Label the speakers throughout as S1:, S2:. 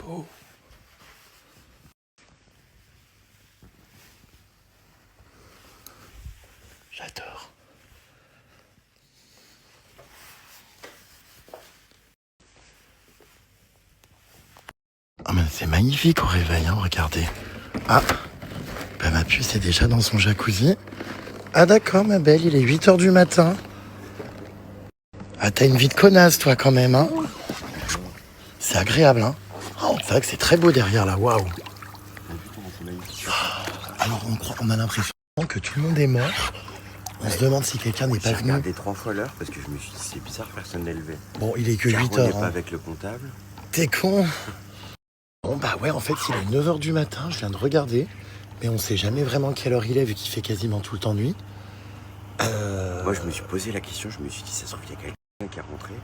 S1: beau. J'adore. Oh mais c'est magnifique au réveil, hein, regardez. Ah, bah ma puce est déjà dans son jacuzzi. Ah d'accord ma belle, il est 8h du matin. Ah t'as une vie de connasse toi quand même, hein. C'est agréable, hein. Oh, c'est vrai que c'est très beau derrière là, waouh. Alors on a l'impression que tout le monde est mort. On se demande si quelqu'un n'est pas venu.
S2: J'ai regardé 3 fois l'heure parce que je me suis dit c'est bizarre, personne n'est levé.
S1: Bon, il est que
S2: Caro
S1: 8h.
S2: n'est pas
S1: Hein.
S2: avec le comptable.
S1: T'es con. Bon bah ouais, en fait il est 9h du matin, je viens de regarder. Mais on sait jamais vraiment quelle heure il est vu qu'il fait quasiment tout le temps nuit.
S2: Moi je me suis posé la question, je me suis dit ça se trouve il y a quelqu'un qui est rentré.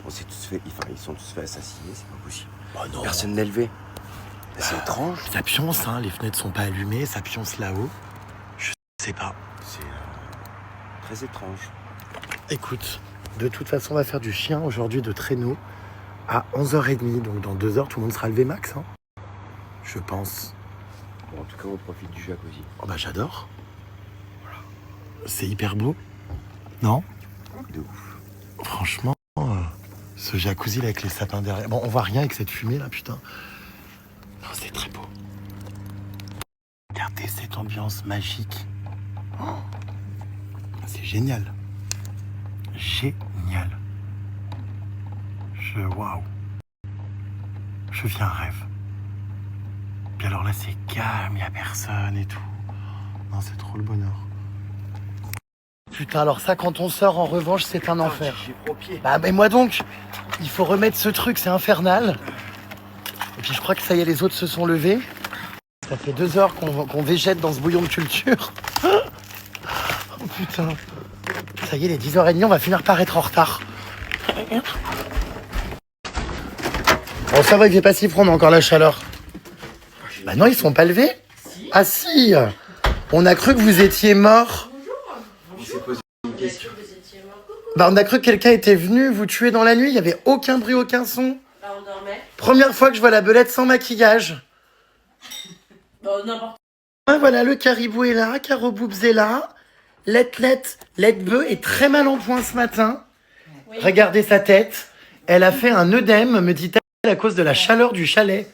S2: On s'est tous fait, enfin ils sont tous fait assassiner, c'est pas possible.
S1: Bah non.
S2: Personne n'est levé. C'est étrange.
S1: Ça pionce, hein, les fenêtres sont pas allumées, ça pionce là-haut. Je sais pas.
S2: C'est très étrange.
S1: Écoute, de toute façon on va faire du chien aujourd'hui de traîneau à 11h30. Donc dans 2 heures tout le monde sera levé max, hein. Je pense.
S2: Bon, en tout cas on profite du jacuzzi.
S1: Oh bah j'adore. Voilà. C'est hyper beau. Non?
S2: De ouf.
S1: Franchement, ce jacuzzi là avec les sapins derrière. Bon, on voit rien avec cette fumée là, putain. Non, c'est très beau. Regardez cette ambiance magique. Oh, c'est génial. Génial. Waouh. Je vis un rêve. Puis alors là, c'est calme, il n'y a personne et tout. Non, c'est trop le bonheur. Putain, alors ça, quand on sort, en revanche, c'est un enfer.
S2: J'ai pris au pied.
S1: Bah, mais moi donc, il faut remettre ce truc, c'est infernal. Et puis je crois que ça y est, les autres se sont levés. Ça fait 2 heures qu'on végète dans ce bouillon de culture. Oh putain. Ça y est, les 10h30, on va finir par être en retard. Bon, ça va, il fait pas si froid, mais encore la chaleur. Bah non, ils sont pas levés. Ah si. On a cru que vous étiez mort.
S2: On s'est posé une question.
S1: Bah on a cru que quelqu'un était venu vous tuer dans la nuit. Il y avait aucun bruit, aucun son.
S3: Bah on dormait.
S1: Première fois que je vois la belette sans maquillage.
S3: Bah n'importe.
S1: Ah, voilà, le caribou est là, Caro Boobs est là. Lette Beu est très mal en point ce matin.
S3: Oui.
S1: Regardez sa tête. Elle a fait un œdème, me dit-elle, à cause de la chaleur du chalet.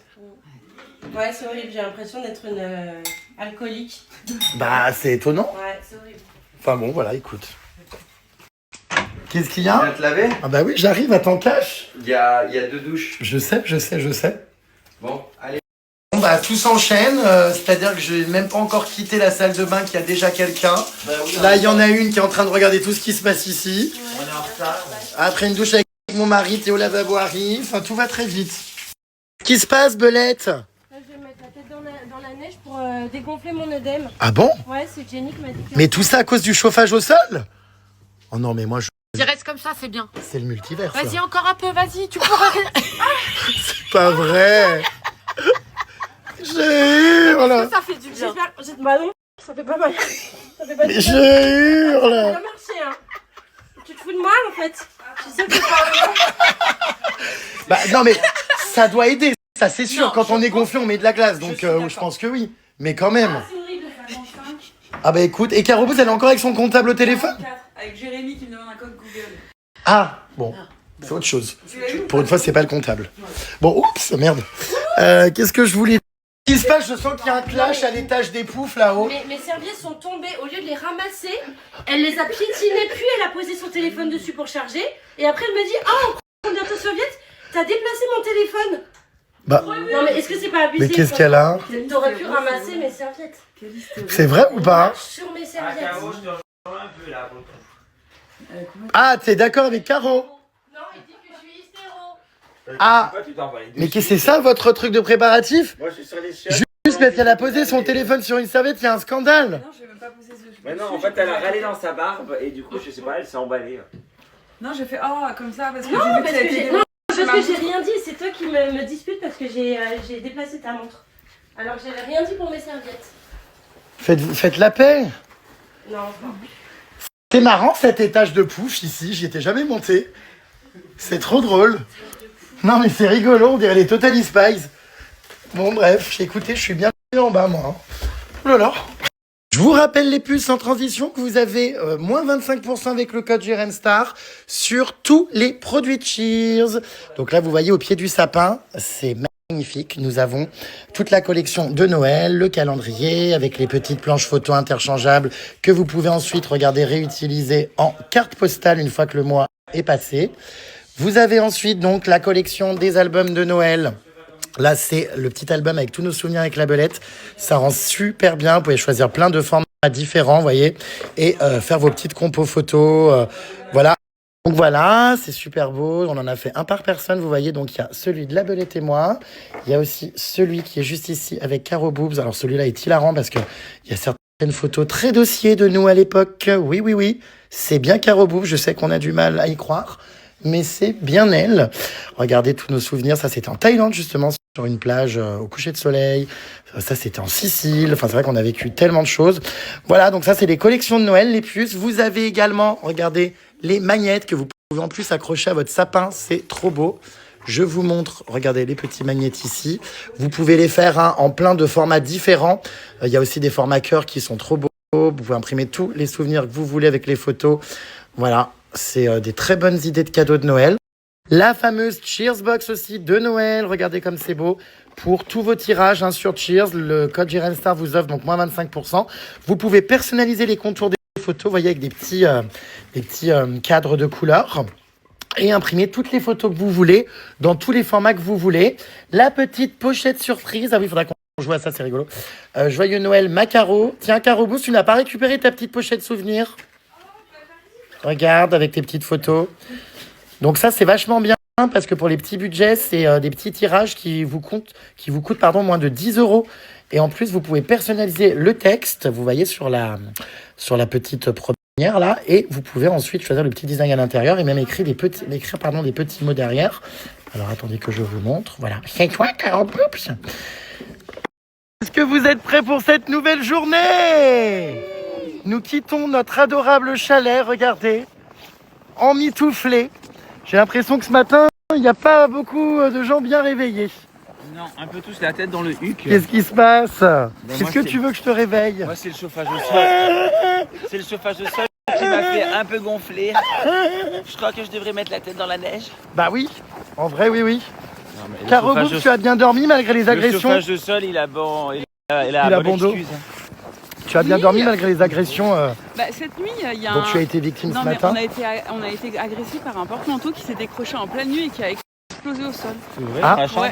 S3: Ouais, c'est horrible, j'ai l'impression d'être une alcoolique.
S1: Bah, c'est étonnant.
S3: Ouais, c'est horrible.
S1: Enfin bon, voilà, écoute. Qu'est-ce qu'il y
S2: Tu viens
S1: a?
S2: te laver?
S1: Ah bah oui, j'arrive, à t'en cache.
S2: Il y a 2 douches.
S1: Je sais.
S2: Bon, allez.
S1: Bon bah, tout s'enchaîne, c'est-à-dire que je n'ai même pas encore quitté la salle de bain, qu'il y a déjà quelqu'un.
S2: Bah oui,
S1: Là, il y en a une qui est en train de regarder tout ce qui se passe ici.
S2: on est en retard.
S1: Après une douche avec mon mari, Théo lavabo arrive. Enfin, tout va très vite. Qu'est-ce qui se passe, Belette?
S3: Là, je vais mettre la tête dans la neige pour dégonfler mon œdème.
S1: Ah bon?
S3: Ouais, c'est Jenny qui m'a dit que...
S1: Mais tout ça à cause du chauffage au sol? Oh non, mais moi,
S4: Tu restes comme ça, c'est bien.
S1: c'est le multivers, ça.
S4: Vas-y, encore un peu, vas-y, tu pourras.
S1: C'est pas vrai. J'ai hurle.
S4: Ça fait du bien.
S3: Bah non, ça fait pas mal. Ça fait pas
S1: Mais
S3: mal.
S1: j'ai
S3: Ça a
S1: hurle.
S3: marché, hein. Tu te fous de moi, en fait. Je suis sûre que c'est pas...
S1: Bah non, mais ça doit aider. Ça, c'est sûr.
S4: Non,
S1: Quand
S4: je
S1: on est
S4: pense-
S1: gonflé, on met de la glace. Donc,
S4: suis d'accord.
S1: je pense que oui. Mais quand même.
S3: C'est horrible de faire comme ça.
S1: Ah bah écoute. Et Caro, elle est encore avec son comptable au téléphone?
S5: Avec Jérémy qui me demande un code Google.
S1: Ah, bon. C'est autre chose. Pour une fois, c'est pas le comptable. Bon, oups, merde. Qu'est-ce que je voulais dire? Qu'est-ce qui se passe? Je sens qu'il y a un clash à l'étage des poufs là-haut.
S3: Mais mes serviettes sont tombées, au lieu de les ramasser, elle les a piétinées, puis elle a posé son téléphone dessus pour charger. Et après, elle me dit: Ah, on prend bientôt serviettes. T'as déplacé mon téléphone.
S1: Bah,
S3: Non, mais est-ce que c'est pas abusé?
S1: mais qu'est-ce qu'elle a?
S3: T'aurais pu ramasser mes serviettes.
S1: C'est vrai ou pas?
S3: Sur mes serviettes.
S1: Ah, t'es d'accord avec Caro?
S3: Non, il dit que je suis hystéro.
S1: Ah, mais qu'est-ce que c'est ça, votre truc de préparatif?
S2: Moi, je suis sur les chiottes.
S1: Juste parce qu'elle a posé son téléphone sur une serviette, il y a un scandale.
S5: Non, je vais même pas poser ce.
S2: Mais non, en fait, elle a râlé dans sa barbe et du coup, je sais pas, elle s'est emballée.
S5: Non, j'ai fait oh comme ça parce que
S3: Non,
S5: j'ai vu que
S3: parce
S5: ça a
S3: que
S5: été
S3: j'ai...
S5: dénoncé.
S3: Non, parce que j'ai rien dit. C'est toi qui me disputes parce que j'ai déplacé ta montre. Alors que j'avais rien dit pour mes serviettes.
S1: Faites la paix.
S3: Non, non.
S1: C'est marrant cet étage de pouf ici, j'y étais jamais monté. C'est trop drôle. Non mais c'est rigolo, on dirait les Totally Spies. Bon bref, écoutez, je suis bien en bas moi. Oh là là. Je vous rappelle les puces en transition que vous avez moins 25% avec le code GRNSTAR sur tous les produits Cheers. Donc là, vous voyez au pied du sapin, c'est magnifique. Nous avons toute la collection de Noël, le calendrier avec les petites planches photos interchangeables que vous pouvez ensuite regarder réutiliser en carte postale une fois que le mois est passé. Vous avez ensuite donc la collection des albums de Noël. Là, c'est le petit album avec tous nos souvenirs avec la belette. Ça rend super bien. Vous pouvez choisir plein de formats différents, vous voyez, et faire vos petites compos photos. Voilà. Donc voilà, c'est super beau. On en a fait un par personne, vous voyez. Donc il y a celui de la belette et moi. Il y a aussi celui qui est juste ici avec Caro Boobs. Alors celui-là est hilarant parce que il y a certaines photos très dossiers de nous à l'époque. Oui, oui, oui. C'est bien Caro Boobs. Je sais qu'on a du mal à y croire, mais c'est bien elle. Regardez tous nos souvenirs. Ça, c'était en Thaïlande, justement, sur une plage au coucher de soleil. Ça, c'était en Sicile. Enfin, c'est vrai qu'on a vécu tellement de choses. Voilà, donc ça, c'est les collections de Noël, les puces. Vous avez également, regardez, les magnettes que vous pouvez en plus accrocher à votre sapin. C'est trop beau. Je vous montre, regardez les petits magnettes ici. Vous pouvez les faire en plein de formats différents. Il y a aussi des formats cœur qui sont trop beaux. Vous pouvez imprimer tous les souvenirs que vous voulez avec les photos. Voilà. C'est des très bonnes idées de cadeaux de Noël. La fameuse Cheers Box aussi de Noël. Regardez comme c'est beau. Pour tous vos tirages sur Cheers, le code GRNSTAR vous offre donc moins 25%. Vous pouvez personnaliser les contours des photos, vous voyez, avec des petits cadres de couleurs. Et imprimer toutes les photos que vous voulez, dans tous les formats que vous voulez. La petite pochette surprise. Ah oui, il faudra qu'on joue à ça, c'est rigolo. Joyeux Noël, ma Caro. Tiens, Caro Boost, tu n'as pas récupéré ta petite pochette souvenir? Regarde, avec tes petites photos. Donc ça, c'est vachement bien parce que pour les petits budgets, c'est des petits tirages qui vous coûtent moins de 10 €. Et en plus, vous pouvez personnaliser le texte, vous voyez, sur la petite première là. Et vous pouvez ensuite choisir le petit design à l'intérieur et même écrire des petits mots derrière. Alors, attendez que je vous montre. Voilà. C'est toi, Caro Poups. Est-ce que vous êtes prêts pour cette nouvelle journée? Nous quittons notre adorable chalet, regardez, emmitouflé. J'ai l'impression que ce matin, il n'y a pas beaucoup de gens bien réveillés.
S6: Non, un peu tous la tête dans le huc.
S1: Qu'est-ce qui se passe? Est-ce que tu veux que je te réveille?
S6: Moi, c'est le chauffage au sol. C'est le chauffage au sol qui m'a fait un peu gonfler. Je crois que je devrais mettre la tête dans la neige.
S1: Bah oui, en vrai, oui, oui.
S6: Non,
S1: Caro Boubs, tu as bien dormi malgré les agressions?
S6: Le chauffage au sol, il a bon dos.
S1: Tu as bien dormi malgré les agressions
S5: Cette nuit, il y a
S1: dont tu as été victime ce matin?
S5: on a été agressé par un porte-manteau qui s'est décroché en pleine nuit et qui a explosé au sol.
S6: C'est vrai,
S1: Ah.
S5: Ouais.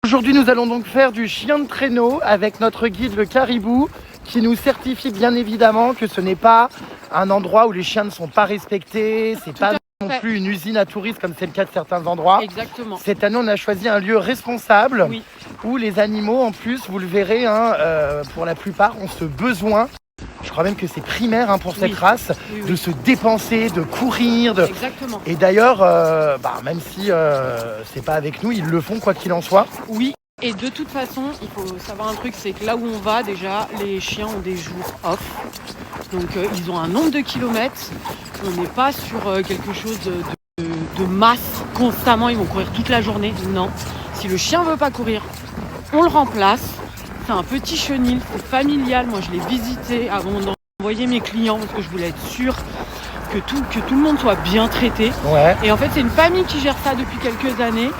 S1: Aujourd'hui, nous allons donc faire du chien de traîneau avec notre guide le Caribou qui nous certifie bien évidemment que ce n'est pas un endroit où les chiens ne sont pas respectés, c'est pas non plus une usine à touristes comme c'est le cas de certains endroits.
S5: Exactement.
S1: Cette année, on a choisi un lieu responsable
S5: Oui.
S1: où les animaux, en plus, vous le verrez, pour la plupart, ont ce besoin, je crois même que c'est primaire pour cette race, de se dépenser, de courir.
S5: Exactement.
S1: Et d'ailleurs, même si c'est pas avec nous, ils le font quoi qu'il en soit.
S5: Oui. Et de toute façon, il faut savoir un truc, c'est que là où on va, déjà, les chiens ont des jours off. Donc ils ont un nombre de kilomètres. On n'est pas sur quelque chose de masse constamment. Ils vont courir toute la journée. Non. Si le chien veut pas courir, on le remplace. C'est un petit chenil, c'est familial. Moi, je l'ai visité avant d'envoyer mes clients parce que je voulais être sûre que tout le monde soit bien traité.
S1: Ouais.
S5: Et en fait, c'est une famille qui gère ça depuis quelques années.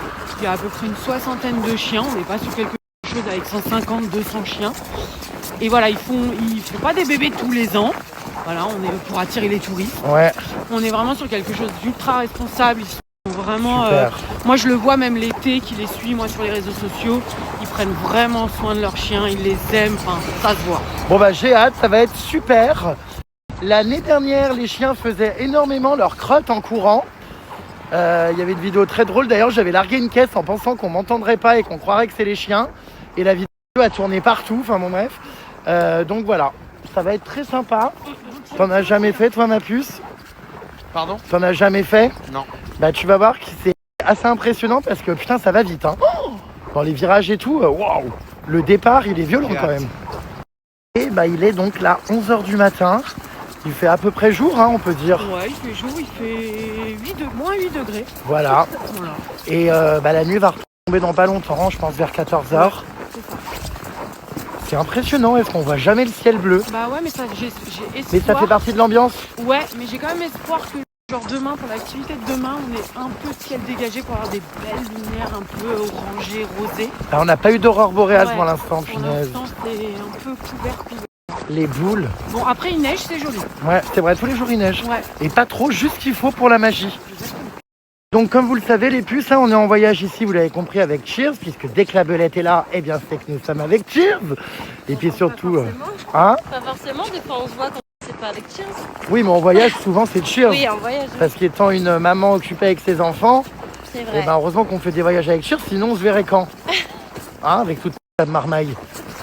S5: Il y a à peu près une 60aine de chiens. On n'est pas sur quelque chose avec 150, 200 chiens. Et voilà, ils font pas des bébés tous les ans. Voilà, on est pour attirer les touristes.
S1: Ouais.
S5: On est vraiment sur quelque chose d'ultra responsable. Ils sont vraiment.
S1: Super.
S5: Moi, je le vois même l'été qui les suit, moi, sur les réseaux sociaux. Ils prennent vraiment soin de leurs chiens. Ils les aiment. Enfin, ça se voit.
S1: Bon j'ai hâte, ça va être super. L'année dernière, les chiens faisaient énormément leur crotte en courant. Il y avait une vidéo très drôle. D'ailleurs, j'avais largué une caisse en pensant qu'on m'entendrait pas et qu'on croirait que c'est les chiens. Et la vidéo a tourné partout. Enfin bon, bref. Donc voilà, ça va être très sympa. T'en as jamais fait, toi, ma puce?
S6: Pardon?
S1: T'en as jamais fait?
S6: Non.
S1: Bah, tu vas voir que c'est assez impressionnant parce que putain, ça va vite. Dans les virages et tout, waouh! Le départ, il est violent quand même. Et il est donc là, 11h du matin. Il fait à peu près jour, on peut dire.
S5: Ouais, il fait jour, il fait moins 8 degrés.
S1: Voilà.
S5: Voilà.
S1: Et la nuit va retomber dans pas longtemps, je pense vers 14h.
S5: c'est ça.
S1: C'est impressionnant, est-ce qu'on voit jamais le ciel bleu?
S5: Bah ouais, mais ça, j'ai espoir.
S1: Mais ça fait partie de l'ambiance.
S5: Ouais, mais j'ai quand même espoir que, genre demain, pour l'activité de demain, on ait un peu de ciel dégagé pour avoir des belles lumières un peu orangées, rosées.
S1: Alors, on n'a pas eu d'aurore boréale
S5: Ouais,
S1: pour l'instant,
S5: Pour
S1: punaise.
S5: l'instant, c'est un peu couvert.
S1: Les boules.
S5: Bon, après, il neige, c'est joli.
S1: Ouais, c'est vrai, tous les jours il neige.
S5: Ouais.
S1: Et pas trop, juste ce qu'il faut pour la magie. Donc comme vous le savez les puces, là on est en voyage ici, vous l'avez compris, avec Cheers, puisque dès que la belette est là, eh bien c'est que nous sommes avec Cheers. Et puis surtout... hein?
S3: Pas forcément, des fois on se voit quand c'est pas avec Cheers.
S1: Oui, mais en voyage souvent c'est Cheers.
S3: Oui, en voyage,
S1: Parce qu'étant une maman occupée avec ses enfants,
S3: c'est
S1: eh
S3: vrai.
S1: ben heureusement qu'on fait des voyages avec Cheers, sinon on se verrait quand? Hein, avec toute ta marmaille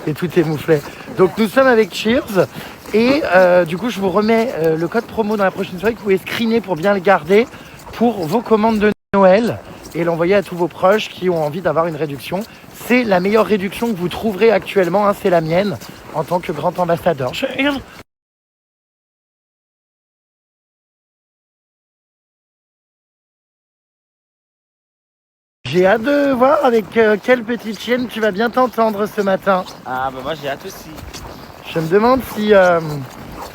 S1: et tous tes mouflets. Donc nous sommes avec Cheers. Et du coup je vous remets le code promo dans la prochaine soirée que vous pouvez screener pour bien le garder pour vos commandes de Noël et l'envoyer à tous vos proches qui ont envie d'avoir une réduction. C'est la meilleure réduction que vous trouverez actuellement, hein, c'est la mienne en tant que grand ambassadeur. J'ai hâte de voir avec quelle petite chienne tu vas bien t'entendre ce matin.
S6: Ah bah moi j'ai hâte aussi.
S1: Je me demande si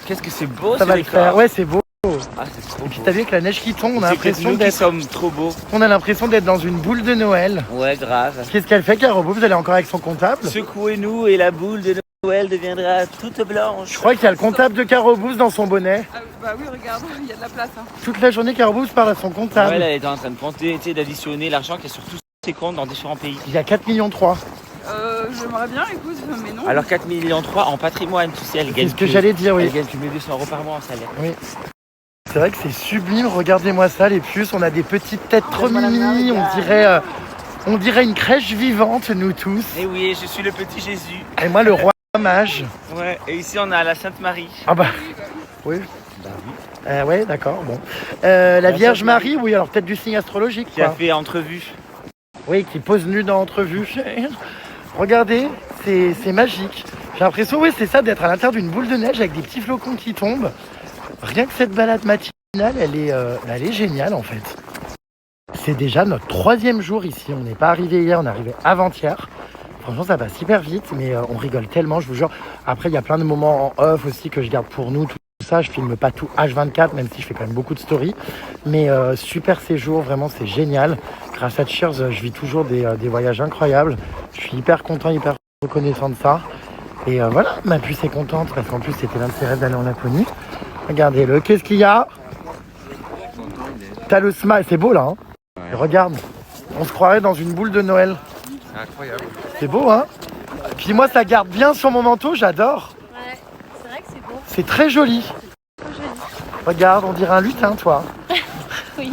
S6: Qu'est-ce que c'est beau
S1: ça
S6: ce
S1: va le
S6: décor.
S1: faire. Ouais, c'est beau.
S6: Ah c'est trop
S1: Et puis
S6: beau.
S1: t'as vu avec la neige qui tombe, on a
S6: C'est peut-être
S1: l'impression
S6: nous qui
S1: d'être...
S6: sommes trop beaux.
S1: On a l'impression d'être dans une boule de Noël.
S6: Ouais grave.
S1: Qu'est-ce qu'elle fait, Caro Bouffe? Elle est encore avec son comptable?
S6: Secouez-nous et la boule de Noël deviendra toute blanche.
S1: Je crois qu'il y a le comptable de Caro Bouffe dans son bonnet.
S5: Bah oui, regarde, il y a de la place. Hein.
S1: Toute la journée, Caro Bouffe parle à son comptable.
S6: Ouais, là, elle est en train de compter, tu sais, d'additionner l'argent qu'il y a sur tous ses comptes dans différents pays.
S1: Il y a 4,3 millions.
S7: J'aimerais bien, écoute, mais non.
S6: Alors 4,3 millions en patrimoine, tu sais, elle
S1: C'est
S6: gagne
S1: ce que j'allais dire, oui.
S6: Elle gagne plus de 200 € par mois en salaire.
S1: Oui. C'est vrai que c'est sublime, regardez-moi ça, les puces. On a des petites têtes trop mimi, on dirait une crèche vivante, nous tous.
S6: Et oui, je suis le petit Jésus.
S1: Et moi, le roi mage.
S6: Ouais, et ici on a la Sainte Marie.
S1: Ah bah, oui. Ouais, d'accord, bon. La Vierge
S6: Sainte
S1: Marie, oui, alors peut-être du signe astrologique,
S6: Qui a
S1: quoi.
S6: fait entrevue.
S1: Oui, qui pose nu dans Entrevue. Regardez, c'est magique. J'ai l'impression, oui, c'est ça, d'être à l'intérieur d'une boule de neige avec des petits flocons qui tombent. Rien que cette balade matinale, elle est géniale en fait. C'est déjà notre 3e jour ici. On n'est pas arrivé hier, on est arrivé avant-hier. Franchement, ça passe hyper vite, mais on rigole tellement, je vous jure. Après, il y a plein de moments en off aussi que je garde pour nous, tout ça. Je filme pas tout H24, même si je fais quand même beaucoup de stories. Mais super séjour, vraiment, c'est génial. Grâce à Cheers, je vis toujours des voyages incroyables. Je suis hyper content, hyper reconnaissant de ça. Et voilà, ma puce est contente, parce qu'en plus, c'était l'un de ses rêves d'aller en Laponie. Regardez-le, qu'est-ce qu'il y a? T'as le smile, c'est beau là, hein? Ouais. Regarde, on se croirait dans une boule de Noël.
S8: C'est incroyable.
S1: C'est beau, hein? Puis moi, ça garde bien sur mon manteau, j'adore.
S3: Ouais, c'est vrai que c'est beau.
S1: C'est très joli.
S3: Trop joli.
S1: Regarde, on dirait un lutin, toi.
S3: Oui,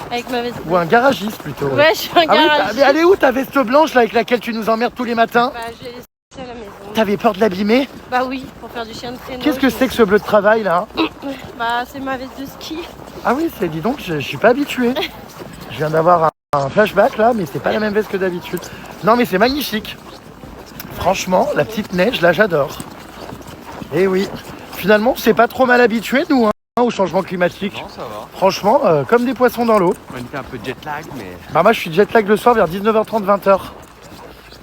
S3: avec ma veste.
S1: Ou un garagiste plutôt.
S3: Ouais, je suis un
S1: Ah oui,
S3: garage.
S1: mais elle est où ta veste blanche là avec laquelle tu nous emmerdes tous les matins?
S3: Bah, je l'ai laissée à la maison.
S1: T'avais peur de l'abîmer?
S3: Bah oui, pour faire du chien de traîneau.
S1: Qu'est-ce que c'est que ce bleu de travail là?
S3: Bah, c'est ma veste de ski.
S1: Ah oui, dis donc, je suis pas habitué. Je viens d'avoir un flashback là, mais c'est pas la même veste que d'habitude. Non mais c'est magnifique. Franchement, la petite neige là, j'adore. Et oui, finalement, c'est pas trop mal habitué nous hein, au changement climatique.
S8: Non, ça va.
S1: Franchement, comme des poissons dans l'eau.
S8: On était un peu jet lag, mais.
S1: Bah moi je suis jet lag le soir vers 19h30, 20h.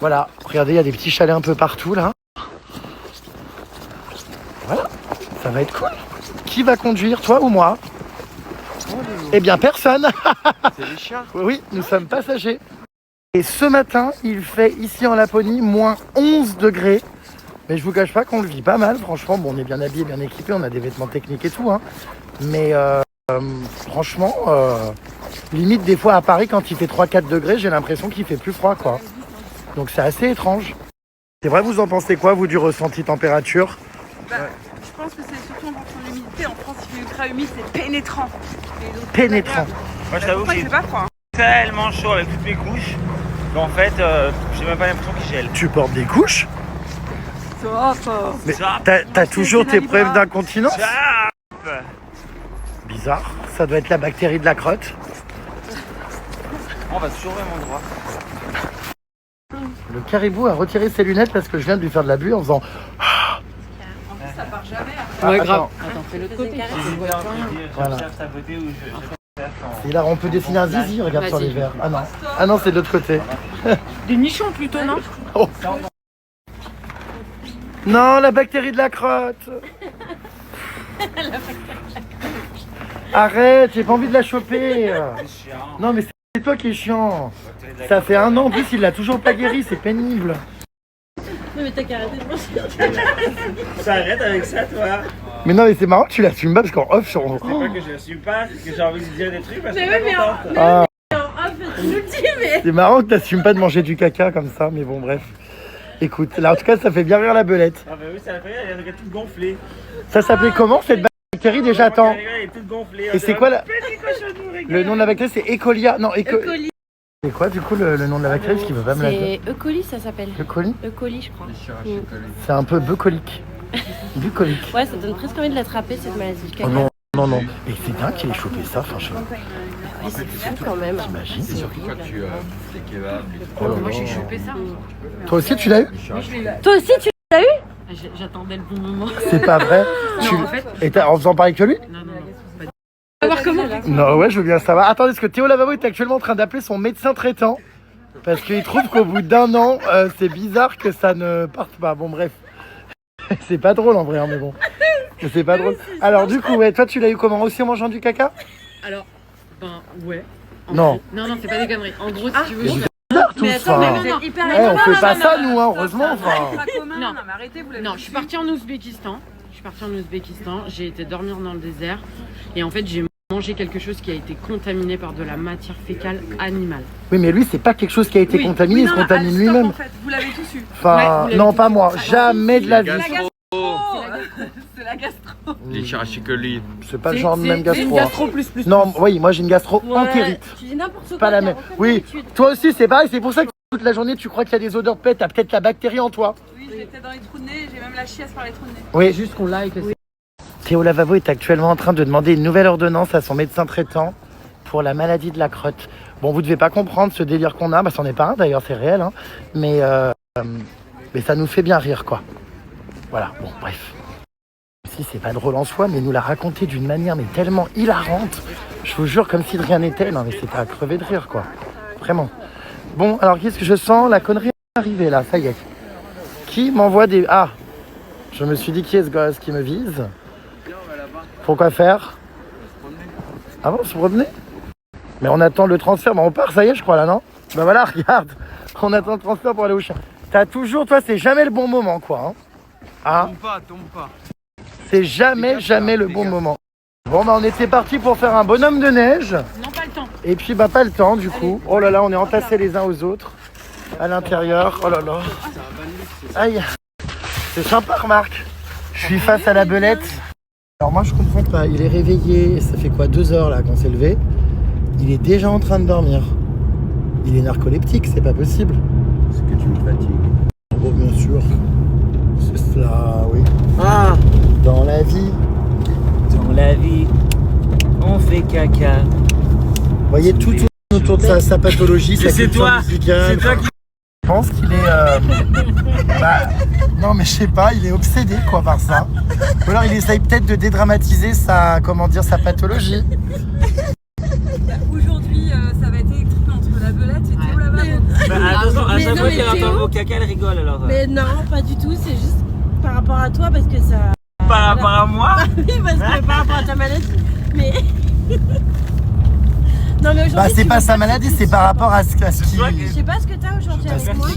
S1: Voilà, regardez, il y a des petits chalets un peu partout là. Voilà, ça va être cool. Qui va conduire, toi ou moi? Eh bien personne.
S8: C'est les chiens.
S1: Oui, nous sommes passagers. Et ce matin, il fait ici en Laponie moins 11 degrés. Mais je vous cache pas qu'on le vit pas mal, franchement. Bon, on est bien habillés, bien équipés, on a des vêtements techniques et tout. Hein. Mais franchement, limite des fois à Paris, quand il fait 3-4 degrés, j'ai l'impression qu'il fait plus froid, quoi. Donc c'est assez étrange. C'est vrai, vous en pensez quoi, vous, du ressenti température?
S7: Bah, je pense que c'est surtout en fonction de l'humidité. En France, il fait ultra humide, c'est pénétrant. Et donc,
S1: Pénétrant.
S6: Moi je t'avoue que
S7: il
S6: j'ai
S7: fait pas froid. Hein.
S6: tellement chaud avec toutes mes couches qu'en fait j'ai même pas l'impression qu'il gèle.
S1: Tu portes des couches? Mais
S6: Ça,
S1: t'as toujours tes problèmes d'incontinence?
S6: ça.
S1: Bizarre, ça doit être la bactérie de la crotte.
S6: On va toujours au même endroit.
S1: Le caribou a retiré ses lunettes parce que je viens de lui faire de la buée en faisant...
S7: Ça part jamais.
S5: Ouais,
S1: attends.
S5: grave. Attends, fais l'autre côté.
S1: Voilà.
S6: J'observe sa beauté ou je...
S1: Et là, on peut dessiner un zizi, regarde sur les verres. Ah non, c'est de l'autre côté.
S5: Des nichons plutôt, non?
S1: Oh. Non, la bactérie de la crotte. Arrête, j'ai pas envie de la choper. Non, mais c'est toi qui es chiant. Ça fait 1 an, en plus, il l'a toujours pas guéri, c'est pénible.
S3: Non, mais t'as qu'à arrêter de manger.
S6: Ça arrête avec ça, toi.
S1: Mais non, mais c'est marrant que tu l'assumes pas parce qu'en off, sur...
S6: C'est pas que je l'assume pas, c'est que j'ai envie de dire des trucs parce que
S3: Mais
S6: je
S3: oui,
S6: suis
S3: mais
S6: pas
S3: en,
S6: contente.
S3: mais
S1: Ah,
S3: en off, tu nous le dis, mais.
S1: c'est marrant que t'assumes pas de manger du caca comme ça, mais bon, bref. Écoute, là, en tout cas, ça fait bien rire la belette.
S6: Ah bah oui, ça fait, elle est toute gonflée.
S1: Ça s'appelait comment cette bactérie déjà? Attends.
S6: Elle est toute gonflée.
S1: Et c'est quoi le nom de la bactérie? C'est E. coli. Non,
S3: E. coli.
S1: C'est quoi du coup le nom de la bactérie? Parce qu'il veut pas me la dire.
S3: C'est E. coli, ça s'appelle.
S1: E. coli?
S3: E. coli, je crois.
S1: C'est un peu bucolique. Bucolique.
S3: Ouais, ça donne presque envie de l'attraper, cette maladie.
S1: Oh non, non, non. Et c'est dingue qu'il ait chopé ça, franchement.
S3: Ouais, c'est fou quand même.
S1: T'imagines?
S3: C'est
S8: Surtout quand
S3: horrible.
S8: tu les kebabs, les trucs.
S1: Oh là
S5: Moi
S1: là.
S5: j'ai chopé ça.
S1: Toi aussi tu l'as eu?
S5: Moi je l'ai eu.
S3: Toi aussi, tu l'as eu?
S5: J'attendais le bon moment.
S1: C'est pas vrai?
S5: Non, en fait.
S1: Et en faisant pareil que lui?
S5: Non, non, non. On va voir comment.
S1: Non, ouais, je veux bien savoir. Attendez, est-ce que Théo Lavabo est actuellement en train d'appeler son médecin traitant? Parce qu'il trouve qu'au bout d'1 an, c'est bizarre que ça ne parte pas. Bon, bref. C'est pas drôle en vrai, hein, mais bon. C'est pas drôle. Alors, du coup, ouais, toi, tu l'as eu comment? Aussi en mangeant du caca?
S5: Alors, ben ouais.
S1: Non.
S5: Non, non, c'est pas des conneries. En gros, si tu veux.
S1: Mais vous êtes bizarres tous,
S3: Mais attends,
S1: enfin.
S3: mais c'est hyper
S1: Eh, on fait pas
S5: non,
S1: ça,
S5: non,
S1: nous, hein, heureusement, enfin.
S5: Non.
S7: mais arrêtez, vous l'avez
S5: Non, je suis partie en Ouzbékistan. J'ai été dormir dans le désert. Et en fait, j'ai mangé quelque chose qui a été contaminé par de la matière fécale animale.
S1: Oui, mais lui, c'est pas quelque chose qui a été
S5: Oui.
S1: contaminé, il se contamine lui-même.
S7: En fait, vous l'avez tous eu.
S1: Enfin,
S5: Ouais, vous l'avez
S1: non,
S5: tous
S1: pas
S5: eu.
S1: moi. Jamais de la vie.
S7: C'est la gastro.
S8: Les chirachicoli.
S1: C'est pas le genre de même
S5: C'est une
S1: gastro. hein.
S5: gastro plus.
S1: Non, oui, moi j'ai une gastro
S3: Ouais,
S1: entérite.
S3: tu dis n'importe quoi.
S1: Pas la
S3: t'as
S1: même.
S3: aucune
S1: Oui,
S3: habitude.
S1: toi aussi c'est pareil, c'est pour ça que toute la journée tu crois qu'il y a des odeurs de pète, t'as peut-être la bactérie en toi.
S7: Oui, je l'ai peut-être dans les trous de nez, j'ai même la chiasse par les trous de nez.
S1: Oui.
S5: Juste qu'on l'a et que c'est.
S1: Théo Lavabo est actuellement en train de demander une nouvelle ordonnance à son médecin traitant pour la maladie de la crotte. Bon, vous devez pas comprendre ce délire qu'on a, bah c'en est pas un d'ailleurs, c'est réel, hein. Mais ça nous fait bien rire quoi. Voilà, bon bref. Si c'est pas drôle en soi, mais il nous l'a raconté d'une manière mais tellement hilarante. Je vous jure, comme si de rien n'était. Non mais c'était à crever de rire quoi. Vraiment. Bon, alors qu'est-ce que je sens? La connerie est arrivée là, ça y est. Qui m'envoie des... Ah, je me suis dit qui est ce gosse qui me vise? Pourquoi faire? Ah bon, se promener? Mais on attend le transfert, bah on part, ça y est je crois là, non? Bah voilà, regarde, on attend le transfert pour aller au chien. T'as toujours, toi c'est jamais le bon moment quoi. Hein, ah,
S8: Tombe pas.
S1: c'est jamais le bon moment. Bon bah on était parti pour faire un bonhomme de neige.
S5: Non, pas le temps.
S1: Et puis bah pas le temps du coup. Oh là là, on est entassés les uns aux autres. À l'intérieur, oh là là. Aïe. C'est sympa remarque. Je suis face à la belette. Alors moi je comprends pas, il est réveillé, ça fait quoi 2 heures là qu'on s'est levé. Il est déjà en train de dormir. Il est narcoleptique, c'est pas possible.
S2: C'est que tu me fatigues.
S1: Bon bien sûr. C'est cela, oui.
S6: Ah,
S1: Dans la vie.
S6: dans la vie, on fait caca.
S1: Vous voyez tout tourne autour de sa pathologie, sa
S6: c'est
S1: culture
S6: toi,
S1: musicale.
S6: c'est toi qui-
S1: Je pense qu'il est... non mais je sais pas, il est obsédé quoi par ça. Ou alors il essaye peut-être de dédramatiser sa, comment dire, sa pathologie.
S7: Aujourd'hui, ça va être électrique entre la belette et Théo Lavabo.
S6: Attention, à
S3: Mais
S6: chaque
S3: non,
S6: fois
S3: mais
S6: qu'elle entend
S3: Théo-
S6: le mot caca, elle rigole alors.
S3: Mais non, pas du tout, c'est juste par rapport à toi parce que ça.
S6: Par rapport à moi.
S3: Oui, parce que par rapport à ta maladie. Mais. Non, mais aujourd'hui.
S1: Bah c'est
S3: tu
S1: pas
S3: veux
S1: sa maladie, c'est par rapport à ce
S3: Je sais
S1: qu'il
S3: pas ce que t'as aujourd'hui avec moi.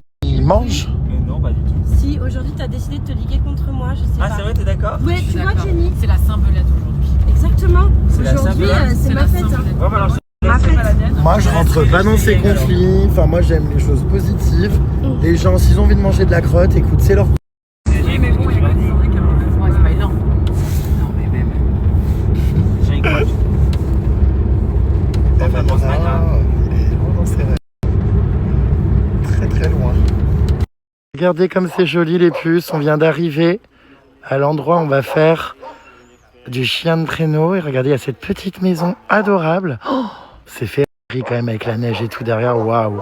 S1: mange.
S6: Mais non, pas du tout.
S3: Si aujourd'hui t'as décidé de te liguer contre moi, je sais
S6: Ah,
S3: pas.
S6: c'est vrai, t'es d'accord?
S3: Ouais,
S5: Je suis
S3: tu vois,
S5: d'accord.
S3: Jenny.
S5: C'est la Saint-Belette aujourd'hui.
S3: Exactement.
S6: C'est la
S3: Aujourd'hui,
S6: Saint-Belette.
S3: c'est ma
S5: la
S3: fête. Hein.
S5: Saint-Belette.
S6: Ouais, bah alors,
S3: Ma fête.
S1: Moi je rentre pas dans ces conflits, enfin moi j'aime les choses positives. Les gens s'ils ont envie de manger de la crotte, écoute c'est leur...
S7: Oui, mais bon, il y a quand même vrai qu'elle
S5: Ouais, c'est pas énorme.
S6: Non, mais même. J'ai une crotte. Enfin, bon, c'est pas grave.
S1: Il est loin dans ses rêves. Très très loin. Regardez comme c'est joli les puces, on vient d'arriver à l'endroit où on va faire du chien de traîneau et regardez il y a cette petite maison adorable. Oh, c'est fait quand même avec la neige et tout derrière, waouh.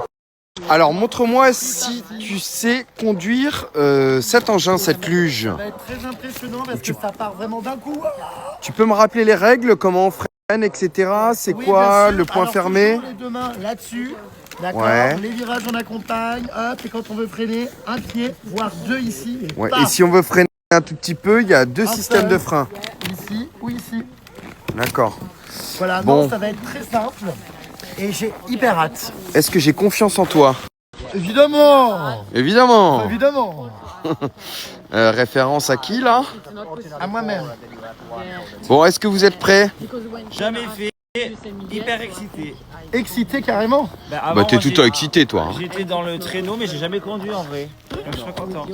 S9: Alors montre-moi si tu sais conduire cet engin, cette luge.
S1: Ça va être très impressionnant parce que ça part vraiment d'un coup.
S9: Tu peux me rappeler les règles, comment on freine, etc. C'est
S1: Oui,
S9: quoi
S1: bien sûr.
S9: le point
S1: Alors,
S9: fermé?
S1: toujours les 2 mains là-dessus D'accord.
S9: Ouais.
S1: Les virages, on accompagne. Hop, et quand on veut freiner, un pied, voire deux ici. Et
S9: Ouais.
S1: paf,
S9: Et si on veut freiner un tout petit peu, il y a deux
S1: Un
S9: systèmes
S1: seul.
S9: de frein.
S1: ici ou ici.
S9: D'accord.
S1: Voilà,
S9: Bon.
S1: non, ça va être très simple. Et j'ai hyper hâte.
S9: Est-ce que j'ai confiance en toi?
S1: Évidemment.
S9: Évidemment.
S1: Évidemment.
S9: Référence à qui là?
S1: À moi-même.
S9: Bon, est-ce que vous êtes prêts?
S6: Jamais fait. Hyper excité.
S1: Excité carrément.
S9: Bah t'es tout le temps excité toi. Hein.
S6: J'étais dans le traîneau, mais j'ai jamais conduit en vrai. Donc je suis content.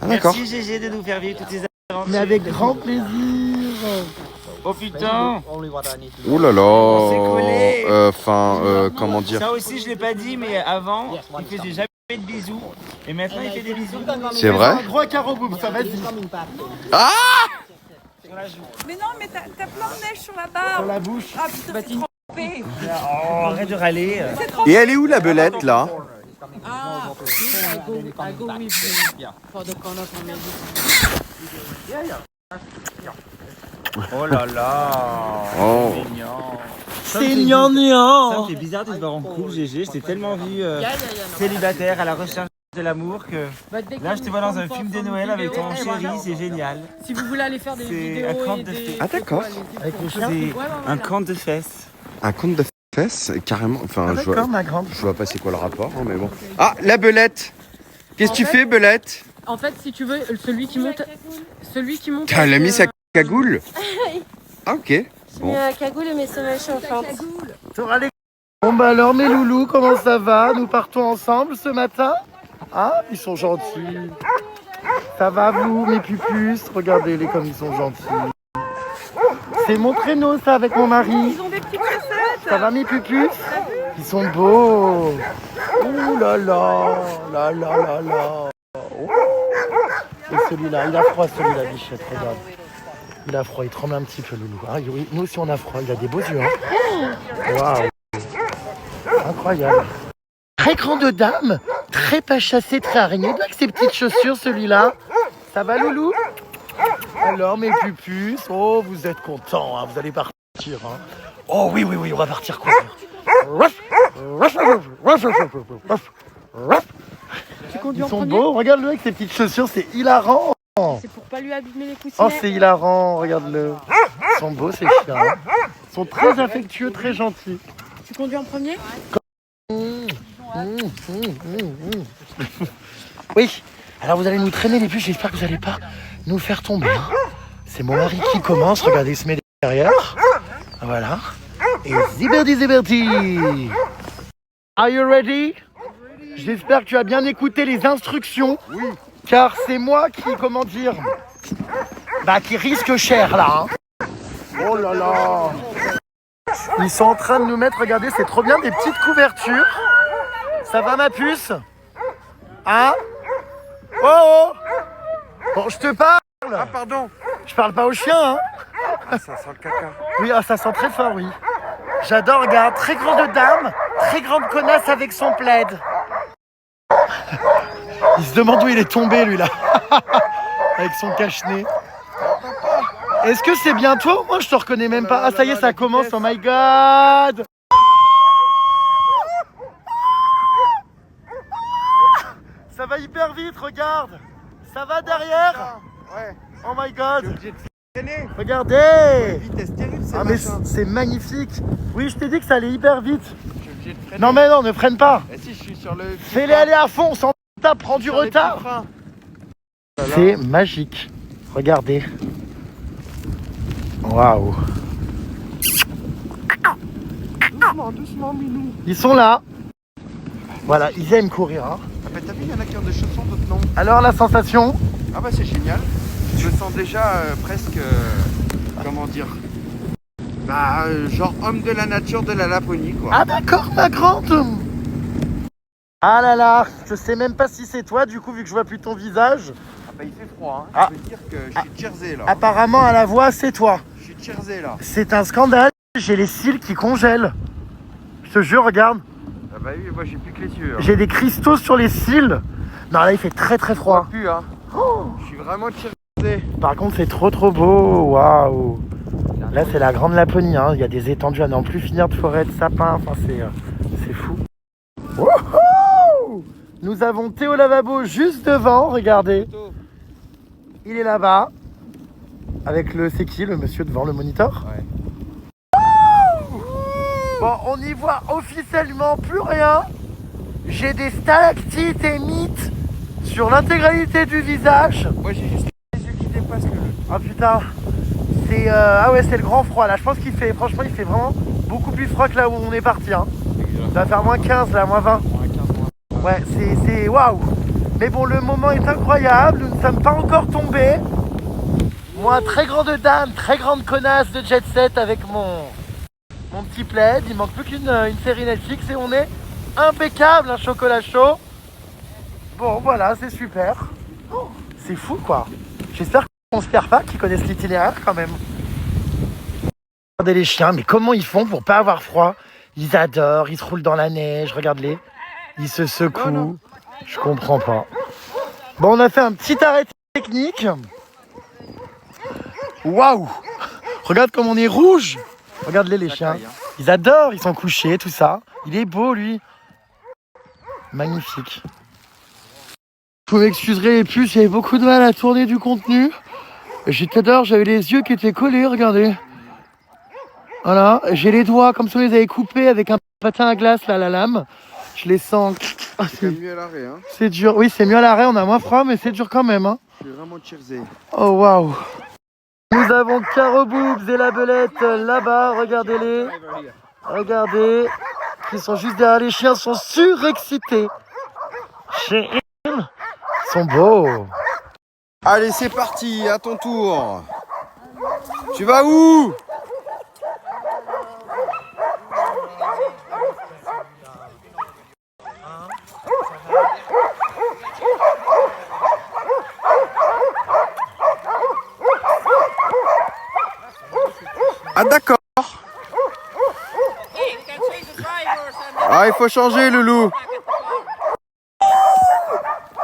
S9: Ah d'accord.
S6: Merci GG de nous faire vivre toutes ces aventures.
S1: Mais avec grand plaisir.
S6: Oh putain.
S9: Oh là
S6: s'est collé.
S9: là. Enfin, comment dire?
S6: Ça aussi je l'ai pas dit, mais avant il faisait jamais de bisous. Et maintenant il fait des bisous.
S9: C'est vrai?
S1: Un gros carreau boum, ça vas-y.
S9: Ah!
S7: Mais non, mais t'as plein de neige sur la barre.
S1: Sur la bouche.
S7: Ah putain, c'est trop trempé.
S6: Oh, arrête de râler.
S9: Et elle est où la belette là?
S5: Ah, I go with you for the corner for me.
S6: Oh là là.
S9: Oh.
S1: C'est gnangnan.
S6: Ça me fait bizarre de se voir en couple, GG. Je t'ai tellement vu célibataire à la recherche de l'amour que là je te vois dans un film de Noël avec ton chéri, c'est génial.
S5: Si vous voulez aller faire des
S6: C'est
S5: vidéos
S6: un conte
S5: et
S6: de
S5: des...
S6: fées.
S9: Ah d'accord.
S1: Avec les chiens.
S6: C'est un conte de fesses.
S9: Un compte de fesses, carrément. Enfin,
S1: Ah,
S9: je vois,
S1: d'accord, ma grande.
S9: je vois pas c'est quoi le rapport, hein, mais bon. Ah, la belette. Qu'est-ce que tu fais, belette?
S5: En fait, si tu veux, celui qui monte...
S9: Ah, elle a mis sa cagoule. Ah ok.
S3: J'ai
S9: Bon.
S3: mis un cagoule et mes semelles chauffantes.
S1: T'auras les... Bon bah alors mes loulous, comment ça va? Nous partons ensemble ce matin? Ah, ils sont gentils. Ça va vous, mes pupus? Regardez-les comme ils sont gentils. C'est mon traîneau ça avec mon mari.
S7: Ils ont des petites chaussettes.
S1: Ça va mes pupus? Ils sont beaux. Ouh là là, là là là là. Oh. Et celui-là, il a froid celui-là, Bichette, regarde. Il a froid, il tremble un petit peu, Loulou. Ah, oui, nous aussi on a froid, il a des beaux yeux. Hein. Waouh. Incroyable. Très grande dame, très pas chassée, très araignée, avec ses petites chaussures celui-là. Ça va Loulou? Alors mes pupus, oh vous êtes contents, hein, vous allez partir. Hein. Oh oui, oui, oui, on va partir courir. Ils sont beaux, regarde-le avec ses petites chaussures, c'est hilarant.
S5: C'est pour pas lui abîmer les
S1: Oh
S5: coussinets.
S1: c'est hilarant, regarde-le. Ils sont beaux ces chiens. Hein. Ils sont très affectueux, très gentils.
S5: Tu conduis en premier?
S1: Oui, alors vous allez nous traîner les puces, j'espère que vous n'allez pas nous faire tomber. Hein. C'est mon mari qui commence, regardez, il se met derrière. Voilà. Et ziberdi ziberdi. Are you ready? J'espère que tu as bien écouté les instructions. Oui. Car c'est moi qui, comment dire, qui risque cher là. Hein. Oh là là. Ils sont en train de nous mettre, regardez, c'est trop bien, des petites couvertures. Ça va ma puce? Hein? Oh oh! Bon, je te parle!
S9: Ah pardon.
S1: Je parle pas au chien, hein?
S9: Ah, ça sent le caca.
S1: Oui, ça sent très fort, oui. J'adore, regarde, très grande dame, très grande connasse avec son plaid. Il se demande où il est tombé, lui, là. Avec son cache-nez. Est-ce que c'est bien toi ou moi je te reconnais même pas? Ah, ça y est, ça commence, oh my god! Ça va hyper vite, regarde! Ça va derrière?
S9: Ouais.
S1: Oh my god!
S9: Obligé de freiner.
S1: Regardez!
S9: Vitesse terrible, c'est
S1: Ah mais
S9: machin.
S1: c'est magnifique! Oui, je t'ai dit que ça allait hyper vite!
S9: Je suis obligé de freiner.
S1: Non mais non, ne freine pas!
S9: Eh si, je suis sur le.
S1: Fais-les aller à fond, sans tape, prends du retard! C'est magique! Regardez! Waouh!
S9: Doucement, doucement, Minou.
S1: Ils sont là! Voilà, ils aiment courir. Hein.
S9: Ah bah t'as vu, il y en a qui ont des chaussons, d'autres non.
S1: Alors la sensation?
S9: Ah bah c'est génial. Je me sens déjà presque, comment dire, genre homme de la nature de la Laponie quoi.
S1: Ah d'accord, ma grande! Ah là là, je sais même pas si c'est toi du coup vu que je vois plus ton visage.
S9: Ah bah il fait froid, hein.
S1: Ah.
S9: Je veux dire que je suis Jersey là.
S1: Apparemment à la voix c'est toi.
S9: Je suis Jersey là.
S1: C'est un scandale, j'ai les cils qui congèlent. Je te jure, regarde,
S9: Ah bah oui, moi j'ai plus que les yeux. Hein.
S1: j'ai des cristaux sur les cils. Non là il fait très très froid.
S9: Plus hein. Je suis vraiment Jersey.
S1: Par contre c'est trop trop beau, waouh. Là c'est la grande Laponie, hein. Il y a des étendues à n'en plus finir de forêt, de sapins, enfin c'est fou. Nous avons Théo Lavabo juste devant, regardez. Il est là-bas. Avec le... C'est qui le monsieur devant le moniteur?
S9: Ouais.
S1: Bon, on n'y voit officiellement plus rien. J'ai des stalactites et mythes sur l'intégralité du visage.
S9: Moi j'ai juste les yeux qui dépassent le...
S1: Ah putain, c'est ah ouais, c'est le grand froid là. Je pense qu'il fait, franchement, il fait vraiment beaucoup plus froid que là où on est parti. Hein. Ça va faire moins 15 là, moins 20. Ouais, c'est waouh. Mais bon, le moment est incroyable. Nous ne sommes pas encore tombés. Moi, très grande dame, très grande connasse de jet set avec mon petit plaid. Il manque plus qu'une série Netflix et on est impeccable, un chocolat chaud. Bon, voilà, c'est super. Oh, c'est fou quoi. J'espère qu'on se perd pas, qu'ils connaissent l'itinéraire quand même. Regardez les chiens, mais comment ils font pour pas avoir froid? Ils adorent, ils se roulent dans la neige, regarde-les. Ils se secouent. Je comprends pas. Bon, on a fait un petit arrêt technique. Waouh! Regarde comme on est rouge! Regarde-les les chiens. Ils adorent, ils sont couchés, tout ça. Il est beau lui. Magnifique. Vous m'excuserez les puces, j'avais beaucoup de mal à tourner du contenu. J'étais dehors, j'avais les yeux qui étaient collés, regardez. Voilà, j'ai les doigts comme si on les avait coupés avec un patin à glace, là, la lame. Je les sens. Ah,
S9: C'est mieux à l'arrêt, hein.
S1: c'est dur, oui, c'est mieux à l'arrêt, on a moins froid, mais c'est dur quand même. Hein.
S9: Je suis vraiment cheersé.
S1: Oh, waouh! Nous avons Caro Boobs et la Belette là-bas, regardez-les. Regardez, ils sont juste derrière les chiens, sont surexcités. Ils sont beaux.
S9: Allez, c'est parti, à ton tour. Tu vas où? Ah d'accord. Ah, il faut changer le loup.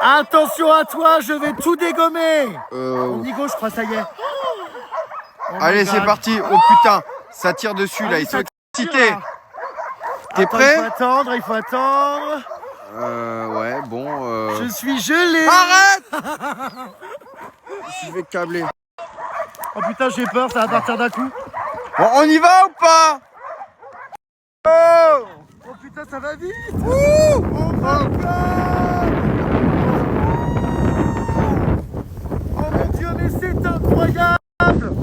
S1: Attention à toi, je vais tout dégommer.
S9: Euh,
S1: Nigo, je crois, ça y est. Oh my
S9: Allez, c'est
S1: God.
S9: parti. Oh putain, ça tire dessus là, ils sont excités. T'es
S1: Attends,
S9: prêt?
S1: il faut attendre.
S9: Ouais, bon.
S1: Je suis gelé.
S9: Arrête! Je vais câbler.
S1: Oh putain, j'ai peur, ça va partir d'un coup.
S9: Bon, on y va ou pas? Oh!
S1: Oh putain, ça va vite.
S9: Oh my god!
S1: Oh mon dieu, mais c'est incroyable.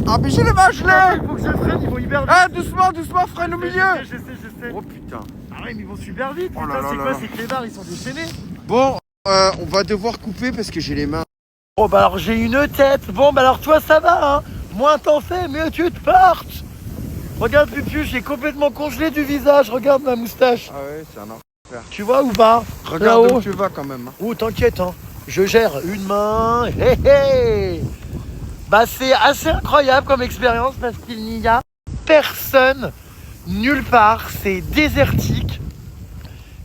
S9: Ah, mais j'ai les mains gelées!
S1: Il faut que je freine, ils vont hyper vite.
S9: Ah, doucement, doucement, freine au milieu!
S1: Je sais.
S9: Oh putain.
S1: Ah ouais, mais ils vont super vite.
S9: Oh là
S1: Putain,
S9: là
S1: c'est
S9: là
S1: quoi?
S9: là.
S1: C'est que les barres, ils sont déchaînés.
S9: Bon, on va devoir couper parce que j'ai les mains.
S1: Oh bah alors j'ai une tête. Bon bah alors toi ça va hein. Moins t'en fais, mieux tu te portes. Regarde Pupu, j'ai complètement congelé du visage. Regarde ma moustache.
S9: Ah ouais, c'est un enfer.
S1: Tu vois ou pas?
S9: Regarde
S1: Là-haut.
S9: où tu vas quand même. Hein.
S1: Oh t'inquiète hein. Je gère une main. Hé hé. Bah c'est assez incroyable comme expérience parce qu'il n'y a personne nulle part. C'est désertique.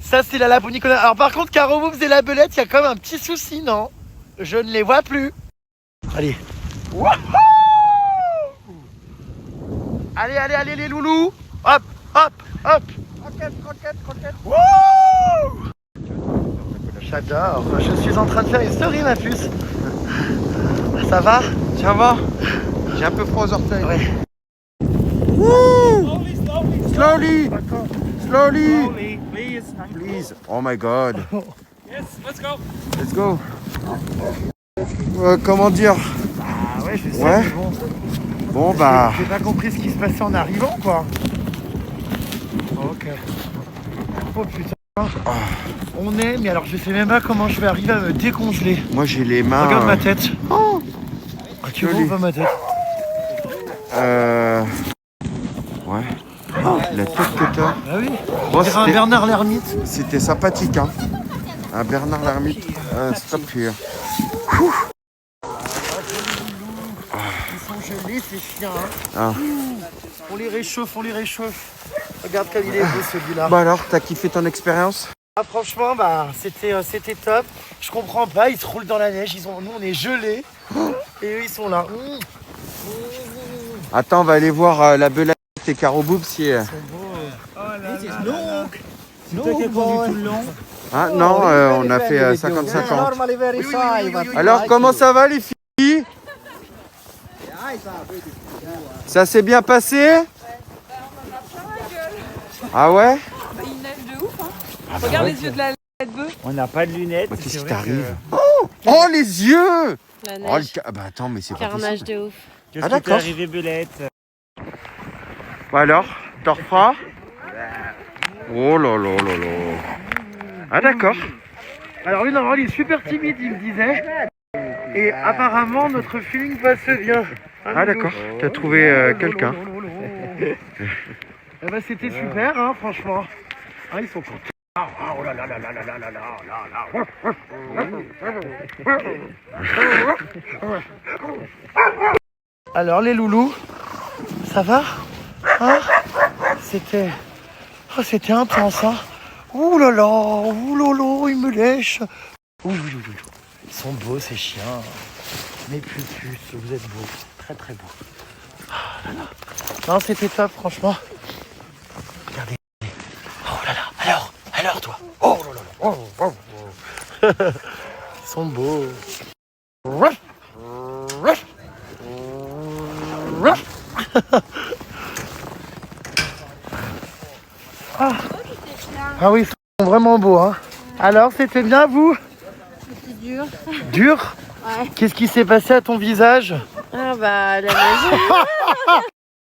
S1: Ça c'est la Laponie. Alors par contre Caro Boobs et la Belette, il y a quand même un petit souci, non? Je ne les vois plus. Allez. Wouhou! Allez les loulous. Hop.
S9: Croquette.
S1: Wouh! J'adore. Je suis en train de faire une story, ma puce. Ça va?
S9: Ça va? J'ai un peu froid aux orteils.
S1: Ouais.
S9: Wouh! Slowly!
S1: Attends.
S9: Slowly! Please. Oh my god.
S8: Yes, let's go.
S9: Let's go. Comment dire?
S1: Ah ouais, je sais.
S9: Ouais.
S1: Mais bon.
S9: Bon bah.
S1: J'ai pas compris ce qui se passait en arrivant, quoi. Ok. Oh putain. On est, mais alors je sais même pas comment je vais arriver à me décongeler.
S9: Moi j'ai les mains.
S1: Regarde ma tête. Oh, tu
S9: joli.
S1: vois ma tête?
S9: Ouais. La tête que t'as.
S1: Ah oui.
S9: Bon,
S1: On dirait un Bernard l'ermite.
S9: c'était sympathique, hein. Un Bernard l'ermite. Stop here.
S1: Ils sont gelés ces chiens. Hein.
S9: Ah.
S1: On les réchauffe. Regarde comme il est beau celui-là.
S9: Bah alors, t'as kiffé ton expérience?
S1: Ah, franchement, bah c'était top. Je comprends pas, ils se roulent dans la neige. Nous on est gelés. Et eux ils sont là.
S9: Attends, on va aller voir la Belette et Caro Boobs si.
S1: C'est toi qui as conduit tout le long.
S9: Ah non, on a fait 50-50. Alors, comment ça va les filles? Ça s'est bien passé? Ah ouais?
S7: Il neige de ouf, hein. Regarde les yeux de la bœuf.
S6: On n'a pas de lunettes.
S9: Qu'est-ce
S6: c'est
S9: qui
S6: vrai
S9: t'arrive? Oh, les yeux!
S3: La
S9: Oh,
S3: neige.
S9: bah attends, mais c'est pas
S3: Carnage
S9: possible.
S3: de ouf.
S6: Qu'est-ce
S9: Ah,
S6: qui t'est
S9: d'accord.
S6: arrivé, Belette?
S9: Bah alors, t'en referas? Oh là là là là. Ah d'accord.
S1: Alors lui, normalement, il est super timide, il me disait. Et apparemment, notre feeling passe bien.
S9: Ah d'accord, t'as trouvé quelqu'un.
S1: Eh ben, c'était super, hein, franchement. Ah, ils sont contents. Oh là là là là là là là là là. Alors les loulous, ça va? Hein? C'était intense, hein? Ouh là là, ouh lolo, ils me lèchent. Ouh, ils sont beaux ces chiens. Mes puces, vous êtes beaux, très très beaux. Ah là là. Non, c'était top, franchement. Regardez. Oh là là, alors toi. Oh là là, oh, oh, oh. Ils sont beaux. Ah oui, ils sont vraiment beaux, hein. Alors, c'était bien, vous?
S3: C'est dur.
S1: Dur?
S3: Ouais.
S1: Qu'est-ce qui s'est passé à ton visage?
S3: Ah bah, la neige.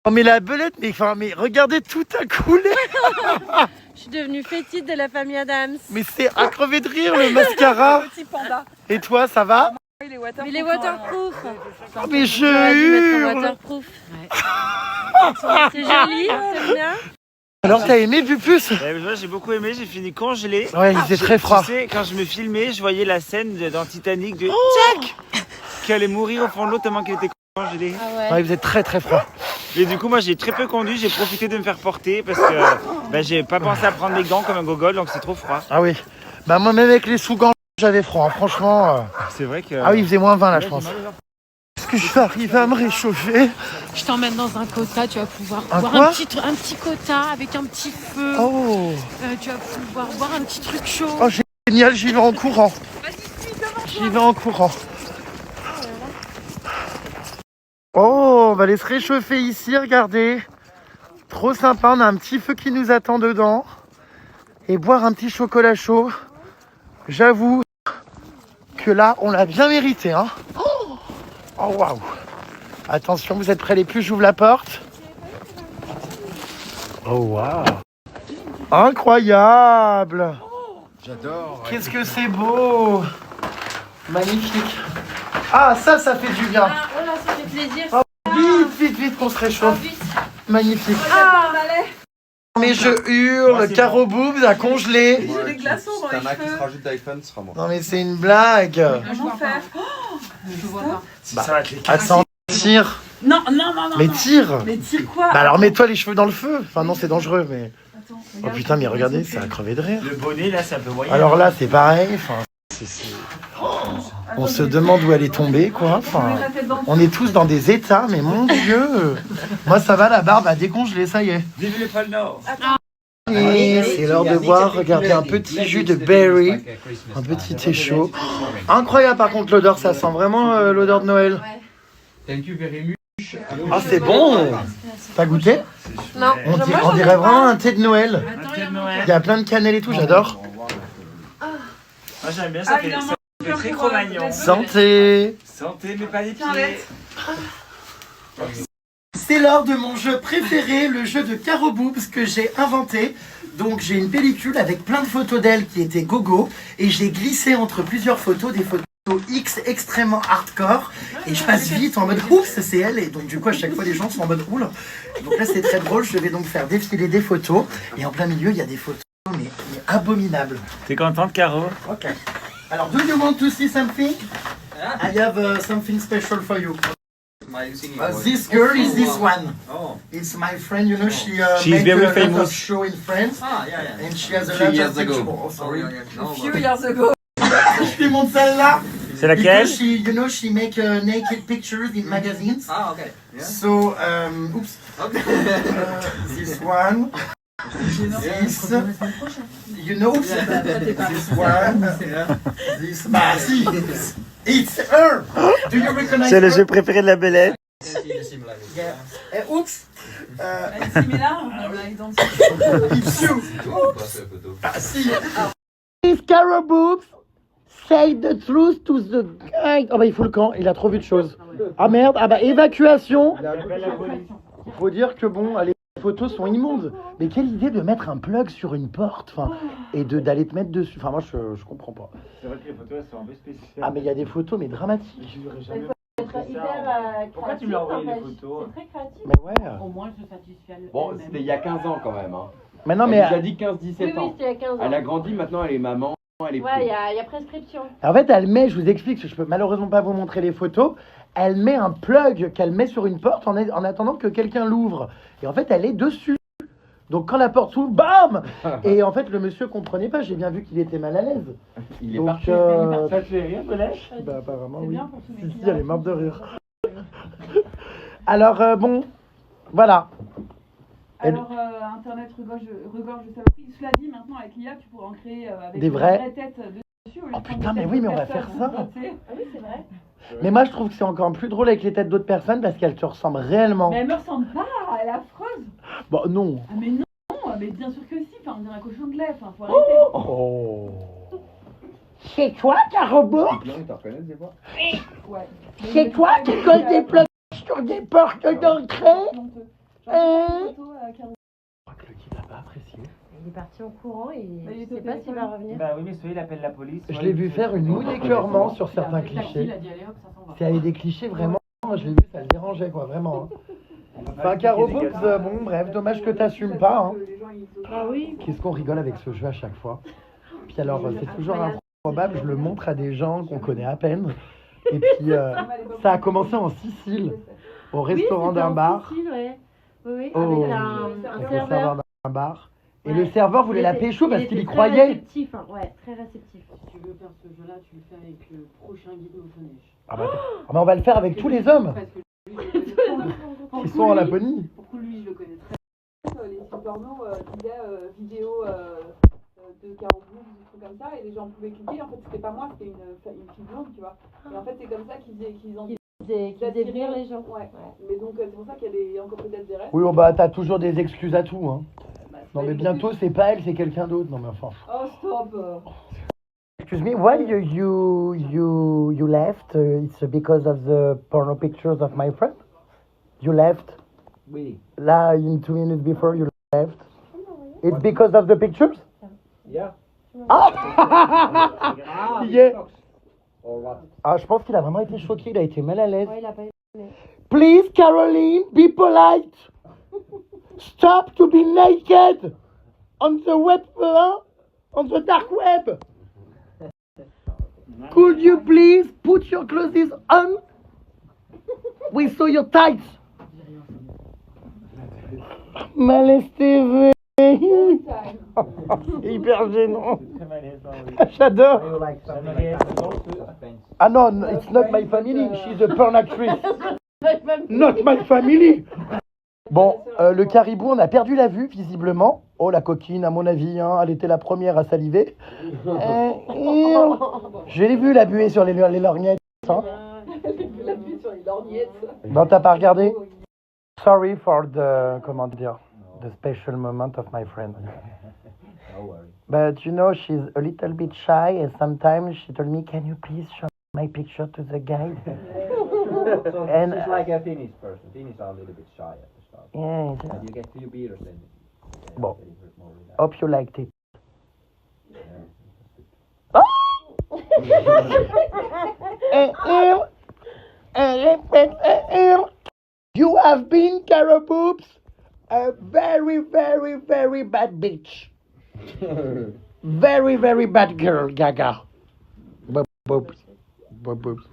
S1: Oh mais la belette, mais regardez, tout a coulé.
S3: Je suis devenue fétide de la famille Adams.
S1: Mais c'est à crever de rire le mascara.
S7: Petit panda.
S1: Et toi, ça va?
S7: Il est waterproof.
S3: Mais les waterproof.
S1: Oh, mais
S3: J'aurais dû mettre un
S1: je hurle.
S3: waterproof. C'est joli, c'est bien.
S1: Alors t'as aimé Pupus?
S6: Moi, j'ai beaucoup aimé, j'ai fini congelé.
S1: Ouais, il faisait très froid.
S6: Tu sais, quand je me filmais, je voyais la scène dans Titanic de Jack qui allait mourir au fond de l'eau tellement qu'il était congelé.
S3: Ah ouais.
S1: Ouais, il faisait très très froid.
S6: Et du coup, moi, j'ai très peu conduit, j'ai profité de me faire porter parce que j'ai pas pensé à prendre des gants comme un gogol, donc c'est trop froid.
S1: Ah oui. Bah moi même avec les sous-gants, j'avais froid, hein. Franchement.
S6: C'est vrai que...
S1: Ah oui, il faisait moins 20 là, je pense. Est-ce que je vais arriver à me réchauffer?
S5: Je t'emmène dans un quota, tu vas pouvoir
S1: Un
S5: boire
S1: quoi?
S5: un petit quota avec un petit feu.
S1: Oh,
S5: Tu vas pouvoir boire un petit truc chaud.
S1: oh génial, j'y vais en courant. J'y vais en courant. Oh, on va aller se réchauffer ici, regardez. Trop sympa, on a un petit feu qui nous attend dedans. Et boire un petit chocolat chaud. J'avoue que là, on l'a bien mérité, hein. Oh, waouh. Attention, vous êtes prêts les plus, j'ouvre la porte. Oh, waouh. Incroyable.
S9: J'adore.
S1: Qu'est-ce que c'est beau. Magnifique. Ah, ça fait du bien.
S3: Ah, oh là, ça fait plaisir.
S1: Ah, vite, qu'on se réchauffe.
S3: Vite.
S1: Magnifique.
S3: Ah,
S1: Mais je hurle, Caro Boobs a congelé.
S7: J'ai des glaçons dans les cheveux.
S9: rajoute d'iPhone, ce sera moi.
S1: Non mais c'est une blague.
S7: Comment faire?
S5: Je vois pas.
S6: Ça va être les
S1: Attends, tire.
S7: Non.
S1: Mais tire.
S7: Mais tire quoi?
S1: Bah alors mets-toi les cheveux dans le feu. Enfin non, c'est dangereux, mais...
S7: Attends,
S1: Oh
S7: regarde.
S1: putain, mais regardez, ça a crevé de rire.
S6: Le bonnet, là, c'est un peu moyen.
S1: Alors là, c'est pareil. Enfin, on se demande où elle est tombée, quoi. Enfin, on est tous dans des états, mais mon Dieu. Moi, ça va, la barbe a décongelé, ça y est.
S6: Vive le pôle Nord.
S1: Et c'est l'heure de boire. Regardez, un petit jus de berry, un petit thé chaud. Incroyable, par contre, l'odeur, ça sent vraiment l'odeur de Noël. Ah, c'est bon. T'as goûté?
S3: Non,
S1: On dirait vraiment un thé de Noël.
S6: Un thé de Noël.
S1: Il y a plein de cannelle et tout, j'adore.
S6: Moi, j'aime bien, ça fait très Cro-Magnon.
S1: Santé.
S6: Santé, mais pas les pieds.
S1: C'est l'heure de mon jeu préféré, le jeu de Caro Boobs que j'ai inventé. Donc j'ai une pellicule avec plein de photos d'elle qui étaient gogo et j'ai glissé entre plusieurs photos des photos X extrêmement hardcore et je passe vite en mode oups c'est elle et donc du coup à chaque fois les gens sont en mode oula. Donc là c'est très drôle, je vais donc faire défiler des photos et en plein milieu il y a des photos mais abominables.
S6: T'es contente, Caro?
S1: Ok. Alors do you want to see something? I have something special for you. This girl is this one. It's my friend, you know, she
S6: She's
S1: made
S6: very
S1: a lot
S6: famous.
S1: of show in France. And she has a
S9: Few
S1: lot
S9: years
S1: of
S9: ago.
S1: pictures. Oh, sorry.
S7: A few years ago.
S1: Je lui montre celle-là.
S6: C'est laquelle?
S1: Because she, you know, she make naked pictures in magazines.
S9: Ah, ok.
S1: So, oops. This one. This, you know, this one, this, bah si, it's her. Do you recognize
S6: C'est le
S1: her?
S6: jeu préféré de la Belette.
S1: Yeah. Oups.
S7: Similar, on a identifié.
S1: It's you. Ah si. These Caraboobs say the truth to the guy. Oh bah il fout le camp, il a trop vu de choses. Ah merde, ah bah évacuation. Faut dire que bon, les photos sont immondes. Mais quelle idée de mettre un plug sur une porte, enfin, et d'aller te mettre dessus. Enfin moi je comprends pas.
S6: C'est vrai que les photos elles sont un peu spéciales.
S1: Ah mais il y a des photos mais dramatiques.
S6: Pourquoi tu lui as envoyé les photos?
S3: C'est très créatif.
S1: Mais ouais.
S5: Au moins, elle se satisfait.
S2: Bon, c'était il y a 15 ans quand même. Hein.
S1: Mais non
S2: Elle
S1: mais
S2: nous a dit 15-17 ans.
S3: c'était il y a 15 ans.
S2: Elle a grandi, maintenant elle est maman. Elle est
S3: Ouais, il y a prescription.
S1: en fait elle met, je vous explique, je peux malheureusement pas vous montrer les photos. Elle met un plug qu'elle met sur une porte en attendant que quelqu'un l'ouvre. Et en fait elle est dessus. Donc quand la porte s'ouvre, bam. Et en fait le monsieur comprenait pas. J'ai bien vu qu'il était mal à l'aise.
S2: Il est
S1: Donc,
S2: parti.
S6: Ça te fait rire, Belette?
S1: Bah apparemment
S7: C'est
S1: oui.
S7: bien pour tous mes
S1: Si,
S7: clients.
S1: elle est morte de rire. Alors bon, voilà.
S7: Alors, Internet regorge de saloperies. Cela dit, maintenant, avec l'IA, tu pourras en créer avec
S1: Des
S7: une
S1: vraies
S7: vraie tête dessus. Au lieu
S1: Oh
S7: de prendre
S1: putain,
S7: des
S1: mais
S7: têtes
S1: oui, mais
S7: de
S1: on va
S7: personnes,
S1: faire ça.
S7: tu sais.
S3: Ah oui, c'est vrai.
S1: Mais moi je trouve que c'est encore plus drôle avec les têtes d'autres personnes parce qu'elles te ressemblent réellement.
S7: Mais elle me ressemble pas, elle est affreuse.
S1: Bon non.
S7: Ah, mais non, mais bien sûr que si. Enfin, on dirait un cochon de lait. Enfin, faut arrêter.
S1: Oh. C'est toi Caraboobs?
S7: Ouais.
S1: C'est toi qui colle des plugs sur des portes d'entrée?
S7: Je
S1: crois que le kid n'a pas apprécié.
S3: Il est parti en courant et
S7: il
S3: je
S7: est
S3: sais
S7: au
S3: pas s'il va
S7: téléphone.
S3: revenir.
S6: Bah oui, mais soit il appelle la police.
S1: Je
S6: soit
S1: l'ai
S6: il
S1: vu
S6: te-
S1: faire une moue d'écœurement sur certains
S5: Il a
S1: clichés.
S5: dit allez hop, ça s'en va.
S1: S'il y avait des clichés vraiment, je l'ai vu, ça le dérangeait quoi, vraiment. Hein.
S6: On peut pas
S1: Enfin
S6: expliquer
S1: Caraboobs,
S6: des gars.
S1: bon bref, dommage que t'assumes pas. Hein.
S3: Ah oui.
S1: Qu'est-ce qu'on rigole avec ce jeu à chaque fois. Puis alors c'est toujours improbable, je le montre à des gens qu'on connaît à peine. Et puis ça a commencé en Sicile, au restaurant d'un bar.
S3: Oui,
S1: Oh,
S3: avec un
S1: avec le
S3: serveur.
S1: serveur d'un bar. Et
S3: Ouais.
S1: le serveur voulait la
S3: Il était-
S1: pécho parce
S3: il
S1: qu'il y
S3: était très
S1: croyait.
S3: réceptif, hein. Ouais, très réceptif.
S5: Si tu veux faire ce jeu-là, tu le fais avec le prochain guide au neige.
S1: Ah bah, on va le faire avec tous les hommes
S5: Parce que lui, je le connais
S1: qui sont en Laponie.
S5: Pour coup, lui, je le connais très
S7: Les sites porno disaient vidéo de Caraboobs, des trucs comme ça, et les gens pouvaient cliquer. En fait, c'était pas moi, c'était une fille blonde, tu vois. Et en fait, c'est comme ça qu'ils ont
S3: Qui faisait venir les gens.
S7: Ouais. Mais donc, c'est pour ça qu'il y a encore peut-être des restes.
S1: Oui, oh bah t'as toujours des excuses à tout. Hein.
S7: Bah, c'est
S1: Non
S7: pas
S1: mais
S7: une
S1: bientôt c'est pas elle, c'est quelqu'un d'autre. Non mais enfin.
S7: Oh, stop.
S1: Excuse me, why you left? It's because of the porno pictures of my friend? You left?
S6: Oui.
S1: Là, in 2 minutes before you left? It's because of the pictures?
S6: Yeah.
S1: Ah! Yeah.
S6: Or what?
S1: Ah, je pense qu'il a vraiment été choqué, il a été mal à l'aise.
S3: Ouais, il a pas aimé.
S1: Please, Caroline, be polite. Stop to be naked on the web, on the dark web. Could you please put your clothes on? We saw your tights. Malaise TV. C'est hyper gênant.
S6: Très malaisant, oui.
S1: J'adore.
S6: Ça mérite
S1: Ah non, it's not my family. She's a porn actress. Not my family. Bon, le caribou, on a perdu la vue, visiblement. Oh, la coquine, à mon avis, hein, elle était la première à saliver. Je l'ai vu, la buée sur les lorgnettes. Hein.
S7: La vue sur les lorgnettes.
S1: Non, t'as pas regardé? Sorry for the, comment dire, the special moment of my friend.
S6: No worry.
S1: But you know, she's a little bit shy, and sometimes she told me, can you please show my picture to the guide?
S6: So
S1: And-
S6: she's like a Finnish person. Finnish are a little bit shy at the start.
S1: Yeah,
S6: And you get few beers then.
S1: Bon.
S6: They get more relaxed.
S1: hope you liked it. You have been, Caraboobs, a very, very, very bad bitch. Very, very bad girl, Gaga. Boobs. Boobs.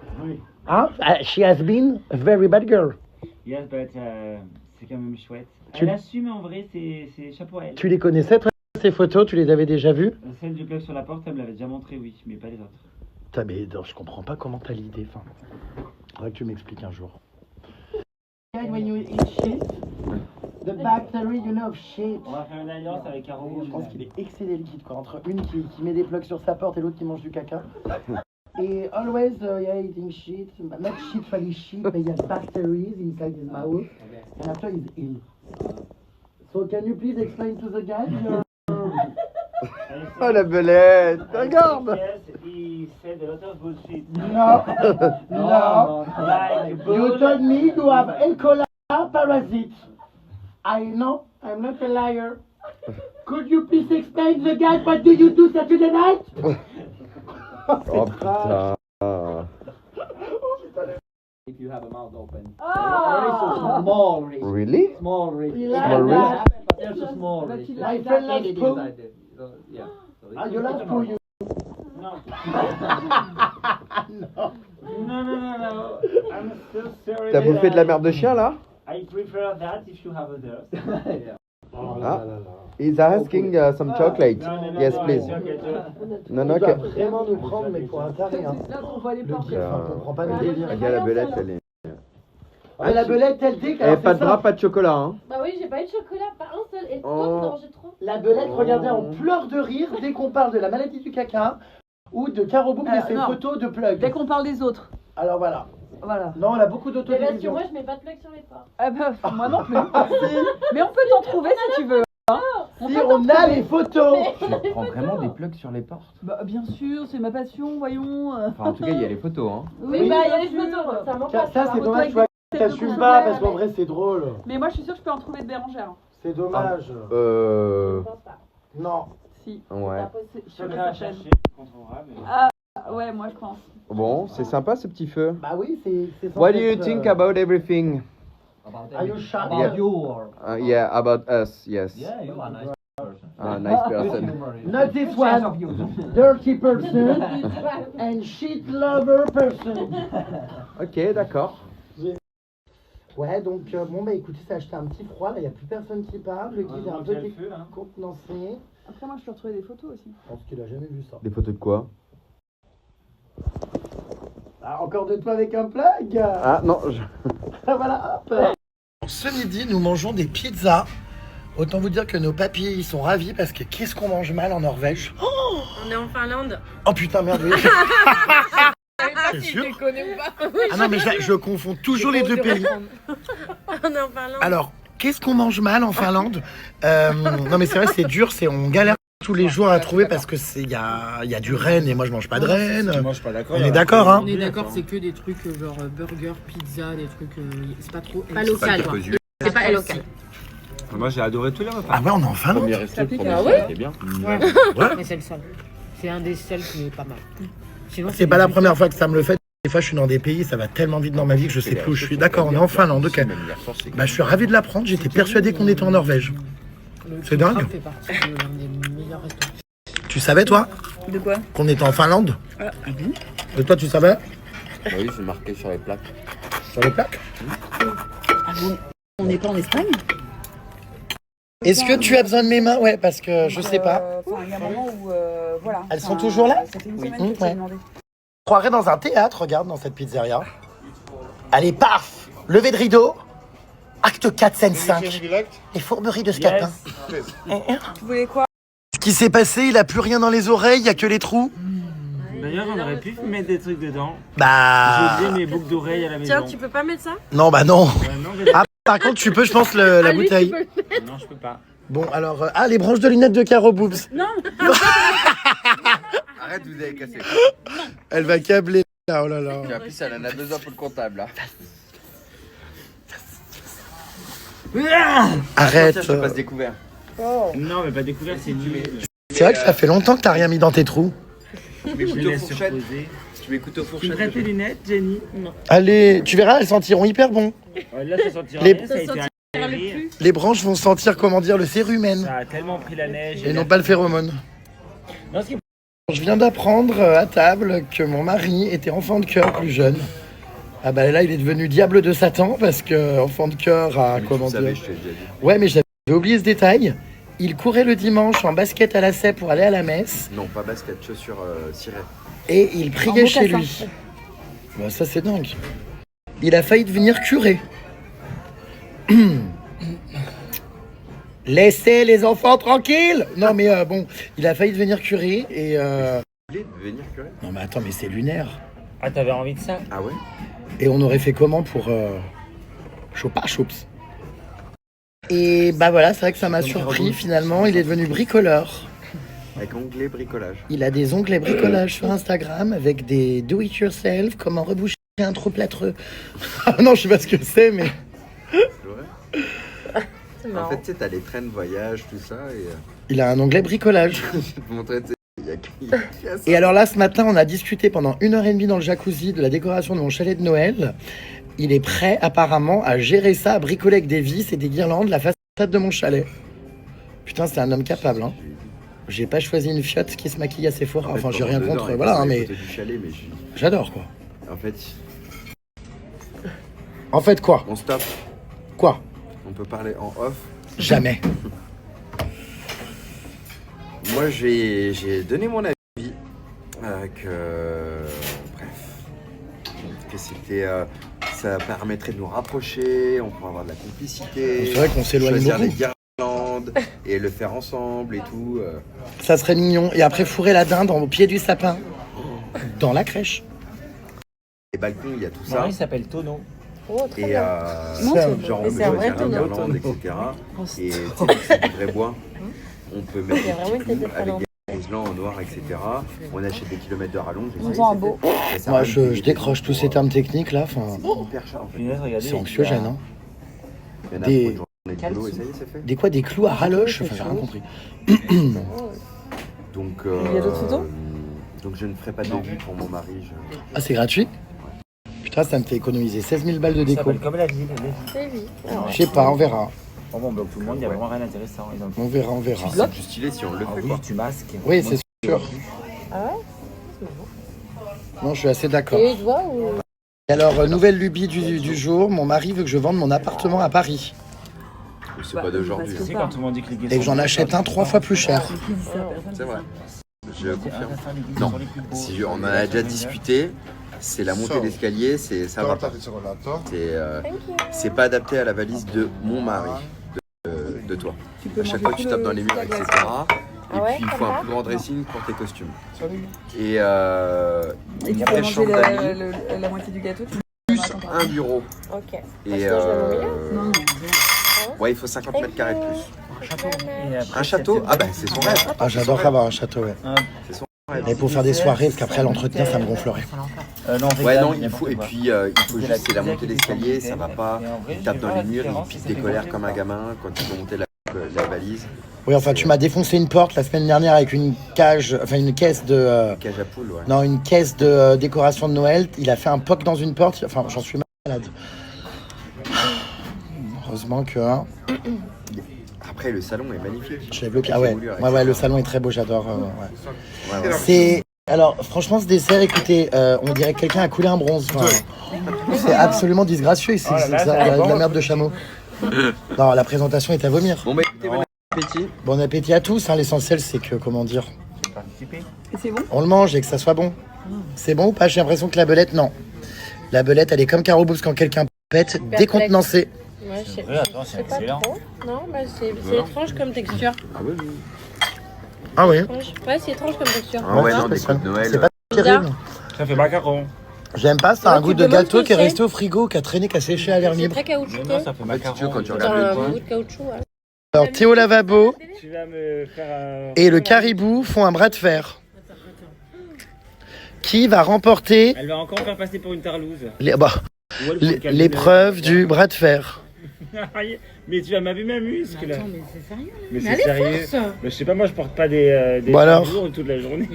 S1: Hein? She has been a very bad girl.
S6: Yes, but c'est quand même chouette.
S1: Tu-
S6: Elle assume en vrai, c'est chapeau à elle.
S1: Tu les connaissais, toi, ces photos? Tu les avais déjà vues?
S6: Celle du plug sur la porte, elle me l'avait déjà montré, oui, mais pas les autres.
S1: Putain, mais non, je comprends pas comment t'as l'idée. Enfin, faudrait que tu m'expliques un jour. When you eat shit, The bacteria, you know, shit.
S6: On va faire une alliance avec Caro.
S1: Je pense qu'il est excédé le kid, quoi. Entre une qui met des plugs sur sa porte et l'autre qui mange du caca. Et always, yeah, eating shit. Not shit, really shit, but he has bacteria inside his mouth. And after he's ill. So can you please explain to the guy?
S9: Oh la belette, regarde.
S6: He said a lot of bullshit.
S1: No, no.
S6: Like
S1: You told me you have E. coli parasite. I know, I'm not a liar. Could you please explain the guy what do you do Saturday night?
S9: Oh putain.
S10: If you have a mouth open.
S3: Oh.
S10: Small wrist.
S9: Really?
S10: Small wrist.
S1: You
S9: Small
S1: like
S9: wrist?
S1: that?
S10: But there's a small wrist.
S1: My friend loves poo.
S10: Inside it. So, yeah. So
S1: Ah, you like poo, you.
S6: No.
S1: No.
S6: No. I'm so sorry.
S9: T'as bouffé de la merde de chien là?
S6: I prefer that if you have others.
S10: yeah.
S9: Ah. He's asking some chocolate. Yes, please. Non,
S1: Il
S9: non,
S1: va
S9: que...
S1: vraiment nous prendre, mais pour un taré, hein.
S7: Là qu'on voit les
S1: Le
S7: portes.
S1: kid, enfin, on comprend pas le délire.
S9: Regarde la belette, elle est...
S1: Mais la belette, elle dit
S9: Eh,
S1: qu'elle
S9: pas de drap, pas de chocolat, hein.
S3: Bah oui, j'ai pas eu de chocolat, pas un seul. Et
S9: Oh.
S3: toi, t'en manges trop.
S1: La belette, regardez, on pleure de rire dès qu'on parle de la maladie du caca ou de Caro Boum et ses
S7: non.
S1: photos de plugs.
S7: Dès qu'on parle des autres.
S1: Alors voilà.
S7: Voilà.
S1: Non, elle a beaucoup
S3: Mais parce que
S1: d'autodérision.
S3: moi, je mets pas de plug sur les portes.
S7: Ah bah, moi non plus. Mais on peut t'en trouver si tu veux. Hein.
S1: Si on a les photos.
S10: Tu prends vraiment des plugs sur les portes.
S7: Bah bien sûr, c'est ma passion, voyons.
S10: Enfin, en tout cas, il y a les photos, hein.
S3: Oui, bah il y a les
S7: bien sûr.
S3: photos, ça m'en
S1: Ça,
S3: passe.
S1: c'est dommage, tu vois, t'assumes
S7: de
S1: pas
S7: consoler,
S1: parce qu'en vrai, c'est drôle.
S7: Mais moi je suis sûre que je peux en trouver de Bérangère.
S1: C'est dommage.
S3: Je pense pas.
S1: Non.
S7: Si.
S9: Ouais.
S7: Je sais
S6: Je
S7: pas
S6: vais
S7: certaine.
S6: chercher, on trouvera. Mais...
S7: Ah ouais, moi je pense.
S9: Bon, c'est sympa ce petit feu.
S1: Bah oui, c'est.
S9: What do you think about everything?
S1: Are you sure?
S9: Yeah.
S10: you or...
S9: Yeah, about us, yes.
S10: Yeah, you are a nice person.
S9: Ah, nice person.
S1: Not this one. Dirty person and shit lover person.
S9: Ok, d'accord.
S1: Ouais, donc bon bah écoutez, ça a acheté un petit froid, là il n'y a plus personne qui parle, le guide est un peu
S6: le feu, hein.
S1: décontenancé.
S7: Après moi je peux retrouver des photos aussi.
S1: Je pense qu'il a jamais vu ça.
S9: Des photos de quoi?
S1: Ah, encore de toi avec un plug.
S9: Ah non, je...
S1: Voilà, hop. Ce midi, nous mangeons des pizzas. Autant vous dire que nos papis, ils sont ravis parce que qu'est-ce qu'on mange mal en Norvège? Oh,
S3: On est en Finlande.
S1: oh putain, merde, oui. C'est sûr? Ah non, mais je confonds toujours les deux pays.
S3: On est en Finlande.
S1: Alors, qu'est-ce qu'on mange mal en Finlande? Non, mais c'est vrai, c'est dur, on galère tous les jours à trouver parce que il y a du renne et moi je mange pas de renne.
S6: Moi, je suis pas d'accord.
S1: On est d'accord, hein?
S5: On est d'accord, c'est que des trucs genre burger, pizza, des trucs. C'est pas trop.
S3: Pas local, quoi. C'est pas local.
S6: Moi, j'ai adoré tous les repas.
S1: Ah ouais, on est en Finlande.
S9: Premier resto, premier
S3: Ah
S9: resto,
S3: ouais
S9: c'était bien.
S1: Ouais.
S5: Mais c'est le seul. C'est un des seuls qui est pas mal. Sinon,
S1: C'est pas la première fois que ça me le fait. Des fois, je suis dans des pays, ça va tellement vite dans ma vie que je sais plus où je suis. D'accord, on est en Finlande, ok. Bah, je suis ravi de l'apprendre. J'étais persuadé qu'on était en Norvège. C'est dingue.
S5: Ça fait partie de l'un des meilleurs restaurants.
S1: Tu savais, toi,
S7: De quoi?
S1: qu'on était en Finlande? Et toi, tu savais?
S9: Oui, c'est marqué sur les plaques.
S1: Sur les plaques?
S7: On n'est pas en Espagne?
S1: Est-ce que tu as besoin de mes mains? Ouais, parce que je sais pas.
S7: Enfin, il y a un moment où voilà.
S1: Elles sont toujours là?
S7: Ça fait une
S1: Oui.
S7: semaine que je
S1: Ouais.
S7: t'ai demandé.
S1: Je croirais dans un théâtre, regarde, dans cette pizzeria. Allez, paf! Levée de rideau. Acte 4, scène 5. Les fourberies de ce capin.
S7: Tu voulais quoi?
S1: Ce qui s'est passé, il a plus rien dans les oreilles, il y a que les trous.
S6: D'ailleurs, on aurait pu mettre des trucs dedans.
S1: Bah.
S6: J'ai oublié mes boucles d'oreilles à la maison.
S3: Tiens, tu peux pas mettre ça?
S1: Non, bah non.
S6: Non, mais...
S1: Ah, par contre, tu peux, je pense, la
S3: lui,
S1: bouteille.
S3: tu peux le mettre.
S6: non, je peux pas.
S1: Bon, alors. Ah, les branches de lunettes de Caro Boobs.
S3: Non.
S9: Arrête, vous avez cassé.
S1: Elle va câbler là, oh là là.
S9: En plus, elle en a besoin pour le comptable, là.
S1: Arrête.
S9: Je passe découvert.
S6: Non, mais pas découvert, c'est nul.
S1: C'est vrai que ça fait longtemps que t'as rien mis dans tes trous.
S9: Tu mets
S6: Je
S9: couteau
S6: laisse
S9: fourchette.
S6: surposer.
S9: Tu mets couteau
S6: Tu
S9: fourchette.
S6: me prêtes tes lunettes, Jenny? Non.
S1: Allez, tu verras, elles sentiront hyper bon.
S6: Là, ça sentira
S1: Les-
S6: rien, ça a été aéré.
S1: Les branches vont sentir, comment dire, le cérumen.
S6: Ça a tellement pris la neige.
S1: Et non pas le phéromone.
S6: Non, ce qui...
S1: Je viens d'apprendre à table que mon mari était enfant de cœur plus jeune. Ah bah là, il est devenu diable de Satan parce que enfant de cœur a, comment dire...
S9: je t'ai déjà dit.
S1: Ouais, mais j'avais oublié ce détail. Il courait le dimanche en basket à lacets pour aller à la messe
S9: Non, pas basket, chaussures cirette.
S1: et il priait chez lui. Bah ça c'est dingue. Il a failli devenir curé. Laissez les enfants tranquilles. Non mais bon, il a failli devenir curé et...
S2: voulais devenir curé?
S1: Non mais attends, mais c'est lunaire.
S6: Ah, t'avais envie de ça?
S2: Ah ouais?
S1: Et on aurait fait comment pour... Choups. Et bah voilà, c'est vrai que ça m'a surpris finalement, il est devenu bricoleur.
S2: Avec onglet bricolage.
S1: Il a des onglets bricolage sur Instagram avec des do-it-yourself, comment reboucher un trou plâtreux. Ah non, je sais pas ce que c'est, mais...
S2: En fait, tu sais, t'as les trains de voyage, tout ça, et...
S1: Il a un onglet bricolage.
S2: Je vais te montrer, tu sais, il y a ça.
S1: Et alors là, ce matin, on a discuté pendant 1h30 dans le jacuzzi de la décoration de mon chalet de Noël. Il est prêt, apparemment, à gérer ça, à bricoler avec des vis et des guirlandes la façade de mon chalet. Putain, c'est un homme capable, hein. J'ai pas choisi une fiotte qui se maquille assez fort. Enfin, j'ai rien contre, voilà, hein, mais... J'adore, quoi.
S2: En fait,
S1: quoi?
S2: on stoppe.
S1: Quoi?
S2: On peut parler en off.
S1: Jamais.
S2: Moi, j'ai donné mon avis que c'était, ça permettrait de nous rapprocher, on pourrait avoir de la complicité.
S1: C'est vrai qu'on s'éloigne
S2: choisir
S1: beaucoup.
S2: les guirlandes et le faire ensemble et tout.
S1: Ça serait mignon. Et après, fourrer la dinde au pied du sapin. Dans la crèche.
S2: Les balcons, il y a tout
S6: Mon
S2: ça.
S6: mari s'appelle Tono.
S3: Oh, très
S2: Et
S3: bien.
S2: genre, on
S3: Et
S2: peut
S3: c'est un vrai
S2: choisir une
S3: tonneau.
S2: guirlande, etc. Et tu sais, c'est du vrai bois. On peut mettre
S3: Il y a vraiment
S2: des
S3: une
S2: petits
S3: tête de
S2: clous avec
S3: phalange.
S2: des islans en noir, etc. On achète des kilomètres d'heure à Londres.
S7: On sent un beau.
S1: Moi, je décroche tous ces termes techniques, là. Enfin,
S2: Hyper cher, en fait.
S6: Punaise, regardez,
S1: c'est anxiogène, hein.
S2: Il y en a
S1: Des-
S2: pour une journée de boulot et ça y est, c'est fait.
S1: Des quoi? Des clous à raloche? Enfin, j'ai rien compris.
S2: Donc,
S7: Il y a d'autres photos?
S2: donc je ne ferai pas de devis pour mon mari.
S1: Ah, c'est gratuit? Putain, ça me fait économiser 16 000 balles de
S6: Ça
S1: déco.
S6: s'appelle comme la ville.
S3: C'est lui.
S1: Je sais pas, on verra.
S6: Bon, on bloque tout le monde, il n'y a vraiment rien d'intéressant. Ils ont-
S1: On verra, on verra.
S2: C'est plus stylé si on le
S6: Ah
S2: fait,
S6: oui,
S2: quoi.
S6: tu masques.
S1: Oui, c'est sûr.
S3: Ah ouais?
S1: Non, je suis assez d'accord.
S3: Et il doit ou...
S1: Et alors, nouvelle lubie du jour, mon mari veut que je vende mon appartement à Paris.
S2: C'est pas d'aujourd'hui.
S6: Tu sais, quand tout le monde dit que les
S1: Et que j'en achète un 3 fois plus cher.
S2: C'est vrai. Je confirme. Non, si on en a déjà discuté, c'est la montée d'escalier, ça va pas. C'est pas adapté à la valise de mon mari, de toi. À chaque fois que tu tapes dans les murs, etc. Et puis il faut un plus grand dressing pour tes costumes. Et
S7: Et tu peux
S2: après
S7: manger
S2: chambre d'amis,
S7: la moitié du gâteau.
S2: plus un bureau.
S3: Ok.
S2: Et ouais, il faut 50 mètres carrés de plus. Un château? Ah bah c'est son rêve.
S1: Ah, j'adorerais avoir un château, ouais.
S2: C'est son
S1: Mais pour faire des soirées, parce qu'après l'entretien, ça me gonflerait.
S2: Ouais, non, il faut, et puis il faut juste, c'est la montée d'escalier, ça va pas. Il tape dans les murs, il pique des colères comme un gamin quand il faut monter la valise.
S1: Oui, enfin, tu m'as défoncé une porte la semaine dernière avec une cage, enfin une caisse de...
S2: Cage à poule, ouais.
S1: Non, une caisse de décoration de Noël. Il a fait un POC dans une porte. Enfin, j'en suis malade. Heureusement que... hein,
S2: Après, le salon est magnifique.
S1: je l'ai bloqué. Ah ouais, ouais, le salon est très beau, j'adore. Ouais.
S2: Ouais, ouais.
S1: C'est... Alors, franchement, ce dessert, écoutez, on dirait que quelqu'un a coulé un bronze. Enfin, c'est absolument disgracieux ici. C'est de la merde de chameau. Non, la présentation est à vomir.
S2: Bon, bah écoutez, bon appétit.
S1: Bon appétit à tous. Hein. L'essentiel, c'est que, comment dire,
S7: Et c'est bon?
S1: on le mange et que ça soit bon. C'est bon ou pas? J'ai l'impression que la belette, non. La belette, elle est comme Caro Boubs quand quelqu'un pète, décontenancée.
S3: Ouais, je sais
S6: Oui, attends, c'est
S3: pas
S6: excellent.
S3: trop. Non, bah c'est étrange comme texture.
S2: Ah oui, oui.
S1: Ah oui.
S3: Étrange. Ouais, c'est étrange comme texture.
S2: Ah ouais,
S1: c'est
S2: non, des
S1: spécial.
S2: coups de Noël.
S1: C'est pas terrible.
S6: Ça fait macaron.
S1: J'aime pas, ça a un
S3: Ouais,
S1: goût
S3: tu
S1: de
S3: demandes
S1: gâteau
S3: ce
S1: qui est
S3: que
S1: resté au frigo, qui a traîné, qui a séché à l'air
S3: C'est
S1: libre.
S3: très
S6: Mais non,
S3: caoutchouteux.
S6: ça fait
S2: En fait, si tu veux,
S6: macaron.
S2: quand tu
S3: Dans
S2: regardes
S3: un
S2: le coin,
S3: goût de caoutchouc. Ouais.
S1: Alors, Théo Lavabo
S6: Tu vas me faire
S1: et le Caribou font un bras de fer. Qui va remporter
S6: Elle va encore faire passer pour une tarlouse.
S1: l'épreuve du bras de fer?
S6: Mais tu vas m'avoir ma muscle.
S3: Attends, mais c'est sérieux?
S6: Mais
S3: Mais
S6: c'est sérieux.
S3: allez, force.
S6: Mais je sais pas, moi je porte pas des
S1: Bon alors
S6: lourds toute la journée.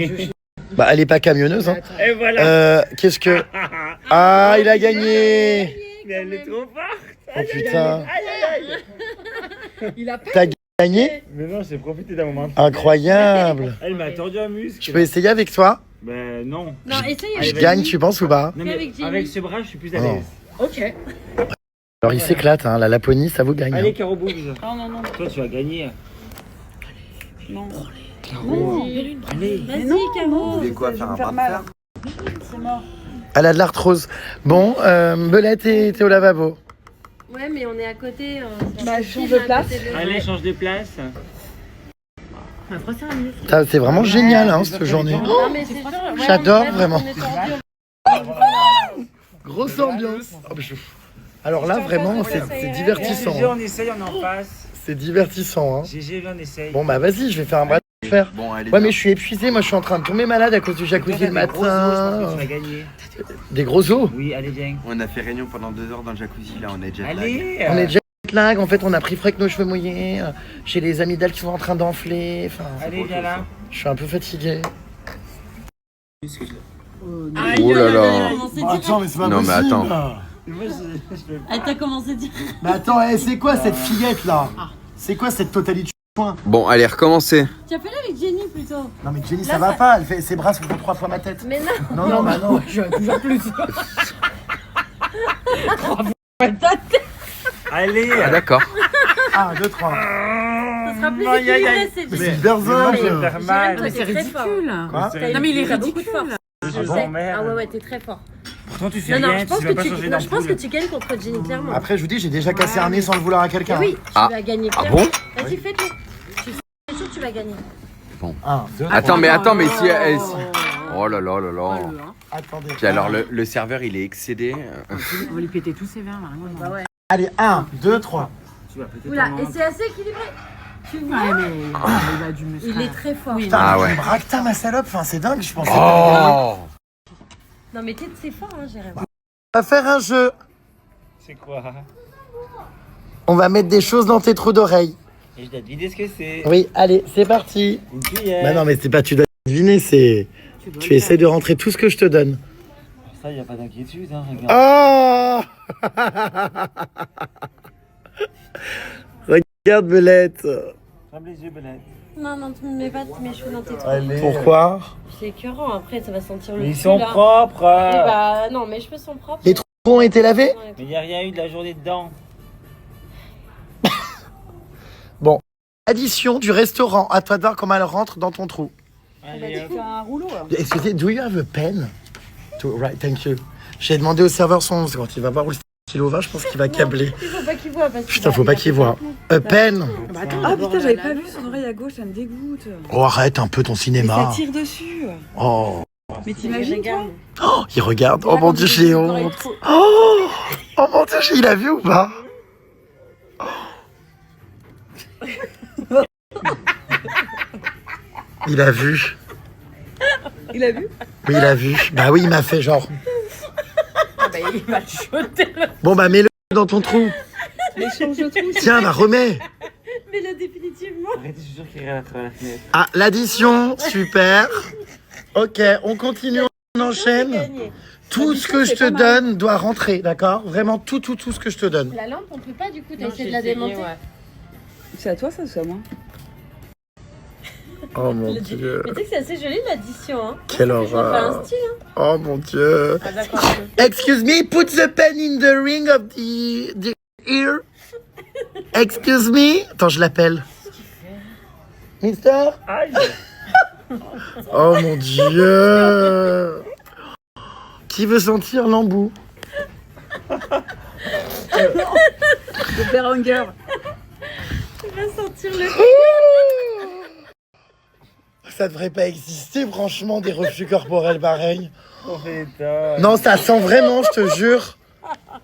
S1: Bah, elle est pas camionneuse, hein.
S6: Et voilà.
S1: Qu'est-ce que... Ah, il a gagné.
S6: Mais elle est trop forte.
S1: Oh putain.
S6: Aïe, aïe, aïe.
S7: Il a pas.
S1: T'as gagné?
S6: Mais non, j'ai profité d'un moment.
S1: Incroyable.
S6: Elle m'a tordu un muscle.
S1: Je peux essayer avec toi?
S6: Ben non.
S3: Non, essaye
S1: Je
S6: Allez,
S3: avec
S1: gagne, tu penses ou pas?
S6: Non, mais
S3: Avec Jimmy.
S6: avec ce bras, je suis plus à
S1: Oh.
S6: l'aise.
S7: Ok.
S1: Alors, il s'éclate, hein. La Laponie, ça vous gagne.
S6: Allez,
S1: Hein.
S6: Caro Boubs.
S7: Non, non, non.
S6: Toi, tu vas gagner.
S7: Non.
S6: Allez.
S3: Vas-y, Caro.
S2: vous voulez quoi, faire un bras de fer?
S7: C'est mort.
S1: Elle a de l'arthrose. Bon, Belette et Théo Lavabo.
S3: Ouais, mais on est à côté.
S7: Bah, change de place.
S6: Allez, change de place.
S1: Putain, c'est vraiment génial hein, cette journée.
S3: Non, mais c'est sûr.
S1: J'adore vraiment. Grosse ambiance. Oh, mais alors là, vraiment, c'est divertissant.
S6: GG,
S1: hein.
S6: on essaye, on en passe.
S1: C'est divertissant. Hein.
S6: GG, on essaye.
S1: Bon, bah vas-y, je vais faire un bras de fer.
S2: Bon, allez.
S1: Ouais, mais je suis épuisé. Moi, je suis en train de tomber malade à cause du jacuzzi le matin.
S6: Tu vas gagner.
S1: Des gros os.
S6: Oui, allez, viens.
S2: On a fait réunion pendant 2 heures dans le jacuzzi, là, on est jet lag.
S6: Allez.
S1: On est jet lag. En fait, on a pris frais avec nos cheveux mouillés. J'ai les amygdales qui sont en train d'enfler. Enfin,
S6: Allez, viens là.
S1: je suis un peu fatigué.
S2: Oh là là.
S1: Attends, mais c'est pas
S2: Non, mais
S1: possible.
S2: attends.
S3: Elle t'a commencé dire.
S1: Mais attends, c'est quoi cette fillette là? C'est quoi cette totalité de point?
S2: Bon, allez, recommencer.
S3: Tu as fait là avec Jenny plutôt.
S1: Non mais Jenny, ça va pas. Elle fait ses bras sont 3 fois ma tête.
S3: Mais non.
S1: Non, bah non.
S5: Je toujours plus.
S6: Allez.
S2: Ah, d'accord.
S1: 1, 2, 3.
S3: Ça sera plus
S6: Aïe, aïe, aïe.
S3: équilibré, c'est
S1: Mais
S3: Jenny.
S1: c'est hyper
S6: Moi,
S1: zingue.
S6: je vais faire mal.
S3: Mais c'est ridicule.
S1: Quoi?
S3: Non, mais il est ridicule.
S6: Bon, merde.
S3: Ah ouais, t'es très fort.
S6: Pourtant, tu fais
S3: Non,
S6: rien,
S3: je pense
S6: tu vas pas
S3: que
S6: changer
S3: je pense que
S6: d'ampoule.
S3: tu gagnes contre Jenny, clairement.
S1: Après, je vous dis, j'ai déjà cassé un nez sans le vouloir à quelqu'un.
S3: Oui, tu
S2: Ah.
S3: vas gagner.
S2: Ah
S3: clairement.
S2: bon?
S3: Vas-y, fais-le. Je suis sûr que tu vas gagner.
S1: 1, 2, 3.
S2: Attends, mais si... Oh là là là là.
S1: Attendez.
S2: Puis alors, le serveur, il est excédé.
S5: On va lui péter tous ses verres là.
S3: Bah ouais.
S1: Allez, 1, 2, 3.
S6: Tu vas péter
S3: Oula,
S6: ton
S3: et c'est assez équilibré. Tu vois,
S5: Ouais, mais il a du muscle.
S3: il est très fort.
S1: Putain,
S2: Ah
S1: mais
S2: ouais.
S1: tu me braques, ma salope. Enfin, c'est dingue, je pensais pas.
S2: Oh.
S3: Non, mais c'est fort, hein, Jérémy.
S1: On va faire un jeu.
S6: C'est quoi?
S1: On va mettre des choses dans tes trous d'oreilles.
S6: Et je dois deviner ce que c'est.
S1: Oui, allez, c'est parti.
S6: Une cuillère.
S1: Bah non, mais c'est pas tu dois deviner, c'est... Tu essaies de rentrer tout ce que je te donne.
S6: Ça, y a pas d'inquiétude, hein, regarde.
S1: Oh Regarde, Belette.
S6: Ferme les yeux, Belette.
S3: Non, non, tu me mets pas mes cheveux dans tes trous.
S6: Allez.
S1: Pourquoi?
S3: C'est écœurant, après ça va sentir le
S6: Mais ils
S3: cul,
S6: sont
S3: là.
S6: propres.
S3: Eh bah non, mes cheveux sont propres.
S1: Les trous ont été lavés?
S6: Mais y a rien eu de la journée dedans.
S1: Bon. Addition du restaurant. À toi de voir comment elle rentre dans ton trou.
S6: Allez,
S7: C'est un rouleau.
S1: Excusez, do you have a pen? Right, thank you. J'ai demandé au serveur son... Quand il va voir où le stylo va, je pense qu'il va câbler.
S3: Il faut pas qu'il voit parce que.
S1: Putain, faut pas qu'il voit. A pen?
S7: Ah putain, j'avais pas vu son oreille à gauche, ça me dégoûte.
S1: Oh, arrête un peu ton
S7: Mais ça
S1: cinéma.
S7: tire dessus.
S1: Oh,
S7: Mais t'imagines toi?
S1: oh, il regarde. Oh mon dieu, j'ai honte. Oh, oh mon dieu, il a vu ou pas? Il a vu.
S7: Il a vu?
S1: Oui, il a vu. Bah oui, il m'a fait genre.
S5: Ah bah il va te jeter le...
S1: Bon bah mets-le dans ton trou.
S7: Mais change de trou.
S1: Tiens, bah remets.
S3: Mais là, définitivement.
S6: Arrête, je suis sûr qu'il ira à travers la fenêtre.
S1: Ah, l'addition, super. Ok, on continue, on enchaîne.
S3: Gagné.
S1: Tout ce que je te donne doit rentrer, d'accord? Vraiment tout ce que je te donne.
S3: La lampe, on peut pas du coup, t'as
S5: Non,
S3: essayé
S5: j'ai
S3: de la
S5: essayé,
S3: démonter.
S5: ouais.
S7: C'est à toi ça ou c'est à moi?
S1: Oh mon dieu,
S3: Mais tu sais que c'est assez joli l'addition, hein.
S1: quelle
S3: Ça fait un
S1: horreur.
S3: style, hein.
S1: Oh mon dieu.
S5: Ah d'accord.
S1: Excuse me, put the pen in the ring of the ear. Excuse me. Attends, je l'appelle. Mister?
S6: Aïe.
S1: Oh mon dieu. Qui veut sentir l'embout?
S7: Le Berenger.
S3: Tu vas sentir le.
S1: Ça devrait pas exister, franchement, des reflux corporels pareils.
S6: On fait ça.
S1: Non, ça sent vraiment, je te jure.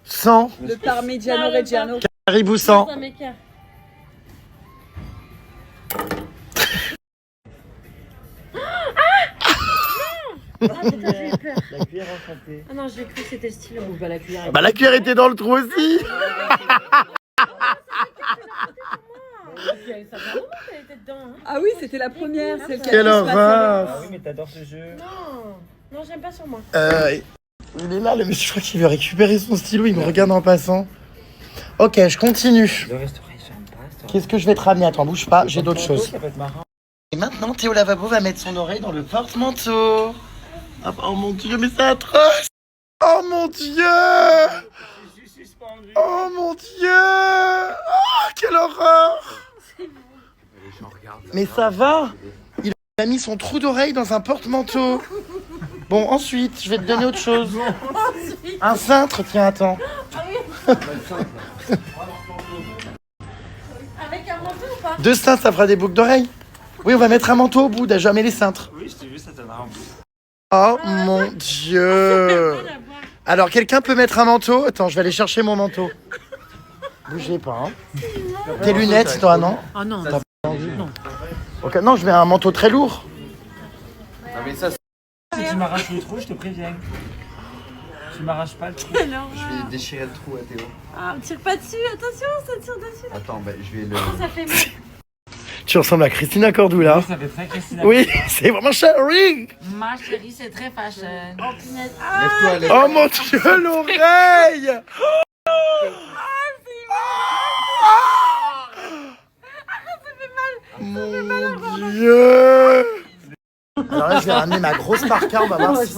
S1: Sent.
S7: Le Parmigiano Reggiano.
S1: Caribou sent.
S3: Ça m'écarte. Ah putain, j'ai eu peur.
S6: La cuillère enchantée.
S3: Ah non, j'ai cru que c'était le stylo.
S5: Bah la cuillère.
S1: Bah la cuillère était dans le trou aussi.
S3: Ça fait un moment qu'elle était dedans. Hein.
S7: Ah oui, c'était la première, celle qui a
S1: Quelle
S7: pu se passer.
S1: horreur.
S6: Ah oui, mais t'adores ce jeu.
S3: Non, non, j'aime pas sur moi.
S1: Il est là, le monsieur, je crois qu'il veut récupérer son stylo, il me regarde en passant. Ok, je continue.
S6: Le restaurant, il ferme pas.
S1: Qu'est-ce que je vais te ramener? Attends, bouge pas, j'ai d'autres choses.
S6: Ça peut être marrant.
S1: Et maintenant, Théo Lavabo va mettre son oreille dans le porte-manteau. Ah, oh mon dieu, mais c'est atroce. Oh mon dieu.
S6: Je suis suspendu.
S1: Oh mon dieu. Oh, quelle horreur. Mais ça va. Il a mis son trou d'oreille dans un porte-manteau. Bon, ensuite, je vais te donner autre chose. Un cintre, tiens, attends.
S3: Avec un manteau ou pas?
S1: 2 cintres, ça fera des boucles d'oreilles. Oui, on va mettre un manteau au bout, d'à jamais les cintres.
S6: Oui, je t'ai vu, ça te marre en plus.
S1: Oh mon Dieu. Alors, quelqu'un peut mettre un manteau? Attends, je vais aller chercher mon manteau. Bougez pas, hein. Tes lunettes, toi, non?
S5: Ah non,
S1: T'as pas envie? Non. Ok, non, je mets un manteau très lourd.
S2: Ah mais ça,
S6: Si tu m'arraches le trou, je te préviens. Tu m'arraches pas le trou.
S2: je vais déchirer le trou à Théo.
S3: Ah, tire pas dessus, attention, ça tire dessus. Là.
S2: Attends, bah, je vais le...
S3: Ça fait mal.
S1: Tu ressembles à Christina Cordula.
S6: Ça fait très Christina.
S1: Oui, c'est vraiment chérie.
S4: Ma chérie, c'est très fashion.
S3: Oh punaise.
S2: Lève-toi, lève-toi.
S1: Oh mon Dieu, l'oreille. Mon Dieu. Alors là, je vais ramener ma grosse parka, on va voir si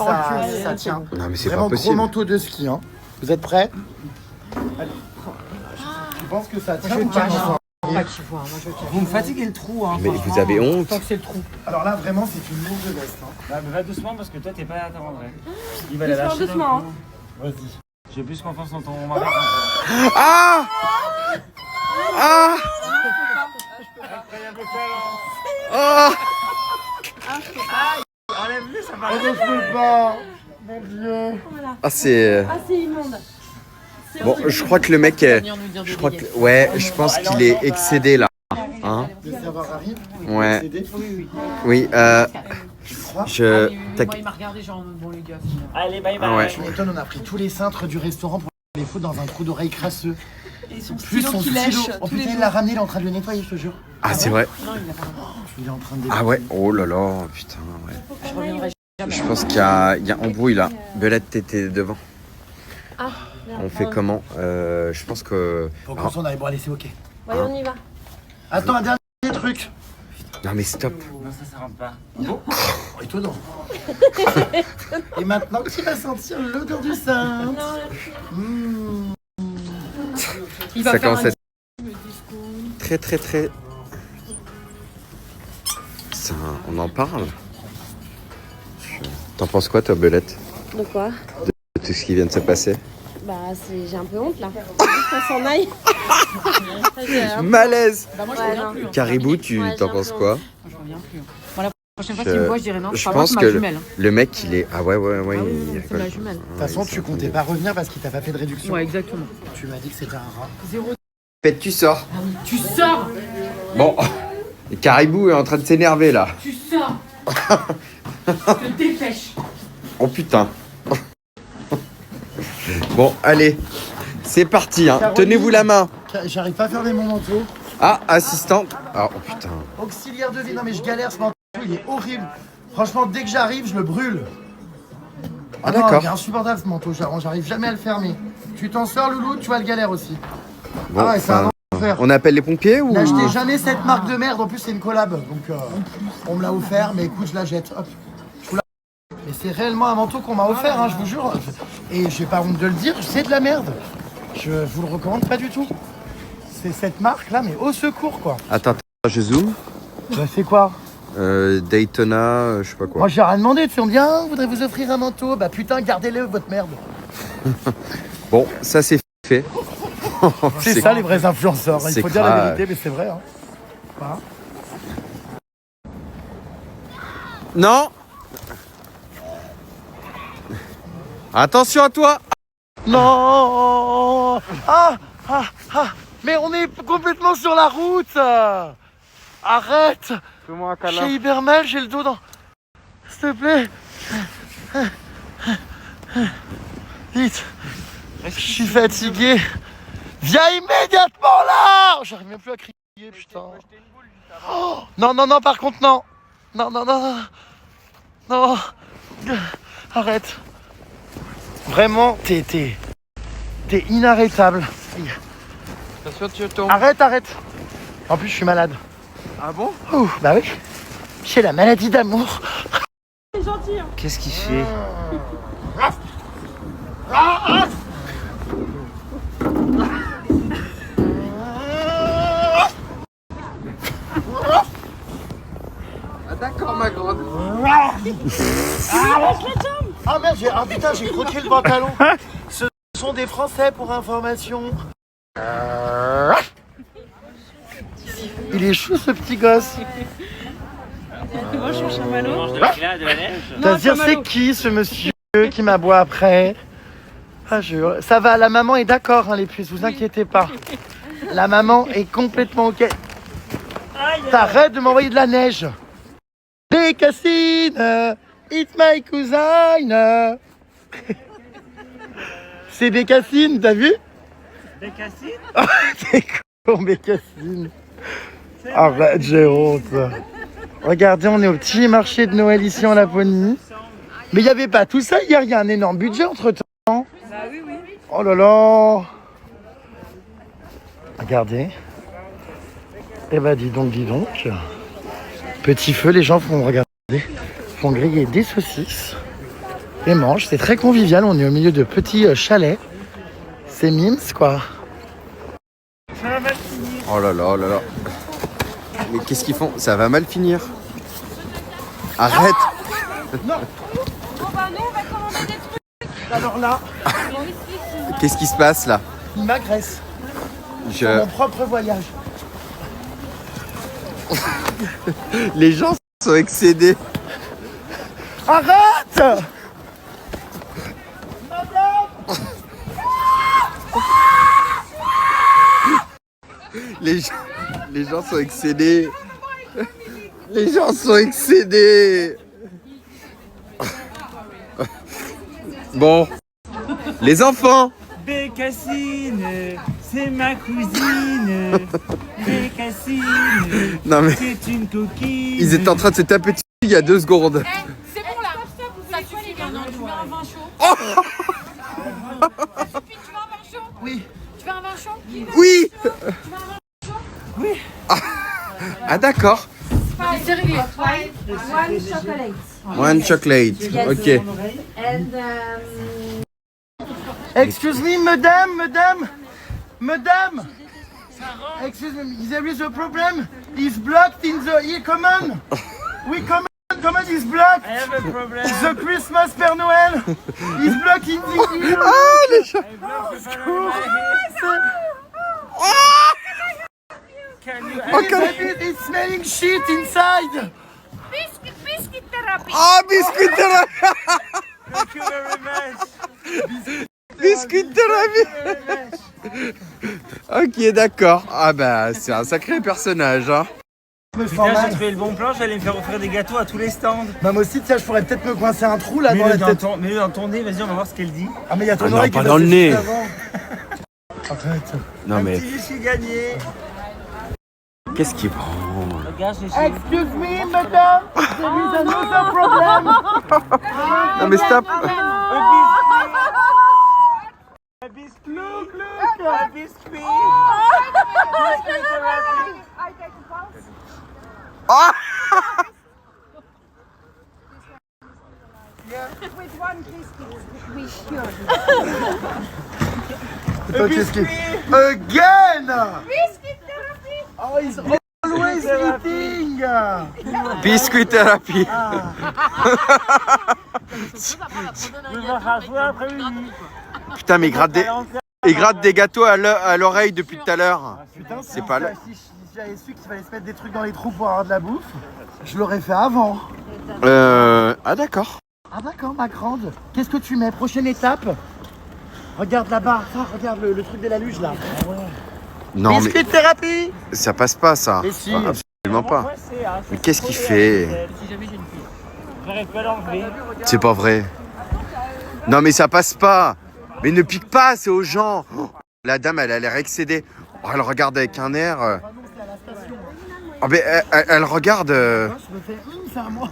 S1: ça tient.
S2: Non mais c'est
S1: Vraiment
S2: pas
S1: gros
S2: possible.
S1: manteau de ski, hein. Vous êtes prêts? Allez. Tu penses que ça tient ou pas?
S6: Vous me fatiguez le trou, hein.
S2: Mais vous avez honte.
S5: c'est le trou.
S1: Alors là, vraiment, c'est une lourde veste. Hein.
S6: Bah, mais va doucement parce que toi, t'es pas à ta André. Il va la
S3: Doucement,
S6: lâcher.
S3: doucement,
S6: d'un coup.
S1: Vas-y.
S6: J'ai plus confiance en ton mari.
S9: Ah Ah Ah
S6: Enlève-le, ça va.
S1: Oh, je peux pas. Mon Dieu.
S3: Voilà.
S2: Ah c'est...
S3: Ah, c'est immonde. C'est
S2: Bon,
S3: horrible.
S2: je crois que le mec est... Je crois que... Ouais, je pense qu'il est excédé là. Hein?
S1: Le serveur arrive.
S2: Ouais.
S1: Cédé.
S2: Oui,
S1: Tu crois?
S2: je...
S5: Moi, il m'a regardé genre, bon les gars.
S6: Allez, bye bye.
S2: Ah ouais.
S1: Tu m'étonnes, on a pris tous les cintres du restaurant pour les foutre dans un trou d'oreille crasseux.
S5: Et son
S1: Plus son stylo. Oh putain, il l'a ramené, il est en train de le nettoyer, je te jure.
S2: Ah c'est vrai.
S5: Non, il l'a pas.
S1: Il est en train de
S2: Ah ouais. Oh là là, putain, ouais.
S5: Je reviendrai jamais.
S2: Je pense qu'il y a embrouille là. Belette, t'étais devant.
S3: Ah,
S2: On fait comment Je pense que...
S1: Faut qu'on s'en aille. Bon, allez, c'est ok.
S3: Ouais, on y va.
S1: Attends, un dernier truc.
S2: Non mais stop.
S6: Non, ça rentre pas.
S1: Oh, étonnant. Et maintenant, qui va sentir l'odeur du sein?
S5: Il va
S2: Ça
S5: faire
S2: commence à
S5: un
S2: être très très très... Ça, on en parle. T'en penses quoi toi Belette?
S3: De quoi?
S2: De tout ce qui vient de se passer?
S3: Bah, j'ai un peu honte là. Qu'on s'en aille.
S2: Malaise.
S5: Bah moi je
S3: Ouais,
S5: reviens
S3: non.
S5: plus. Hein.
S2: Caribou, tu
S3: Ouais,
S2: t'en
S3: j'ai
S2: penses
S3: un peu
S2: quoi?
S5: Moi je reviens plus. Bon, la prochaine fois qu'il me voit, je dirais non,
S2: Je
S5: c'est pas moi,
S2: pense
S5: c'est ma
S2: que
S5: jumelle. Hein.
S2: le mec il est... Ah ouais ouais ouais.
S5: Ah oui,
S2: il
S5: c'est ma
S2: rigole.
S5: jumelle.
S1: De toute façon, tu comptais pas revenir parce qu'il t'a pas fait de réduction.
S5: Ouais, exactement.
S1: Tu m'as dit que c'était un rat.
S5: Zéro.
S2: Pète, tu sors.
S5: Tu sors.
S2: Bon, et Caribou est en train de s'énerver là.
S5: Tu sors. Je te dépêche.
S2: Oh putain. Bon, allez, c'est parti. Hein.
S1: Caroline.
S2: Tenez-vous la main.
S1: J'arrive pas à fermer mon manteau.
S2: Ah, assistante. Ah, oh putain.
S1: Auxiliaire de vie. Non, mais je galère ce manteau. Il est horrible. Franchement, dès que j'arrive, je le brûle.
S2: Ah,
S1: non,
S2: d'accord.
S1: il est insupportable ce manteau. J'arrive jamais à le fermer. Tu t'en sors, Loulou, tu vas le galère aussi.
S2: Bon,
S1: Ah ouais, c'est un enfer.
S2: on appelle les pompiers ou...
S1: N'achetez jamais cette marque de merde. En plus, c'est une collab. Donc, on me l'a offert. Mais écoute, je la jette. Hop. Je vous la... Mais c'est réellement un manteau qu'on m'a offert, hein, je vous jure. Et j'ai pas honte de le dire, c'est de la merde. Je vous le recommande pas du tout. C'est cette marque-là, mais au secours, quoi.
S2: Attends, je zoome.
S1: Bah, c'est quoi?
S2: Daytona, je sais pas quoi.
S1: Moi, j'ai rien demandé. Tu sais, on me dit, ah, on voudrait vous offrir un manteau. Bah, putain, gardez-le, votre merde.
S2: Bon, ça c'est fait.
S1: C'est ça, les vrais influenceurs. Il
S2: c'est
S1: faut dire la
S2: grave.
S1: vérité, mais c'est vrai. Hein. Voilà.
S2: Non. Attention à toi.
S1: Non. Mais on est complètement sur la route. Arrête.
S6: Fais-moi un
S1: J'ai hyper mal, j'ai le dos dans... S'il te plaît. Vite. Je suis fatigué. Viens immédiatement là. J'arrive même plus à crier, putain. Oh, non, par contre, non. Non. Arrête. Vraiment, t'es inarrêtable.
S2: Attention, tu tombes.
S1: Arrête. En plus, je suis malade.
S2: Ah bon?
S1: Ouh, bah oui. J'ai la maladie d'amour.
S3: C'est gentil, hein.
S6: Qu'est-ce qu'il fait?
S2: Ah d'accord ma grande.
S1: Ah merde, j'ai croqué le pantalon. Ce sont sont des Français pour information. Il est chou ce petit gosse.
S4: Moi, je cherche un ballon.
S6: Mange de la neige.
S1: C'est-à-dire, c'est qui ce monsieur qui m'aboie après? Ah, ça va, la maman est d'accord, hein, les puces, vous inquiétez pas. La maman est complètement ok. T'arrêtes de m'envoyer de la neige. Bécassine, it's my cousine. C'est Bécassine, t'as vu?
S6: Bécassine?
S1: T'es con, Bécassine. Arrête, j'ai honte. Regardez, on est au petit marché de Noël ici en Laponie. Mais il n'y avait pas tout ça hier, il y a un énorme budget entre-temps.
S4: Bah oui, oui.
S1: Oh là là. Regardez. Eh bah dis donc. Petit feu, les gens font griller des saucisses et mangent. C'est très convivial, on est au milieu de petits chalets. C'est mimes quoi.
S2: Oh là là, oh là là. Mais qu'est-ce qu'ils font? Ça va mal finir. Arrête.
S1: Alors là,
S2: Qu'est-ce qui se passe là?
S1: il m'agresse. Sur mon propre voyage.
S2: Les gens sont excédés.
S1: Arrête!
S2: Les gens sont excédés. Les gens sont excédés. Bon. Les enfants.
S6: Bécassine, c'est ma cousine. Bécassine,
S2: Non mais
S6: c'est une coquine.
S2: ils étaient en train de se taper dessus il y a 2 secondes.
S4: C'est bon là, ça suffit maintenant, tu veux un vin chaud? Ça suffit, tu veux un vin chaud?
S1: Oui.
S4: Tu veux un vin chaud?
S2: Oui.
S4: Tu veux un vin chaud?
S2: Oui. Ah d'accord.
S4: C'est réglé.
S2: One chocolate. Ok.
S1: Excuse me, madame. Excuse me, there is a problem. It's blocked in the here. Come on. We come on, is blocked.
S6: I have a problem.
S1: The Christmas Père Noël is blocked in the here.
S2: Ah les gens.
S1: It's smelling shit inside.
S4: Biscuit therapy.
S2: Ah biscuit thérapie.
S6: Thank you very much.
S2: Biscuit thérapie. Ok d'accord. Ah bah c'est un sacré personnage hein.
S6: Putain, j'ai trouvé le bon plan, j'allais me faire offrir des gâteaux à tous les stands.
S1: Bah moi aussi, tiens, je pourrais peut-être me coincer un trou là dans la tête.
S6: Mets-le dans ton nez, vas-y, on va voir ce qu'elle dit.
S1: Ah mais il y a ton
S2: Ah non,
S1: oreille
S2: pas
S1: qui est
S2: dans le
S1: passée
S2: nez.
S1: juste avant. Arrête.
S2: Non mais
S6: Je suis gagné.
S2: qu'est-ce qui prend?
S6: Regarde, j'ai
S1: Excuse me, madame. There is another problem.
S2: Non mais stop.
S6: un biscuit.
S1: Look.
S6: Un biscuit.
S2: Ah
S1: Qu'est-ce qui... Again. Oh, he's always eating.
S2: Biscuit thérapie.
S6: Je vais faire jouer après-midi.
S2: Putain mais il gratte des gâteaux à l'oreille depuis tout à l'heure.
S1: Putain,
S2: C'est pas là.
S1: Si j'avais su qu'il fallait se mettre des trucs dans les trous pour avoir de la bouffe, je l'aurais fait avant.
S2: Ah d'accord.
S1: Ah d'accord, ma grande. Qu'est-ce que tu mets? Prochaine étape. Regarde là-bas. Ah, regarde le truc de la luge là.
S2: Non mais
S1: Biscuit thérapie.
S2: ça passe pas ça.
S1: Mais si.
S2: Ah, absolument pas. Mais qu'est-ce qu'il fait?
S6: Si jamais j'ai une fille. J'arrive pas à l'enlever.
S2: C'est pas vrai. Non mais ça passe pas. Mais ne pique pas, c'est aux gens. Oh, la dame elle a l'air excédée. Oh, elle regarde avec un air. Oh, mais elle regarde.
S1: Je me fais c'est à moi.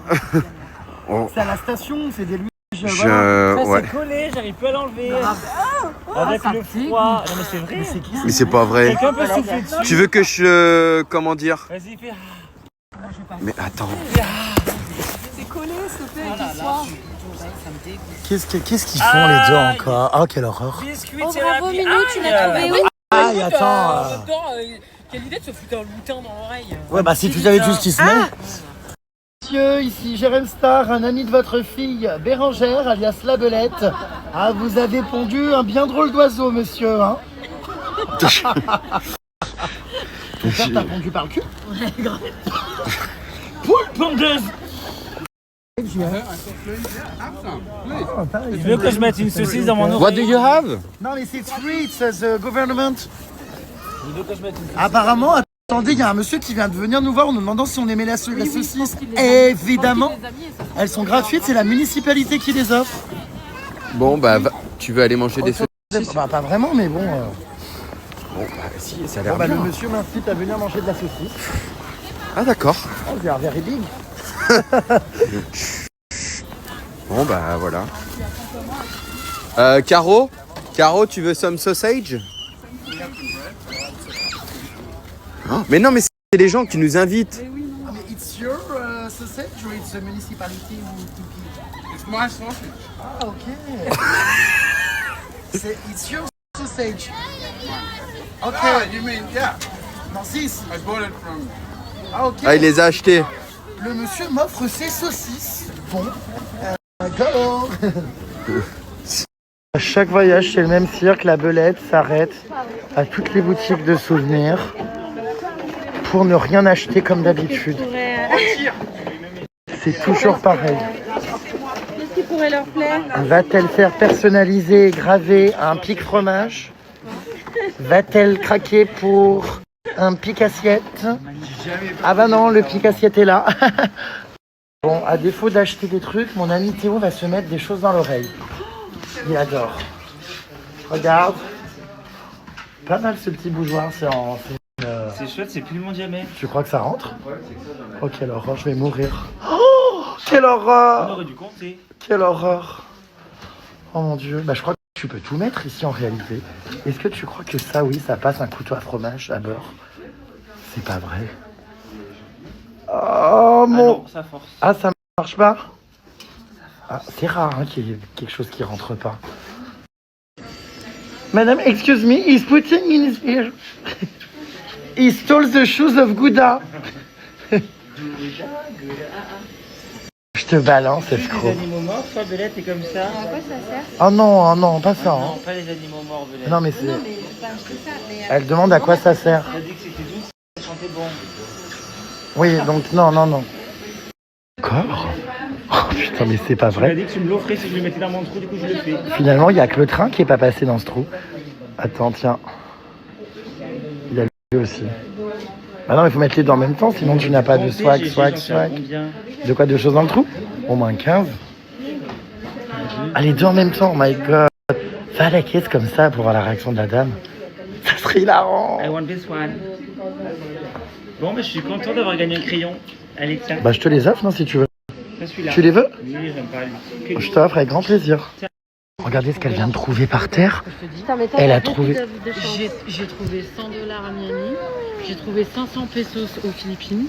S2: Oh.
S1: C'est à la station, c'est des luges.
S6: Ça
S2: Ouais.
S6: c'est collé, j'arrive pas à l'enlever. Avec le froid. Non mais c'est vrai.
S2: Mais c'est pas vrai.
S6: Quelqu'un peut souffler dessus.
S2: Tu veux que je. Comment dire?
S6: Vas-y, fais.
S2: Mais attends.
S7: C'est collé, s'il te plaît, qu'il soit.
S1: Qu'est-ce qu'ils font les deux encore? Oh, quelle horreur.
S6: Biscuit
S3: Oh bravo
S6: thérapie.
S3: Minou, tu l'as trouvé où?
S1: Aïe, attends.
S4: Quelle idée de se foutre un lutin dans l'oreille.
S1: Ouais, bah si tu savais tout ce qui se met. Monsieur, ici Jérém Star, un ami de votre fille Bérangère, alias La Belette. Ah, vous avez pondu un bien drôle d'oiseau, monsieur, hein. Ton père t'a pondu par le cul?
S5: Ouais, grave.
S6: Poule pondeuse. Tu veux que je mette une saucisse dans mon oreille?
S2: What do you have?
S1: Non, mais c'est free, it says government. Apparemment, attendez, il y a un monsieur qui vient de venir nous voir en nous demandant si on aimait la saucisse. Évidemment, elles sont gratuites, c'est la municipalité qui les offre.
S2: Bon, bah, tu veux aller manger des saucisses?
S1: Bah, pas vraiment, mais bon.
S2: Bon, bah, si, ça a l'air
S1: Bon, bah,
S2: bien.
S1: le monsieur m'incite à venir manger de la saucisse.
S2: Ah, d'accord.
S1: Oh, they are very big.
S2: Bon, bah, voilà. Caro, tu veux some sausage? Oh, mais non, mais c'est les gens qui nous invitent.
S1: Mais it's your sausage or it's a municipality
S8: It's my sausage.
S1: Ah, ok. It's your sausage. Ok.
S8: Ah, you mean, yeah.
S1: Non, this.
S8: I bought it from...
S1: Ah, ok.
S2: Ah, il les a achetés.
S1: Le monsieur m'offre ses saucisses. Bon. Go. À chaque voyage, c'est le même cirque. La Belette s'arrête à toutes les boutiques de souvenirs pour ne rien acheter comme d'habitude. C'est toujours pareil.
S3: Qu'est-ce qui pourrait leur plaire?
S1: Va-t-elle faire personnaliser et graver un pic fromage? Va-t-elle craquer pour un pic assiette? Ah bah non, le pic assiette est là. Bon, à défaut d'acheter des trucs, mon ami Théo va se mettre des choses dans l'oreille. Il adore. Regarde. Pas mal ce petit bougeoir, c'est en...
S6: C'est chouette, c'est plus le monde jamais.
S1: Tu crois que ça rentre? Oh, quelle horreur, je vais mourir. Oh, quelle horreur!
S6: On aurait dû compter.
S1: Quelle horreur! Oh mon Dieu, bah je crois que tu peux tout mettre ici en réalité. Est-ce que tu crois que ça, oui, ça passe un couteau à fromage à beurre? C'est pas vrai. Oh mon...
S6: Ah non, ça force.
S1: Ah, ça marche pas? Ah, c'est rare hein, qu'il y ait quelque chose qui rentre pas. Madame, excuse me, he's putting in his ear. He stole the shoes of Gouda. Je te balance, escroc.
S6: Les animaux morts, toi, Belette, t'es comme ça.
S4: À quoi ça sert?
S1: Oh non, oh non, pas ça. Hein.
S6: Non, pas les animaux morts, Belette.
S1: Non, mais c'est...
S4: Non, mais j'ai pas acheté ça. Mais
S1: Elle demande à quoi ça sert.
S6: T'as dit que c'était doux, ça sentait bon.
S1: Oui, donc non. Encore? Oh putain, mais c'est pas
S6: Tu m'as
S1: vrai.
S6: dit que tu me l'offrais si je le mettais dans mon trou, du coup je le fais.
S1: Finalement, il n'y a que le train qui est pas passé dans ce trou. Attends, tiens. Il y a le aussi. Ah non, il faut mettre les deux en même temps, sinon tu n'as pas de swag. De quoi, de choses dans le trou? Au moins 15. Ah, les deux en même temps, oh my god. Va à la caisse comme ça pour voir la réaction de la dame. Ça serait hilarant.
S6: I want this one. Bon, mais je suis content d'avoir gagné un crayon. Allez, tiens.
S1: Bah, je te les offre, non, si tu veux.
S6: Pas celui-là.
S1: Tu les veux?
S6: Oui, j'aime pas lui.
S1: Je t'offre avec grand plaisir. Regardez ce qu'elle vient de trouver par terre. Elle a trouvé...
S5: J'ai trouvé 100$ à Miami, j'ai trouvé 500 pesos aux Philippines,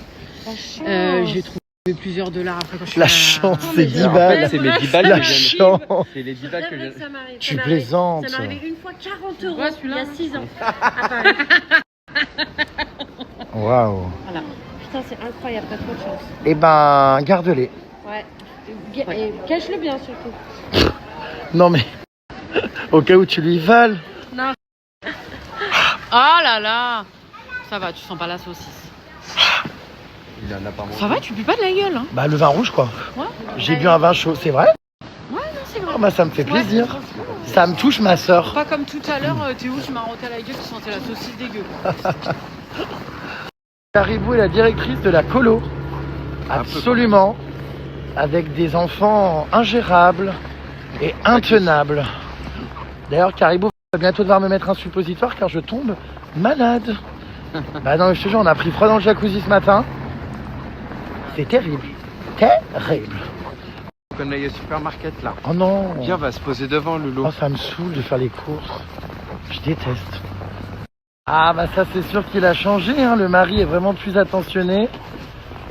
S5: j'ai trouvé plusieurs dollars après quand je suis
S1: La chance, c'est 10 balles.
S2: C'est mes 10 balles
S1: La
S2: que je viens
S1: chance.
S2: C'est les 10 balles que je...
S1: Tu plaisantes.
S3: Ça m'est arrivé une fois 40 euros,
S5: Ouais,
S3: il y
S5: celui-là.
S3: a 6 ans, à Paris.
S1: Waouh.
S3: Voilà. Putain, c'est incroyable, t'as trop de chance.
S1: Eh ben, garde-les.
S3: Ouais. Et cache-le bien surtout.
S1: Non mais, au cas où tu lui voles.
S3: Non.
S5: Ah là là. Ça va, tu sens pas la saucisse.
S2: Il en a pas mangé.
S5: Ça va, tu pues pas de la gueule, hein?
S1: Bah le vin rouge quoi.
S5: Ouais.
S1: J'ai bu un vin chaud, c'est vrai?
S5: Ouais, non, c'est vrai.
S1: Oh, bah ça me fait plaisir. Ça me touche ma sœur.
S5: Pas comme tout à l'heure, Théo, tu m'as roté à la gueule, tu sentais la saucisse dégueu.
S1: Caribou est la directrice de la colo. Absolument. Avec des enfants ingérables et intenables. D'ailleurs, Caribou va bientôt devoir me mettre un suppositoire car je tombe malade. Bah non, je te jure, on a pris froid dans le jacuzzi ce matin. C'est terrible. Terrible.
S2: On aille au supermarket là.
S1: Oh non.
S2: Viens, on va se poser devant, Loulou.
S1: Oh, ça me saoule de faire les courses. Je déteste. Ah bah ça c'est sûr qu'il a changé, hein. Le mari est vraiment plus attentionné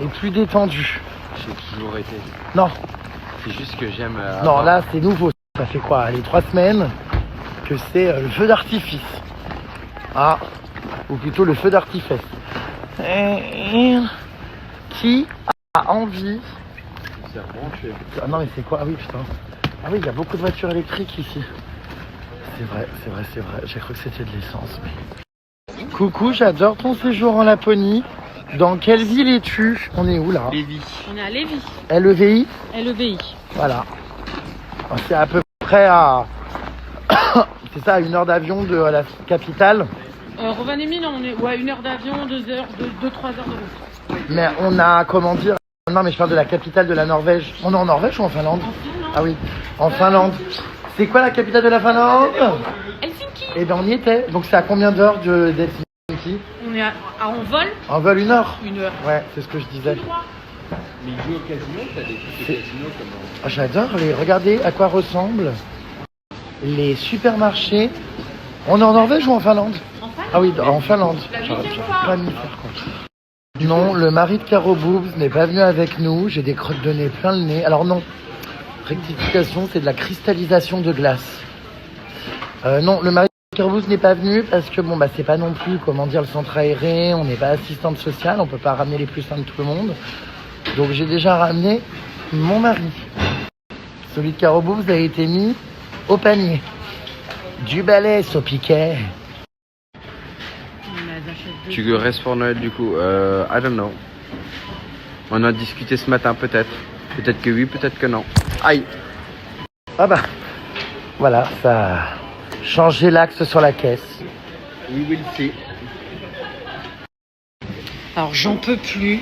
S1: et plus détendu.
S2: J'ai toujours été.
S1: Non,
S2: C'est juste que j'aime...
S1: non là c'est nouveau. Ça fait quoi? Allez, 3 semaines que c'est le feu d'artifice. Ah, ou plutôt le feu d'artifice. Qui a envie
S2: C'est rebranché.
S1: Ah non, mais c'est quoi? Ah oui, putain. Ah oui, il y a beaucoup de voitures électriques ici. C'est vrai, c'est vrai, c'est vrai. J'ai cru que c'était de l'essence. Mais... Coucou, j'adore ton séjour en Laponie. Dans quelle ville es-tu? On est où là?
S2: Lévis.
S5: On est à Lévis.
S1: LEVI?
S5: LEVI.
S1: Voilà. C'est à peu près à... c'est ça, à 1 heure d'avion de la capitale.
S5: Rovaniemi, non, on est à 1 heure d'avion, 2 heures, 2-3 heures de route.
S1: Mais on a, comment dire... Non, mais je parle de la capitale de la Norvège. On est en Norvège ou en Finlande? Ah oui, en Finlande. C'est quoi la capitale de la Finlande?
S5: Helsinki.
S1: Et ben on y était. Donc c'est à combien d'heures d'Helsinki?
S5: On est en vol.
S1: En vol 1 heure?
S5: 1 heure.
S1: Ouais, c'est ce que je disais.
S10: Mais ils jouent au casino, t'as des trucs de casino comme...
S1: Ah, j'adore les... Regardez à quoi ressemblent les supermarchés. On est en Norvège ou en Finlande? Ah oui, en Finlande. J'aurais pas m'y faire quoi. Non, le mari de Caro Boobs n'est pas venu avec nous. J'ai des crottes de nez plein le nez. Alors non, rectification, c'est de la cristallisation de glace. Non, le mari de Caro Boobs n'est pas venu parce que bon bah c'est pas non plus, comment dire, le centre aéré. On n'est pas assistante sociale, on peut pas ramener les plus sains de tout le monde. Donc j'ai déjà ramené mon mari. Celui de Caro Boobs a été mis au panier. Du balai au piquet.
S2: Tu restes pour Noël du coup? I don't know. On a discuté ce matin peut-être. Peut-être que oui, peut-être que non. Aïe.
S1: Ah bah, voilà, ça a changé l'axe sur la caisse.
S2: We will see.
S5: Alors j'en peux plus.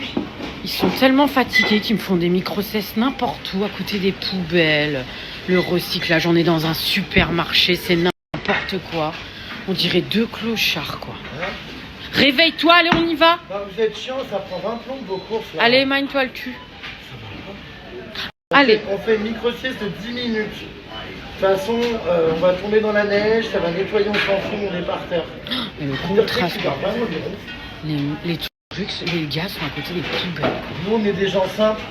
S5: Ils sont tellement fatigués qu'ils me font des micro-cesses n'importe où, à côté des poubelles. Le recyclage, on est dans un supermarché, c'est n'importe quoi. On dirait 2 clochards, quoi. Réveille-toi, allez, on y va.
S1: Non, vous êtes chiant, ça prend 20 plombs vos courses. Là.
S5: Allez, mine-toi le cul. Allez.
S1: On fait une micro-sieste de 10 minutes. De toute façon, on va tomber dans la neige, ça va nettoyer, on s'en fout, on est par terre.
S5: Mais le contraste, les trucs, les gars sont à côté des poubelles.
S1: Nous, on est des gens simples.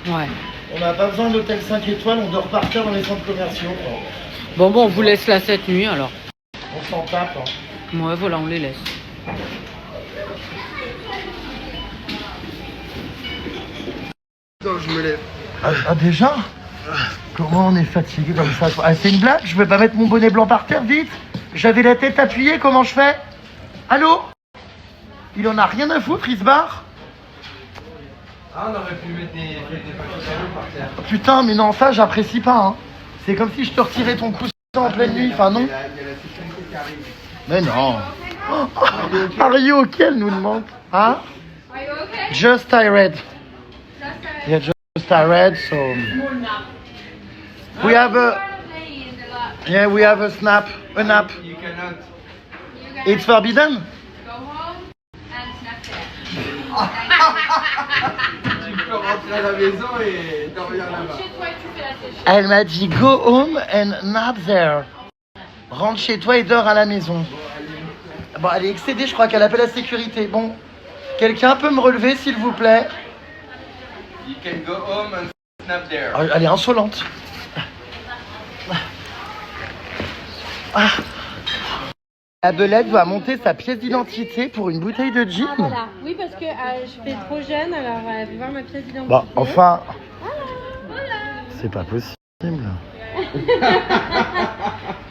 S5: Ouais.
S1: On n'a pas besoin d'hôtel 5 étoiles, on dort par terre dans les centres commerciaux.
S5: Bon, on vous laisse là cette nuit alors.
S1: On s'en tape. Hein.
S5: Ouais, voilà, on les laisse.
S2: Non, je me lève.
S1: Ah déjà? Comment on est fatigué comme ça? Ah, c'est une blague? Je vais pas mettre mon bonnet blanc par terre, vite? J'avais la tête appuyée, comment je fais? Allô? Il en a rien à foutre, il se barre?
S10: Ah, on aurait pu mettre des paquets cadeaux par terre.
S1: Putain, mais non, ça j'apprécie pas, hein. C'est comme si je te retirais ton coussin en pleine nuit, enfin non?
S10: Il y a la sécurité qui arrive.
S1: Mais non. Are you okay, elle nous demande. Hein?
S4: Are you okay?
S1: Just tired. Yeah, just tired, so... We have a... Yeah, we have a nap. A nap.
S10: You cannot.
S1: It's forbidden?
S4: Go home and snap there.
S10: Tu peux rentrer à la maison et dormir là-bas.
S4: Chez toi et tu fais la sécheresse.
S1: Elle m'a dit go home and nap there. Rentre chez toi et dors à la maison. Bon, elle est excédée, je crois qu'elle appelle la sécurité. Bon, quelqu'un peut me relever, s'il vous plaît?
S10: You can go home and snap there.
S1: Oh, elle est insolente. Ah. La belette doit monter sa pièce d'identité pour une bouteille de gin.
S3: Ah, voilà. Oui, parce que je fais trop jeune, alors elle veut voir ma pièce d'identité.
S1: Bon, enfin,
S3: Voilà.
S1: c'est pas possible.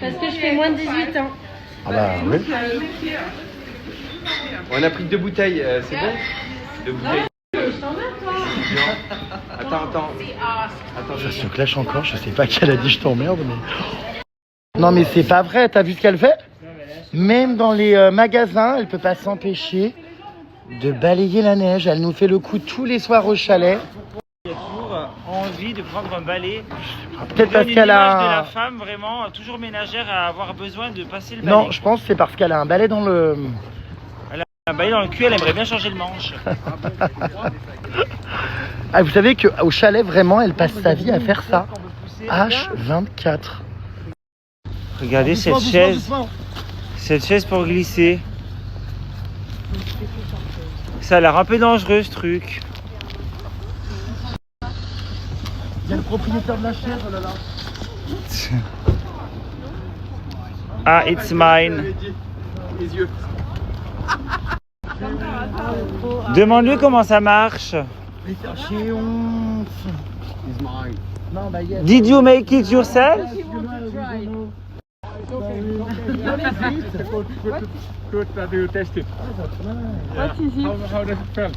S3: Parce que je fais moins de 18 ans.
S1: Ah bah oui.
S2: On a pris 2 bouteilles, c'est bon? 2 bouteilles.
S3: Je t'emmerde, toi.
S2: Attends.
S1: Ça se clash encore, je sais pas qui elle a dit je t'emmerde, mais... Non mais c'est pas vrai, t'as vu ce qu'elle fait? Même dans les magasins, elle peut pas s'empêcher de balayer la neige. Elle nous fait le coup tous les soirs au chalet.
S6: Il y a toujours envie de prendre un balai.
S1: Peut-être parce qu'elle
S6: de la
S1: a...
S6: femme vraiment toujours ménagère à avoir besoin de passer le balai.
S1: Non, je pense que c'est parce qu'elle a un balai dans le...
S6: Elle a un balai dans le cul, elle aimerait bien changer le manche.
S1: Ah, vous savez qu'au chalet, vraiment, elle passe sa vie à faire ça. H24.
S6: Regardez cette chaise. Cette chaise pour glisser. Ça a l'air un peu dangereux ce truc.
S1: Il y a le propriétaire de la chaise, oh là là.
S6: Ah, it's mine.
S2: Les yeux.
S6: Demande-lui comment ça marche.
S1: Mais j'ai honte.
S8: It's mine.
S6: Did you make it yourself?
S8: Good that you tested.
S7: What is it?
S8: How does it feel?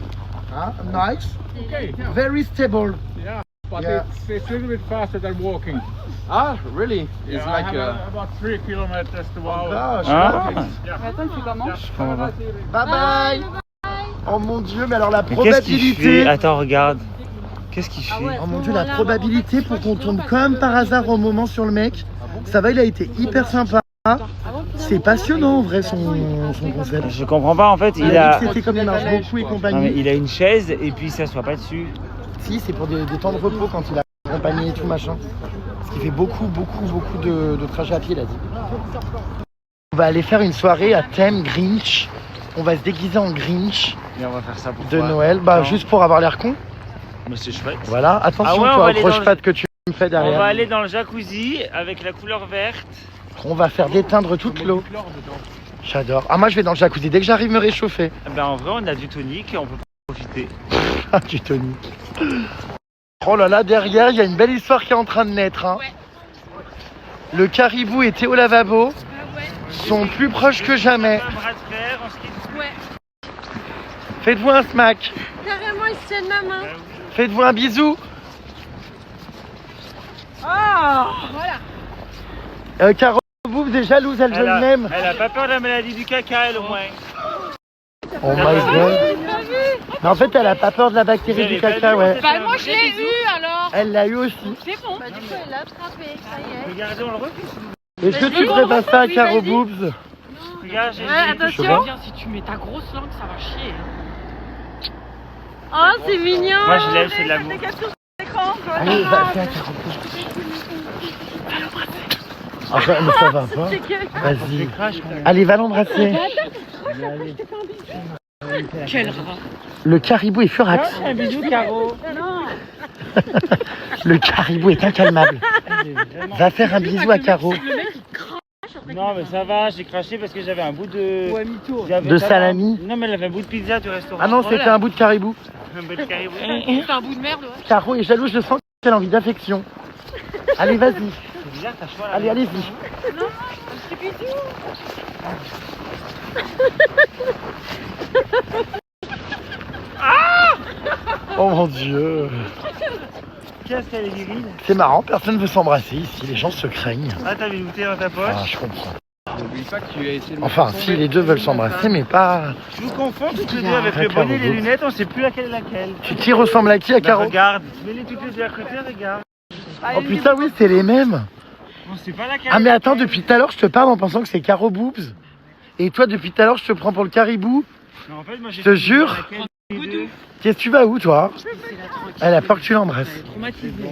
S1: Nice.
S8: Okay, yeah.
S1: Very stable.
S8: Yeah, but
S1: Yeah.
S8: it's a little bit faster than walking.
S2: Ah, really? It's
S8: Yeah,
S2: like
S8: I have about 3 kilometers to hour.
S1: Gosh,
S6: Ah.
S8: Yeah.
S7: Attends, tu commences.
S1: Bye bye. Oh mon Dieu, mais alors la
S6: Mais qu'est-ce qu'il fait?
S1: probabilité.
S6: Attends, regarde. Qu'est-ce qu'il fait?
S1: Oh mon Dieu, la probabilité pour qu'on tombe comme par hasard au moment sur le mec. Ça va, il a été hyper sympa. C'est passionnant en vrai son concept.
S6: Je comprends pas en fait, il a...
S1: C'était comme il marche beaucoup et
S6: Non, mais
S1: compagnie.
S6: il a une chaise et puis il s'assoit pas dessus.
S1: Si, c'est pour des temps de repos quand il a accompagné et tout machin. Parce qu'il fait beaucoup de trajets à pied, il a dit. On va aller faire une soirée à thème Grinch. On va se déguiser en Grinch
S6: Et on va faire ça pour
S1: de Noël. Bah,
S6: Non.
S1: juste pour avoir l'air con.
S6: Mais c'est chouette.
S1: Voilà, attention,
S6: Ah ouais, on
S1: toi,
S6: va aller
S1: accroche
S6: dans
S1: pas
S6: le-
S1: que tu me fais
S6: On
S1: derrière.
S6: va aller dans le jacuzzi avec la couleur verte.
S1: On va faire déteindre toute l'eau. J'adore. Ah, moi je vais dans le jacuzzi dès que j'arrive me réchauffer.
S6: Ben en vrai on a du tonic et on peut profiter.
S1: Ah, du tonic. Oh là là, derrière, il y a une belle histoire qui est en train de naître. Hein. Le caribou et Théo Lavabo sont plus proches que jamais.
S6: Un bras de fer, on se quitte.
S3: Ouais.
S1: Faites-vous un smack.
S3: Carrément, il se tiennent la main.
S1: Faites-vous un bisou.
S3: Voilà.
S1: Caro Bouffe est jalouse, elle veut le même.
S6: Elle a pas peur de la maladie du caca elle au moins.
S1: Oh my god. Mais en fait, elle a pas peur de la bactérie du caca, ouais.
S4: Bah moi je l'ai eu alors.
S1: Elle l'a eu aussi.
S4: C'est bon.
S3: Bah, du coup, elle l'a attrapé. Ça y est.
S6: Regardez, on le refait.
S1: Est-ce que tu ferais pas ça à Caro Boobs?
S6: Regarde, j'ai
S3: attention.
S5: Bien, si tu mets ta grosse langue, ça va chier.
S3: Oh, c'est mignon.
S6: Moi je l'aime, c'est de l'amour.
S1: Allez, va, viens, Caro Boobs. Ah, mais ça va pas. Vas-y. Allez, va l'embrasser.
S5: Quel rat.
S1: Le caribou est furax.
S6: Un bisou Caro.
S1: Le caribou est incalmable. Va faire un bisou à Caro.
S6: Non mais ça va, j'ai craché parce que j'avais un bout de...
S1: De salami.
S6: Non mais elle avait un bout de pizza du restaurant.
S1: Ah non, c'était un bout de caribou.
S6: Un bout de caribou.
S5: C'est un bout de merde, ouais.
S1: Caro est jalouse, je sens qu'elle a envie d'affection. Allez, vas-y.
S6: C'est bizarre, ta cheval.
S1: Allez, allez-y. Oh mon Dieu.
S6: Qu'est-ce qu'elle est virile.
S1: C'est marrant, personne ne veut s'embrasser ici, les gens se craignent.
S6: Ah t'avais goûté dans ta
S1: Ah,
S6: poche.
S1: je comprends.
S8: N'oublie pas que tu as essayé de me
S1: Enfin,
S8: faire
S1: si
S8: tomber.
S1: les deux veulent s'embrasser, mais pas...
S6: Je vous confonds toutes les deux
S1: Ah,
S6: avec le
S1: d'accord,
S6: bonnet et les
S1: vous.
S6: lunettes, on sait plus laquelle est laquelle.
S1: Qui ressemble à qui, à
S6: Bah,
S1: Caro?
S6: regarde, mets-les toutes les deux à côté, regarde.
S1: Oh putain, oui, c'est les mêmes.
S6: On sait pas laquelle.
S1: Ah mais
S6: est
S1: attends,
S6: laquelle.
S1: depuis tout à l'heure, je te parle en pensant que c'est Caro Boobs. Et toi, depuis tout à l'heure, je te prends pour le caribou.
S6: Non, en fait, moi, j'ai
S1: Je te
S6: fait
S1: jure.
S6: laquelle des deux.
S1: Qu'est-ce que tu vas où, toi? Elle a peur que tu l'embrasses.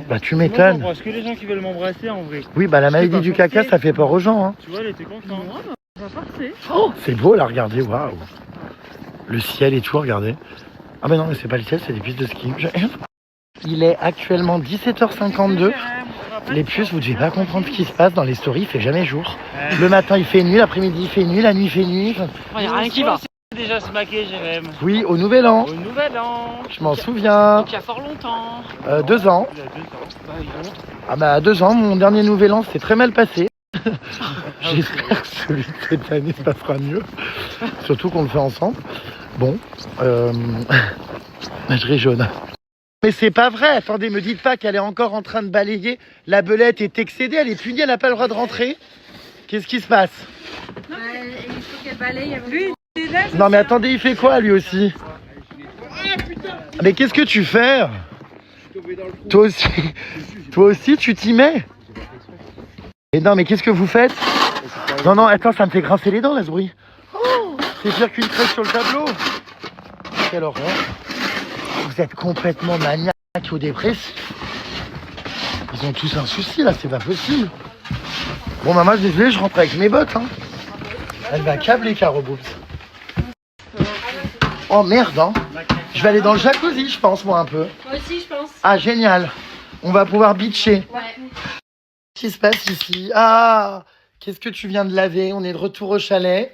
S1: Bah, tu
S6: Moi,
S1: m'étonnes.
S6: j'embrasse que les gens qui veulent m'embrasser en vrai.
S1: Oui, bah, la maladie du caca, ça fait peur aux gens. Hein.
S6: Tu vois, elle était contente.
S1: Oh, c'est beau, là, regardez, waouh. Le ciel et tout, regardez. Ah, mais non, mais c'est pas le ciel, c'est des pistes de ski. Il est actuellement 17h52. Les puces, vous devez pas comprendre ce qui se passe dans les stories, il fait jamais jour. Le matin, il fait nuit, l'après-midi, il fait nuit, la nuit, il fait nuit.
S5: Il n'y a rien qui va.
S6: On s'est déjà smaqué, Jérém.
S1: Oui, au Nouvel An.
S6: Au nouvel an.
S1: Je m'en souviens.
S5: Donc il y a fort longtemps.
S1: 2 ans.
S6: Il y a 2 ans.
S1: Ah bah à 2 ans, mon dernier nouvel an s'est très mal passé. J'espère que celui de cette année se passera mieux. Surtout qu'on le fait ensemble. Bon, je ris jaune. Mais c'est pas vrai, attendez, me dites pas qu'elle est encore en train de balayer. La belette est excédée, elle est punie, elle n'a pas le droit de rentrer. Qu'est-ce qui se passe?
S3: Il faut qu'elle balaye avant. Lui,
S1: Non mais attendez, il fait quoi lui aussi? Mais qu'est-ce que tu fais? Toi aussi tu t'y mets? Et non mais qu'est-ce que vous faites? Non non attends, ça me fait grincer les dents là ce bruit. Oh, c'est pire qu'une crèche sur le tableau. Quelle horreur. Vous êtes complètement maniaque ou dépressif. Ils ont tous un souci là, c'est pas possible. Bon maman, désolé, je rentre avec mes bottes hein. Elle va câbler Caro Boobs. Oh merde hein. Je vais aller dans le jacuzzi je pense moi un peu.
S3: Moi aussi, je pense.
S1: Ah génial. On va pouvoir bitcher.
S3: Ouais.
S1: Qu'est-ce qui se passe ici? Ah, qu'est-ce que tu viens de laver? On est de retour au chalet.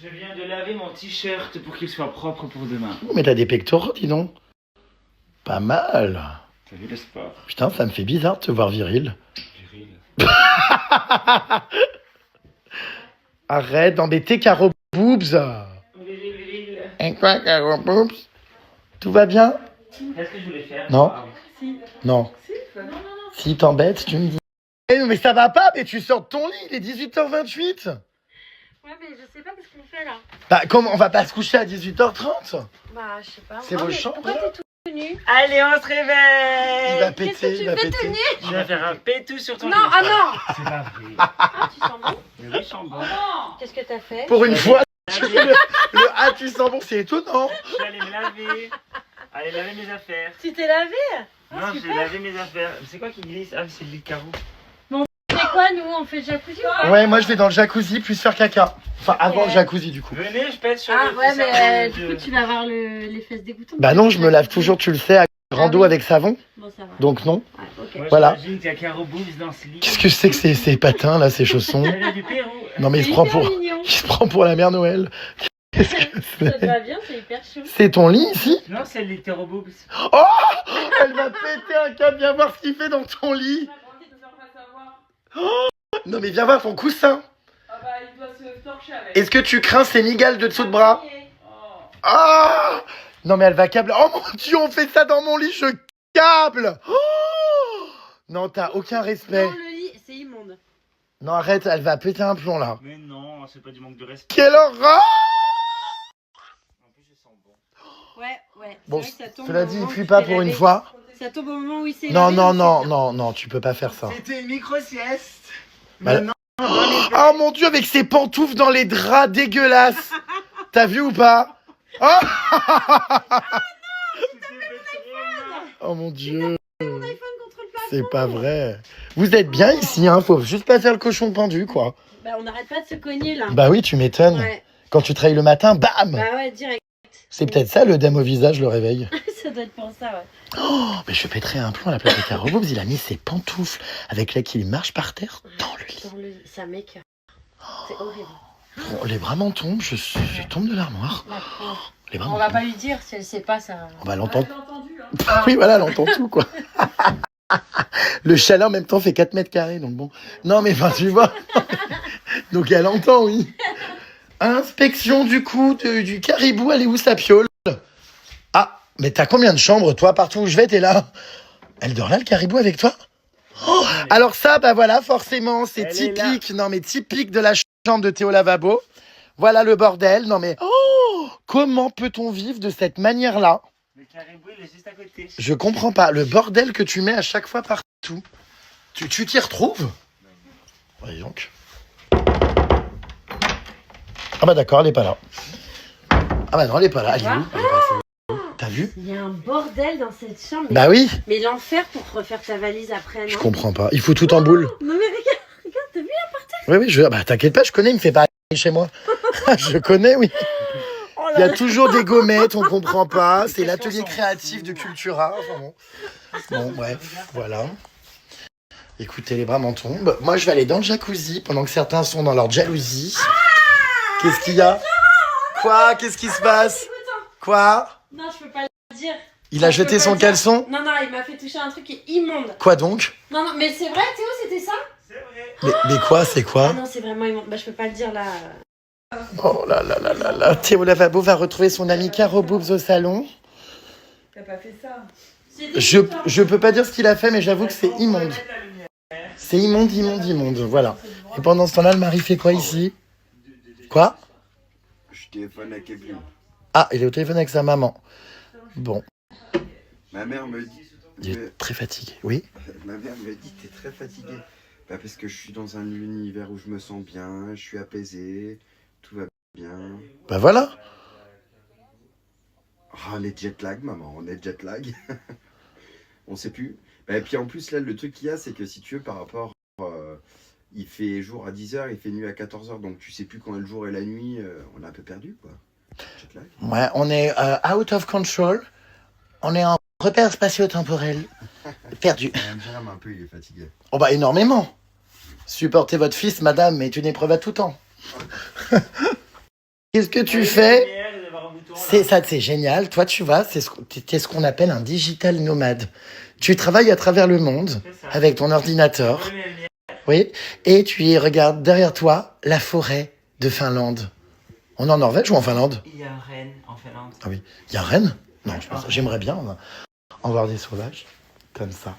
S6: Je viens de laver mon t-shirt pour qu'il soit propre pour demain.
S1: Oh, mais t'as des pectoraux, dis donc. Pas mal.
S6: T'as vu le sport?
S1: Putain, ça me fait bizarre de te voir viril.
S6: Viril.
S1: Arrête d'embêter Caro Boobs.
S6: Viril.
S1: Et quoi, Caro Boobs? Tout va bien?
S6: Qu'est-ce que je voulais faire?
S1: Non.
S3: Si.
S1: Non.
S3: Non, non, non.
S1: Si t'embêtes, tu me dis. Eh, mais ça va pas, mais tu sors de ton lit, il est 18h28.
S3: Ouais, mais je sais pas qu'est-ce qu'on fait là.
S1: Bah, comment on va pas se coucher à 18h30?
S3: Bah, je sais pas.
S1: C'est vos
S3: mais
S1: chambres,
S3: pourquoi
S1: là
S3: t'es tout nu?
S6: Allez, on se
S1: Il
S6: réveille!
S1: va
S3: Qu'est-ce que
S1: péter,
S3: tu
S1: il va
S3: fais
S1: péter.
S3: tout nu?
S6: Je vais faire un pétou sur ton
S3: Non,
S6: lit.
S3: ah non.
S6: C'est pas vrai.
S3: Ah, tu sens bon?
S6: Mais oui, je sens bon.
S3: Qu'est-ce que t'as fait?
S1: Pour une fois,
S6: Laver.
S1: le ah, tu sens bon, c'est étonnant.
S6: Je suis allé me laver. Allez, laver mes affaires.
S3: Tu t'es lavé?
S6: Non, j'ai lavé mes affaires. C'est quoi qui glisse? Ah, c'est le lit de carreau.
S3: C'est quoi, nous? On fait le jacuzzi ou pas?
S1: Ouais, moi je vais dans le jacuzzi plus faire caca. Enfin, avant le jacuzzi du coup.
S6: Venez, je pète sur
S3: Ah
S6: le
S3: ouais, mais
S6: de-
S3: du coup, tu vas avoir les fesses dégoûtantes.
S1: Bah non, je me lave toujours, tu le sais, à grand eau
S3: oui.
S1: avec savon.
S3: Bon, ça va.
S1: Donc non.
S3: Ouais, ok.
S6: Moi,
S1: Voilà.
S6: j'imagine qu'il y a Caro Boobs dans ce lit.
S1: Qu'est-ce que c'est que ces patins là, ces chaussons?
S6: Elle est du Pérou.
S1: Non mais il
S3: C'est
S1: se prend
S3: hyper
S1: pour,
S3: mignon.
S1: il se prend pour la mère Noël. Qu'est-ce que
S3: Ça te
S1: c'est?
S3: va bien, c'est hyper chou.
S1: C'est ton lit ici?
S6: Non, c'est le lit de Caro Boobs.
S1: Oh, elle va péter un câble, viens voir ce qu'il fait dans ton lit. Oh, non mais viens voir ton coussin.
S7: Ah bah, il doit se torcher avec.
S1: Est-ce que tu crains ces migales de dessous de bras? Ah, non mais elle va câbler. Oh mon Dieu, on fait ça dans mon lit, je câble. Oh, non, t'as aucun respect.
S3: Non, le lit, c'est immonde.
S1: Non, arrête, elle va péter un plomb là.
S6: Mais non, c'est pas du manque de respect.
S1: Quelle horreur!
S6: En plus, je sens bon.
S3: Ouais, ouais.
S1: Bon,
S3: C'est vrai que ça tombe
S1: cela
S3: au
S1: dit, il
S3: moment où
S1: pue
S3: tu
S1: pas
S3: t'es
S1: pour une
S3: lavé.
S1: fois.
S3: Ça tombe au moment où il s'est
S1: Non,
S3: lavé,
S1: non,
S3: donc
S1: non,
S3: c'est bien.
S1: non, non, tu peux pas faire ça.
S6: C'était une micro-sieste.
S1: Bah,
S6: Maintenant,
S1: oh mon Dieu, avec ses pantoufles dans les draps dégueulasses. T'as vu ou pas? Oh, oh mon Dieu. C'est pas vrai. Vous êtes bien ici, hein. Faut juste pas faire le cochon pendu, quoi.
S3: Bah, on n'arrête pas de se cogner là.
S1: Bah oui, tu m'étonnes.
S3: Ouais.
S1: Quand tu travailles le matin, bam!
S3: Bah ouais, direct.
S1: C'est peut-être ça, le dème au visage, le réveil.
S3: Ça doit être pour ça, ouais.
S1: Oh, mais je pèterai un plomb à la place de Caro Boobs. Il a mis ses pantoufles avec lesquelles il marche par terre dans le lit.
S3: Dans le... Ça m'écoeure. C'est horrible.
S1: Bon, les bras m'en tombent, je tombe de l'armoire.
S3: La pauvre.
S1: Les bras
S3: On
S1: m'en
S3: va
S1: tombent.
S3: pas lui dire si elle sait pas ça.
S1: On va l'entendre.
S7: Elle l'a entendu, hein.
S1: Oui, voilà, elle entend tout, quoi. Le chalet, en même temps, fait 4 mètres carrés, donc bon. Non, mais enfin, tu vois. Donc, elle entend, oui. Inspection, du coup, du caribou. Elle est où, sa piole? Ah, mais t'as combien de chambres, toi? Partout où je vais, t'es là. Elle dort là, le caribou, avec toi? Oh, alors ça, bah voilà, forcément, c'est
S6: Elle est
S1: typique. Non, mais typique de la chambre de Théo Lavabo. Voilà le bordel. Non, mais... Oh, comment peut-on vivre de cette manière-là?
S6: le caribou, il est juste à côté.
S1: Je comprends pas. Le bordel que tu mets à chaque fois partout. Tu t'y retrouves? Voyons donc. Ah bah d'accord, elle est pas là. Ah bah non, elle est pas là. Elle est où? Elle est passée où? T'as vu?
S3: Il y a un bordel dans cette chambre. Mais,
S1: Bah oui.
S3: mais l'enfer pour refaire ta valise après, non?
S1: Je comprends pas. Il faut tout en boule.
S3: Non mais regarde, t'as vu?
S1: Oui, oui, bah t'inquiète pas, je connais, il me fait pas chez moi. Je connais, oui.
S3: Oh
S1: Il y
S3: là
S1: a
S3: là.
S1: toujours des gommettes, on comprend pas. C'est l'atelier créatif de Cultura. Enfin bon. Bon, bref, voilà. Écoutez, les bras m'en tombent. Moi, je vais aller dans le jacuzzi pendant que certains sont dans leur jalousie. Qu'est-ce qu'il y a? Quoi? Qu'est-ce qui se passe? Quoi?
S3: Non, je peux pas le dire.
S1: Il a
S3: Non, je peux
S1: jeté
S3: pas
S1: son
S3: le dire.
S1: caleçon?
S3: Non, non, il m'a fait toucher un truc qui est immonde.
S1: Quoi donc?
S3: Non, non, mais c'est vrai, Théo, c'était ça?
S1: Mais quoi, c'est
S3: Ah
S1: quoi?
S3: non, c'est vraiment immonde. Bah, je peux pas le dire là.
S1: Oh là là là là là. Théo Lavabo va retrouver son ami Caro Boobs au salon.
S7: T'as pas fait ça.
S1: Je peux pas dire ce qu'il a fait, mais j'avoue que c'est immonde. C'est immonde, immonde, immonde. Voilà. Et pendant ce temps-là, le mari fait quoi ici? Quoi?
S2: Je téléphone à Kevin.
S1: Ah, il est au téléphone avec sa maman. Bon,
S2: Ma mère me dit.
S1: il est très fatigué. Oui.
S2: Ma mère me dit t'es très fatigué. Bah parce que je suis dans un univers où je me sens bien, je suis apaisé, tout va bien.
S1: Bah voilà.
S2: Ah, on est jet lag, maman, on est jet lag. On sait plus. Bah, et puis en plus, là, le truc qu'il y a, c'est que si tu veux, par rapport. Il fait jour à 10h, il fait nuit à 14h, donc tu sais plus quand est le jour et la nuit, on est un peu perdu, quoi. Jet lag.
S1: Ouais, on est out of control. On est en repère spatio-temporel. Perdu.
S2: Jérôme, un peu, il est fatigué.
S1: Oh bah énormément. Supportez votre fils, madame, est une épreuve à tout temps. Qu'est-ce que tu fais? C'est génial. Toi, tu vois, t'es ce qu'on appelle un digital nomade. Tu travailles à travers le monde avec ton ordinateur. Oui. Et tu y regardes derrière toi la forêt de Finlande. On est en Norvège ou en Finlande?
S6: Il y a un renne en Finlande.
S1: Ah oui. Il y a un renne? Non, je pense. J'aimerais bien en voir des sauvages. Comme ça.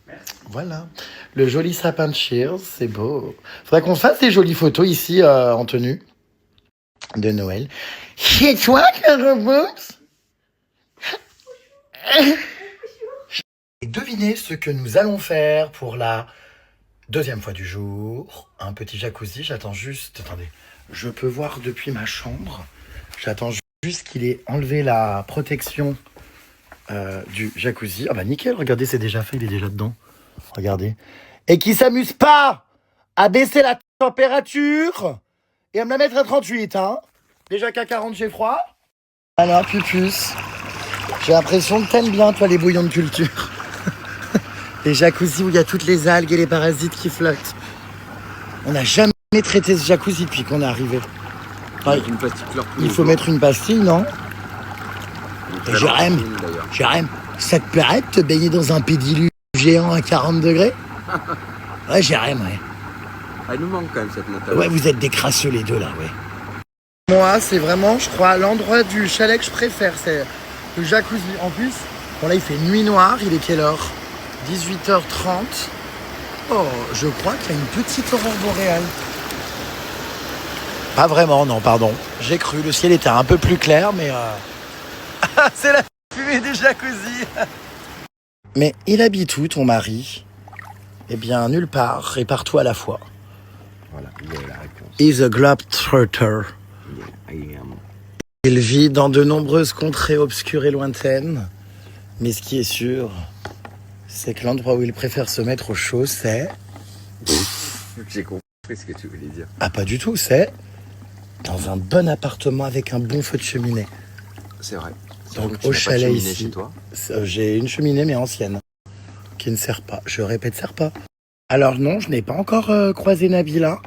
S6: Merci.
S1: Voilà. Le joli sapin de Cheers, c'est beau. Faudrait qu'on fasse des jolies photos ici en tenue de Noël. Chez toi, Carabos? Et devinez ce que nous allons faire pour la deuxième fois du jour. Un petit jacuzzi. J'attends juste... Attendez. Je peux voir depuis ma chambre. J'attends juste qu'il ait enlevé la protection du jacuzzi. Ah bah nickel, regardez, c'est déjà fait, il est déjà dedans. Regardez. Et qui s'amuse pas à baisser la température et à me la mettre à 38, hein. Déjà qu'à 40, j'ai froid. Alors, Pupus, j'ai l'impression que t'aimes bien, toi, les bouillons de culture. Les jacuzzis où il y a toutes les algues et les parasites qui flottent. On n'a jamais traité ce jacuzzi depuis qu'on est arrivé. Ouais, il faut mettre une pastille, non? Jérém, ça te plairait de te baigner dans un pédiluve géant à 40 degrés? Ouais, Jérém, ouais.
S2: Ah, il nous manque quand même cette montagne.
S1: Ouais, vous êtes des crasseux les deux là, ouais. Moi, c'est vraiment, je crois, l'endroit du chalet que je préfère, c'est le jacuzzi. En plus, bon là, il fait nuit noire, il est quelle heure? 18h30. Oh, je crois qu'il y a une petite aurore boréale. Pas vraiment, non, pardon. J'ai cru, le ciel était un peu plus clair, mais... c'est la fumée des jacuzzi. Mais il habite où, ton mari? Eh bien, nulle part et partout à la fois.
S2: Voilà, il y a la réponse.
S1: He's a globetrotter. Il vit dans de nombreuses contrées obscures et lointaines. Mais ce qui est sûr, c'est que l'endroit où il préfère se mettre au chaud, c'est...
S2: J'ai compris ce que tu voulais dire.
S1: Ah, pas du tout, c'est... dans un bon appartement avec un bon feu de cheminée.
S2: C'est vrai.
S1: Donc au chalet ici,
S2: chez toi.
S1: J'ai une cheminée mais ancienne, qui ne sert pas. Je répète, sert pas. Alors non, je n'ai pas encore croisé Nabila.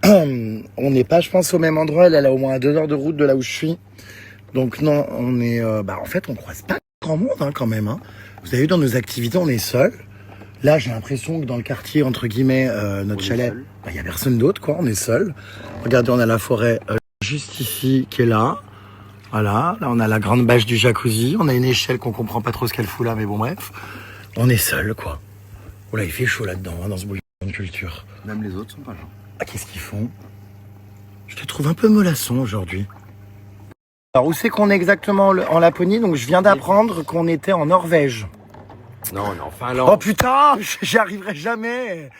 S1: On n'est pas, je pense, au même endroit. Elle est au moins à 2 heures de route de là où je suis. Donc non, on est... en fait, on croise pas grand monde hein, quand même. Hein. Vous avez vu, dans nos activités, on est seuls. Là, j'ai l'impression que dans le quartier, entre guillemets, notre chalet, il n'y a personne d'autre, quoi. On est seuls. Regardez, on a la forêt juste ici qui est là. Voilà, là on a la grande bâche du jacuzzi, on a une échelle qu'on comprend pas trop ce qu'elle fout là, mais bon bref. On est seul quoi. Oh là il fait chaud là-dedans, hein, dans ce bouillon de culture.
S2: Même les autres sont pas gens.
S1: Ah qu'est-ce qu'ils font? Je te trouve un peu mollasson aujourd'hui. Alors où c'est qu'on est exactement en Laponie? Donc je viens d'apprendre qu'on était en Norvège.
S2: Non, on est en Finlande.
S1: Oh putain, j'y arriverai jamais.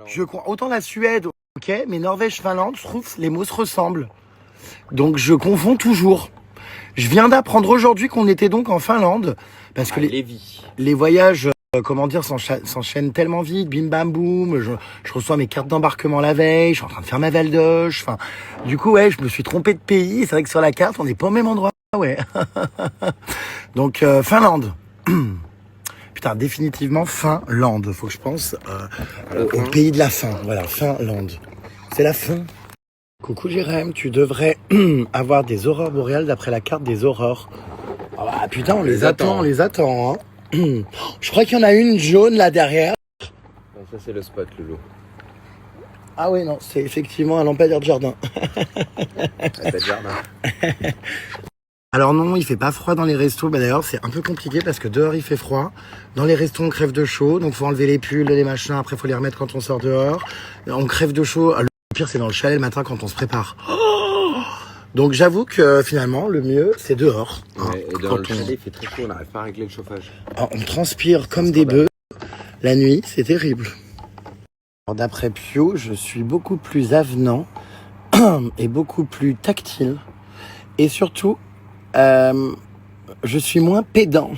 S1: Je crois, autant la Suède, ok, mais Norvège, Finlande, je trouve les mots se ressemblent. Donc je confonds toujours. Je viens d'apprendre aujourd'hui qu'on était donc en Finlande, parce que les voyages, s'enchaînent tellement vite, bim bam boum, je reçois mes cartes d'embarquement la veille, je suis en train de faire ma valdoche, enfin, du coup, ouais, je me suis trompé de pays, c'est vrai que sur la carte, on n'est pas au même endroit, ouais. Donc, Finlande. Putain, définitivement, Finlande, faut que je pense au pays de la fin, voilà, Finlande. C'est la fin. Coucou Jérém, tu devrais avoir des aurores boréales d'après la carte des aurores. Ah putain, on les attend, hein. Je crois qu'il y en a une jaune là derrière.
S2: Ça c'est le spot, Lolo.
S1: Ah oui, non, c'est effectivement un lampadaire de jardin.
S2: Lampadaire de jardin.
S1: Alors non, il fait pas froid dans les restos. Bah d'ailleurs, c'est un peu compliqué parce que dehors il fait froid. Dans les restos, on crève de chaud, donc faut enlever les pulls, les machins. Après, faut les remettre quand on sort dehors. On crève de chaud. Le pire, c'est dans le chalet le matin quand on se prépare. Donc j'avoue que finalement, le mieux, c'est dehors.
S2: Ouais, et dans le chalet, il fait très chaud, on n'arrive pas à régler le chauffage.
S1: On transpire comme des bœufs. La nuit, c'est terrible. D'après Pio, je suis beaucoup plus avenant et beaucoup plus tactile. Et surtout, je suis moins pédant.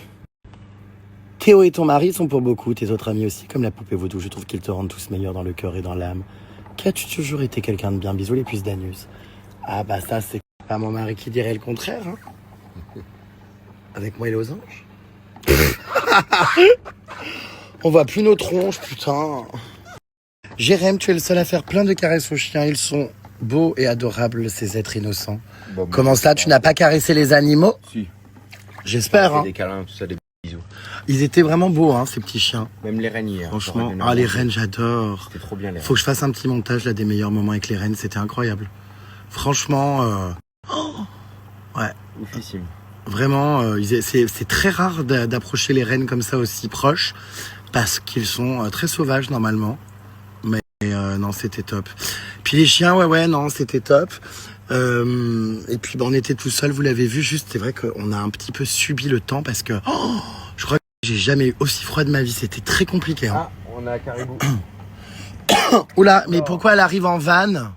S1: Théo et ton mari sont pour beaucoup, tes autres amis aussi, comme la poupée vaudou. Je trouve qu'ils te rendent tous meilleurs dans le cœur et dans l'âme. Qu'as-tu toujours été quelqu'un de bien? Bisous les puces d'anus. Ah bah ça, c'est pas mon mari qui dirait le contraire. Hein. Avec moi et les anges. On voit plus nos tronches, putain. Jérém, tu es le seul à faire plein de caresses aux chiens. Ils sont beaux et adorables ces êtres innocents. Bon, comment ça, tu n'as pas caressé les animaux?
S2: Si.
S1: J'espère. Hein.
S2: Des câlins, tout ça, des bisous.
S1: Ils étaient vraiment beaux, hein, ces petits chiens.
S2: Même les rennes hier.
S1: Franchement, ah, les rennes, j'adore.
S2: C'était trop bien, les rennes.
S1: Faut que je fasse un petit montage là des meilleurs moments avec les rennes, c'était incroyable. Franchement, ouais.
S2: Oufissime.
S1: Vraiment, c'est très rare d'approcher les rennes comme ça aussi proches, parce qu'ils sont très sauvages normalement. Mais non, c'était top. Puis les chiens, ouais, non, c'était top. Et puis on était tout seul, vous l'avez vu, juste c'est vrai qu'on a un petit peu subi le temps parce que je crois que j'ai jamais eu aussi froid de ma vie, c'était très compliqué. Hein.
S2: Ah, on a un caribou.
S1: Oula, mais pourquoi elle arrive en van?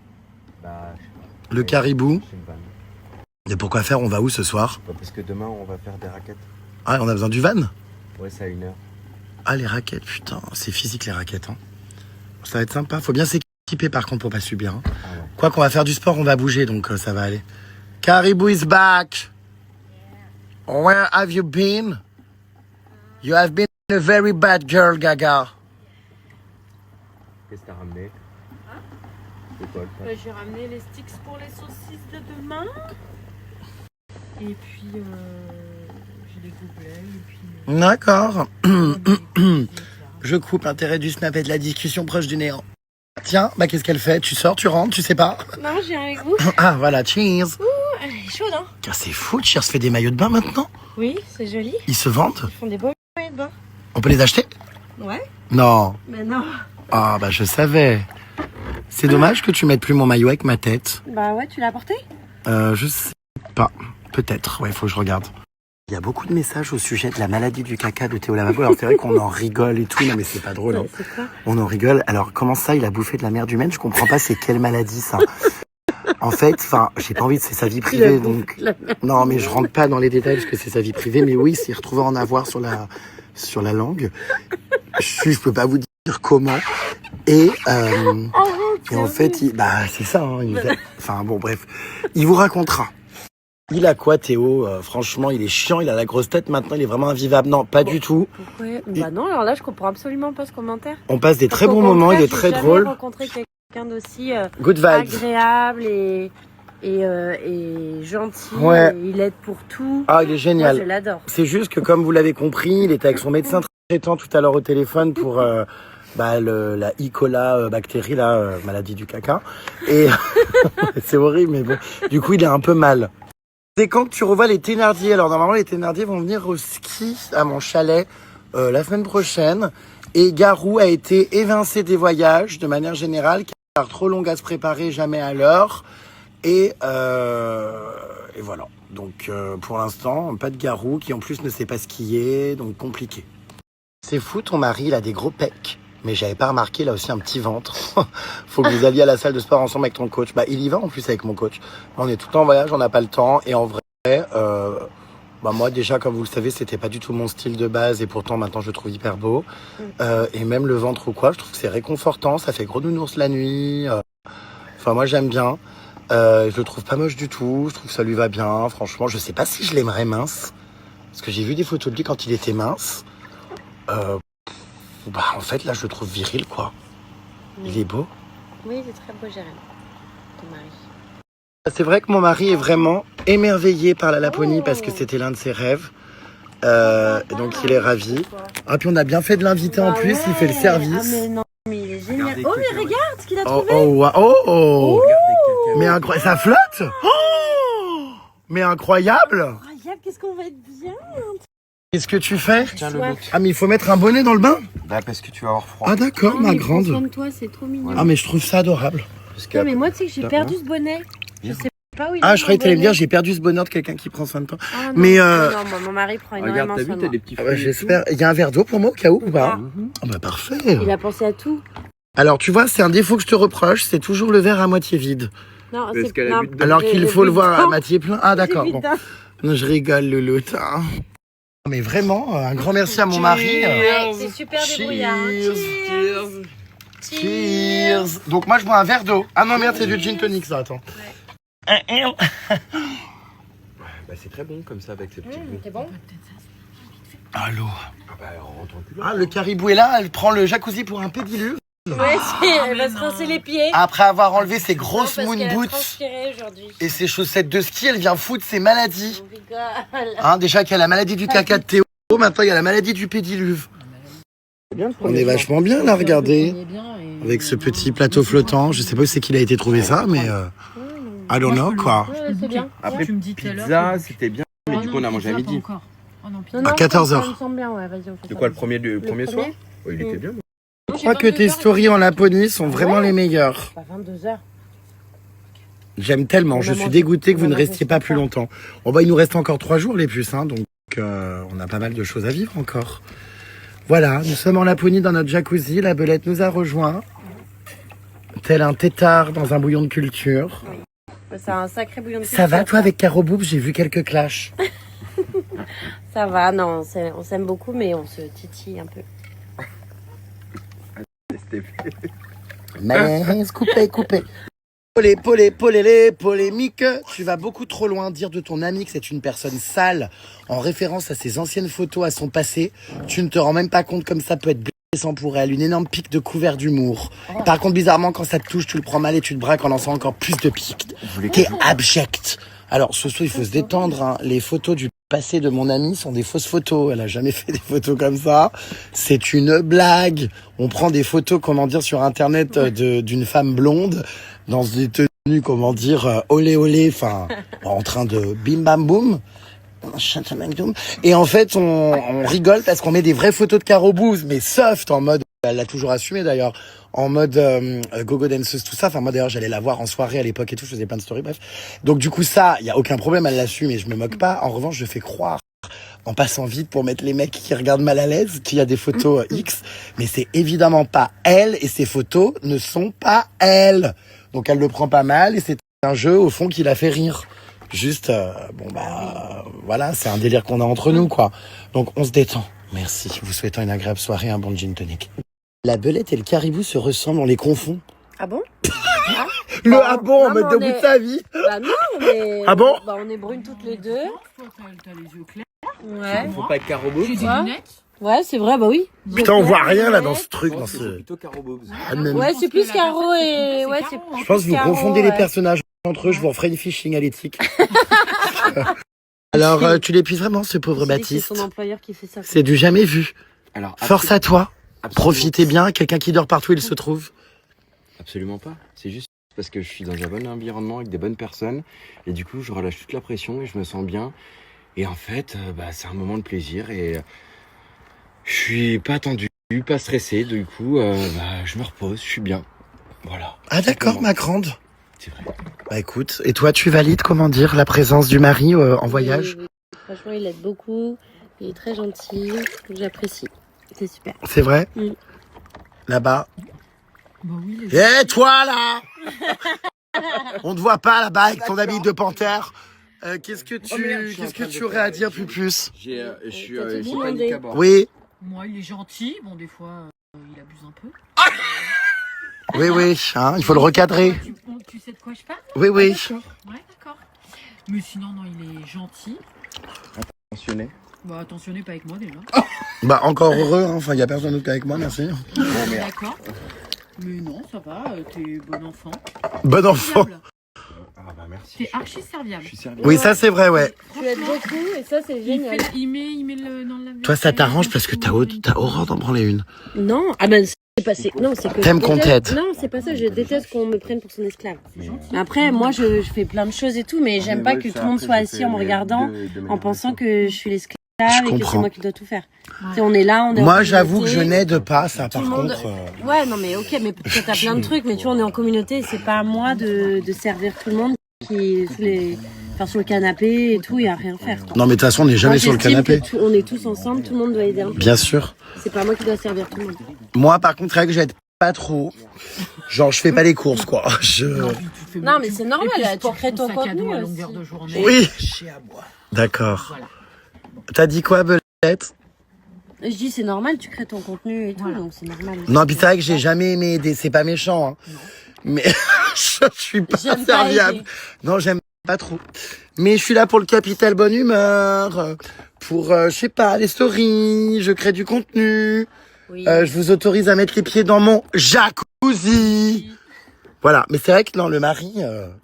S1: Le caribou. Et pourquoi faire? On va où ce soir?
S2: Parce que demain on va faire des raquettes.
S1: Ah, on a besoin du van?
S2: Ouais, c'est à 1h.
S1: Ah, les raquettes, putain, c'est physique les raquettes. Hein. Ça va être sympa, faut bien s'équiper par contre pour pas subir. Hein. Ah ouais. Quoi qu'on va faire du sport, on va bouger, donc ça va aller. Caribou is back. Where have you been? You have been a very bad girl, Gaga.
S2: Qu'est-ce que t'as ramené?
S5: J'ai ramené les sticks pour les saucisses de demain. Et puis, j'ai des gobelets. Et puis,
S1: d'accord. Je coupe l'intérêt du snap et de la discussion proche du néant. Tiens, bah qu'est-ce qu'elle fait? Tu sors, tu rentres, tu sais pas?
S3: Non, je viens avec vous.
S1: Ah, voilà, cheers.
S3: Ouh, elle est chaude, hein?
S1: C'est fou, Cheers fait des maillots de bain maintenant?
S3: Oui, c'est joli.
S1: Ils se vendent?
S3: Ils font des beaux maillots de bain.
S1: On peut les acheter?
S3: Ouais.
S1: Non.
S3: Mais non.
S1: Ah, bah je savais. C'est dommage que tu mettes plus mon maillot avec ma tête.
S3: Bah ouais, tu l'as porté?
S1: Je sais pas. Peut-être. Ouais, faut que je regarde. Il y a beaucoup de messages au sujet de la maladie du caca de Théo Lavabo. Alors c'est vrai qu'on en rigole et tout, non mais c'est pas drôle. Hein.
S3: C'est quoi?
S1: On en rigole. Alors comment ça, il a bouffé de la merde humaine? Je comprends pas, c'est quelle maladie ça? En fait, enfin, j'ai pas envie de c'est sa vie privée, donc. Non, mais je rentre pas dans les détails parce que c'est sa vie privée. Mais oui, s'il retrouvait en avoir sur la langue, je peux pas vous dire comment. Et en fait, bah c'est ça. Hein, enfin bon, bref, il vous racontera. Il a quoi, Théo? Franchement, il est chiant, il a la grosse tête maintenant, il est vraiment invivable. Non, pas du tout.
S3: Pourquoi? Bah non, alors là, je comprends absolument pas ce commentaire.
S1: On passe des très bons moments, il est très drôle.
S3: J'ai rencontré quelqu'un d'aussi
S1: Good vibes.
S3: agréable et gentil.
S1: Ouais.
S3: Et il aide pour tout.
S1: Ah, il est génial.
S3: Moi, je l'adore.
S1: C'est juste que, comme vous l'avez compris, il était avec son médecin traitant tout à l'heure au téléphone pour la E. coli bactérie, la maladie du caca. Et c'est horrible, mais bon. Du coup, il est un peu mal. C'est quand tu revois les Thénardier. Alors normalement les Thénardier vont venir au ski à mon chalet la semaine prochaine. Et Garou a été évincé des voyages de manière générale car trop longue à se préparer, jamais à l'heure. Et voilà. Donc pour l'instant, pas de Garou qui en plus ne sait pas skier, donc compliqué. C'est fou, ton mari il a des gros pecs. Mais j'avais pas remarqué, il a aussi un petit ventre. Faut que vous alliez à la salle de sport ensemble avec ton coach. Bah, il y va en plus avec mon coach. On est tout le temps en voyage, on n'a pas le temps. Et en vrai, moi déjà, comme vous le savez, c'était pas du tout mon style de base. Et pourtant, maintenant, je le trouve hyper beau. Et même le ventre ou quoi, je trouve que c'est réconfortant. Ça fait gros nounours la nuit. Enfin, moi, j'aime bien. Je le trouve pas moche du tout. Je trouve que ça lui va bien. Franchement, je sais pas si je l'aimerais mince. Parce que j'ai vu des photos de lui quand il était mince. Bah, en fait, là, je le trouve viril, quoi. Oui. Il est beau.
S3: Oui, il est très beau, Jérémy, ton mari.
S1: C'est vrai que mon mari est vraiment émerveillé par la Laponie parce que c'était l'un de ses rêves. Donc, il est ravi. Ah, puis on a bien fait de l'inviter en plus, il fait le service.
S3: Ah, mais non, mais il est génial. Regardez, mais regarde ce qu'il a trouvé.
S1: Oh. Mais incroyable, ça flotte. Oh, mais incroyable.
S3: Incroyable, qu'est-ce qu'on va être bien.
S1: Qu'est-ce que tu fais?
S2: Tiens le look.
S1: Ah, mais il faut mettre un bonnet dans le bain?
S2: Bah, parce que tu vas avoir froid.
S1: Ah, d'accord, ma grande.
S3: Prends soin de toi, c'est trop mignon.
S1: Ah, mais je trouve ça adorable.
S3: Non, mais moi, tu sais que j'ai perdu ce bonnet. Je sais pas où il est.
S1: Ah, je croyais que t'allais me dire, j'ai perdu ce bonheur de quelqu'un qui prend soin de toi.
S3: Ah, non,
S1: mais
S3: non, mon mari prend énormément soin de moi.
S2: des petits
S1: ah, bah, j'espère. Il y a un verre d'eau pour moi au cas où ou pas? Ah, bah, parfait.
S3: Il a pensé à tout.
S1: Alors, tu vois, c'est un défaut que je te reproche, c'est toujours le verre à moitié vide.
S3: Non,
S2: c'est
S3: non,
S1: alors qu'il faut le voir à moitié plein. Ah, d'accord. Bon.
S3: Dedans.
S1: Non, je rigole, Louloute. Hein. Mais vraiment, un grand merci à mon mari.
S3: Ouais, c'est super débrouillard.
S1: Cheers. Donc moi je bois un verre d'eau. Ah non merde, c'est du gin tonic ça, attends.
S2: Bah, c'est très bon comme ça avec ces petits bruits.
S3: C'est bon.
S1: Allô.
S2: Ah bah, rentre en culotte.
S1: Ah, le caribou est là, elle prend le jacuzzi pour un pédiluve.
S3: Ouais, elle va se rincer les pieds.
S1: Après avoir enlevé ses grosses
S3: Non, parce
S1: moon
S3: qu'elle a
S1: boots
S3: transpiré aujourd'hui.
S1: et ses chaussettes de ski, elle vient foutre ses maladies.
S3: On rigole.
S1: Hein, déjà qu'il y a la maladie du caca de Théo, maintenant il y a la maladie du pédiluve. On est vachement bien là, regardez. Avec ce petit plateau flottant. Je sais pas où c'est qu'il a été trouvé ça, mais I don't know quoi.
S3: Ouais, c'est bien.
S2: Après,
S5: Tu me dis tout à l'heure
S2: pizza,
S5: que-
S2: c'était bien, mais du coup, on a mangé à midi.
S1: À 14
S3: Ça
S1: heures.
S3: me semble bien, ouais, vas-y, on fait
S2: De
S3: ça.
S2: quoi, le premier soir? Oh, il était
S3: Mm.
S2: bien.
S1: Je crois que tes stories en Laponie sont vraiment les meilleures.
S3: Pas 22h.
S1: J'aime tellement, je suis dégoûté que vous ne restiez pas plus longtemps. Bon bah il nous reste encore 3 jours les puces, hein, donc on a pas mal de choses à vivre encore. Voilà, nous sommes en Laponie dans notre jacuzzi, la belette nous a rejoints. Tel un tétard dans un bouillon de culture.
S3: C'est un sacré bouillon de
S1: Ça va
S3: culture,
S1: toi avec Caro Boubs, j'ai vu quelques clashs.
S3: Ça va, non, on s'aime beaucoup, mais on se titille un peu.
S1: Mais coupé. Polémique. Tu vas beaucoup trop loin dire de ton ami que c'est une personne sale en référence à ses anciennes photos, à son passé. Tu ne te rends même pas compte comme ça peut être blessant pour elle. Une énorme pique de couvert d'humour. Par contre, bizarrement, quand ça te touche, tu le prends mal et tu te braques en lançant encore plus de piques. T'es abject. Alors, ce soir, il faut se détendre. Hein. Les photos du passé de mon amie sont des fausses photos. Elle a jamais fait des photos comme ça. C'est une blague. On prend des photos, comment dire, sur Internet d'une femme blonde dans des tenues, comment dire, olé olé, enfin, en train de bim bam boum. Et en fait, on rigole parce qu'on met des vraies photos de Caro Boubs, mais soft, en mode, elle l'a toujours assumé d'ailleurs, en mode gogo danseuse, tout ça. Enfin, moi d'ailleurs, j'allais la voir en soirée à l'époque et tout, je faisais plein de stories, bref. Donc du coup, ça, il y a aucun problème, elle l'assume et je me moque pas. En revanche, je fais croire, en passant vite pour mettre les mecs qui regardent mal à l'aise, qu'il y a des photos X, mais c'est évidemment pas elle et ces photos ne sont pas elle. Donc elle le prend pas mal et c'est un jeu au fond qui la fait rire. Juste, bon bah, voilà, c'est un délire qu'on a entre nous, quoi. Donc on se détend. Merci. Vous souhaitant une agréable soirée, un bon gin tonic. La belette et le caribou se ressemblent, on les confond.
S3: Ah bon?
S1: Le ah bon, en mode
S3: on
S1: debout de
S3: est-
S1: sa vie.
S3: Bah non, mais...
S1: Ah bon?
S3: Bah on est brunes toutes les deux.
S5: T'as les yeux clairs.
S3: Ouais.
S2: Faut pas être Caro Boubs.
S5: J'ai des
S3: Quoi
S5: lunettes.
S3: Ouais, c'est vrai, bah oui.
S1: Putain, on voit rien là dans ce truc, dans
S2: C'est
S1: ce...
S2: plutôt Caro Boubs.
S1: Ah, même.
S3: Ouais, c'est plus
S5: la
S3: Caro
S5: personne
S3: et...
S5: qui
S3: Ouais,
S5: fait,
S3: c'est
S5: c'est Caro, hein.
S1: Je pense que vous
S3: Caro,
S1: confondez les
S3: ouais.
S1: personnages entre eux, je vous referai une phishing à l'éthique. Alors, tu l'épuises vraiment, ce pauvre
S3: C'est
S1: Baptiste.
S3: son employeur qui fait ça.
S1: C'est du jamais vu.
S2: Alors,
S1: Force à toi.
S2: absolument-
S1: Profitez bien, quelqu'un qui dort partout, il se trouve.
S2: Absolument pas. C'est juste parce que je suis dans un bon environnement avec des bonnes personnes et du coup, je relâche toute la pression et je me sens bien. Et en fait, bah, c'est un moment de plaisir et je suis pas tendu, pas stressé. Du coup, bah, je me repose, je suis bien. Voilà.
S1: Ah d'accord,
S2: Simplement.
S1: ma grande.
S2: C'est vrai.
S1: Bah écoute, et toi tu valides, comment dire, la présence du mari en voyage?
S3: Oui. Franchement, il aide beaucoup. Il est très gentil. J'apprécie. C'est super.
S1: C'est vrai?
S3: Mm.
S1: Là-bas.
S5: Bah oui, les
S1: Eh toi là! On te voit pas là-bas avec ton habit de panthère. Qu'est-ce que tu aurais à dire, Pupus?
S2: Je suis
S3: T'as tout
S2: j'ai
S3: demandé.
S2: panique à bord.
S1: Oui,
S5: Moi, il est gentil. Bon, des fois, il abuse un peu.
S1: oui, hein, il faut le recadrer.
S5: Tu sais de quoi je parle?
S1: Oui.
S5: Ouais, d'accord. Mais sinon, non, il est gentil.
S2: Attentionné.
S5: Bah, attentionnez pas avec moi déjà.
S1: Bah encore heureux, hein. Enfin il y a personne d'autre qu'avec moi, merci.
S5: D'accord. Mais non, ça va, t'es bon enfant.
S1: Bon enfant.
S5: Serviable.
S2: Ah bah merci.
S5: T'es archi serviable.
S2: Je suis servi.
S1: Oui, ça c'est vrai, ouais.
S3: Tu aides beaucoup et ça, c'est génial.
S5: Il met le dans le lave-vaisselle.
S1: Toi ça t'arrange parce que t'as horreur d'en branler une.
S3: Non, ah ben c'est pas... Non, c'est que...
S1: T'aimes
S3: je
S1: qu'on
S3: déteste-
S1: t'aide.
S3: Non, c'est pas ça. Je déteste qu'on me prenne pour son esclave. Mais après, moi, je fais plein de choses et tout, mais j'aime pas que tout le monde soit assis en me regardant, en pensant que je suis l'esclave et que c'est
S1: comprends.
S3: moi qui dois tout faire. Tu sais, on est là, on est en
S1: Moi j'avoue que
S3: communauté.
S1: je n'aide pas ça
S3: Tout
S1: par
S3: le monde-
S1: contre.
S3: Ouais, non, mais ok, mais peut-être t'as plein de trucs, mais tu vois, on est en communauté, c'est pas à moi de servir tout le monde qui est sur le canapé et tout, il y a rien à faire. quoi.
S1: Non mais de toute façon on n'est jamais
S3: Moi,
S1: sur le
S3: j'estime
S1: canapé.
S3: que on est tous ensemble, tout le monde doit aider un peu.
S1: Bien sûr.
S3: C'est pas moi qui dois servir tout le monde.
S1: Moi par contre, c'est vrai que j'aide pas trop. Genre je fais pas les courses quoi.
S3: Non, mais c'est normal,
S5: Et puis,
S3: là, tu crées ton
S5: sac à dos
S3: contenu
S5: à
S3: aussi.
S5: longueur de journée.
S1: Oui. D'accord.
S5: Voilà.
S1: T'as dit quoi, Belette?
S3: Je dis, c'est normal, tu crées ton contenu et tout, donc c'est normal.
S1: Non, puis c'est vrai que j'ai jamais aimé aider. C'est pas méchant, hein. Mais je suis pas
S3: J'aime pas
S1: serviable.
S3: aider.
S1: Non, j'aime pas trop. Mais je suis là pour le capital bonne humeur, pour, je sais pas, les stories, je crée du contenu.
S3: Oui.
S1: Je vous autorise à mettre les pieds dans mon jacuzzi. Voilà, mais c'est vrai que non, le mari,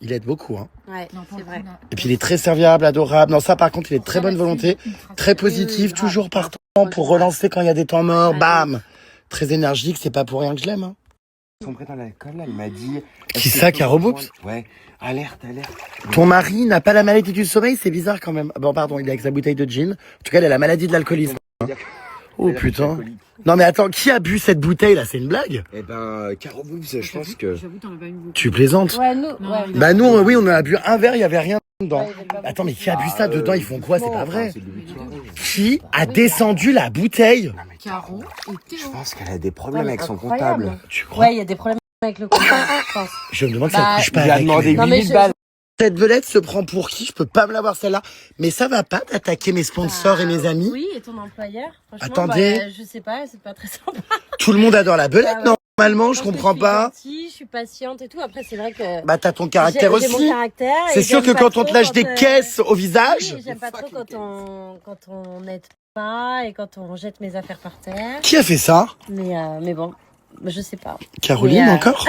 S1: il aide beaucoup. Hein.
S3: Ouais, c'est vrai.
S1: Et puis il est très serviable, adorable. Non, ça par contre, il est de très bonne volonté, très positif, toujours partant pour relancer quand il y a des temps morts. Bam. Très énergique, c'est pas pour rien que je l'aime. Hein.
S2: Son prêt à l'alcool, là, il m'a dit...
S1: Qui ça, Caro Boops?
S2: Ouais, alerte.
S1: Ton mari n'a pas la maladie du sommeil, c'est bizarre quand même. Bon, pardon, il est avec sa bouteille de gin. En tout cas, il a la maladie de l'alcoolisme. Hein. Oh putain. Non mais attends, qui a bu cette bouteille là? C'est une blague?
S2: Eh ben, Caro Boops, je pense que...
S5: J'avoue, t'en as pas une bouteille.
S1: Tu plaisantes?
S3: Ouais, nous,
S1: Bah nous, oui, on en a bu un verre, il y avait rien dedans. Attends, mais qui a bu ça dedans? Ils font quoi? C'est pas vrai. Qui a descendu la bouteille?
S5: Caro et
S2: Je
S5: Théo.
S2: pense qu'elle a des problèmes avec son comptable.
S1: Tu crois?
S3: Ouais, il y a des problèmes avec le comptable, je pense.
S1: Je me demande si elle couche pas
S2: Il a
S1: avec
S2: demandé
S1: lui.
S3: Non, mais
S2: 8000 balles.
S1: Cette belette se prend pour qui? Je peux pas me l'avoir celle-là. Mais ça va pas d'attaquer mes sponsors et mes amis?
S3: Oui, et ton employeur. Franchement,
S1: Attendez.
S3: bah, je sais pas, c'est pas très sympa.
S1: Tout le monde adore la belette,
S3: Ah ouais.
S1: normalement, je
S3: pense que
S1: comprends pas.
S3: Je suis gentille, je suis patiente et tout. Après, c'est vrai que.
S1: Bah t'as ton caractère
S3: j'ai
S1: aussi.
S3: mon caractère.
S1: C'est
S3: et
S1: sûr que
S3: j'aime pas
S1: quand on te
S3: trop
S1: lâche
S3: quand,
S1: des caisses au visage...
S3: oui, j'aime pas trop quand on n'aide pas et quand on jette mes affaires par terre.
S1: Qui a fait ça?
S3: Mais bon, je sais pas.
S1: Caroline
S3: Mais,
S1: encore?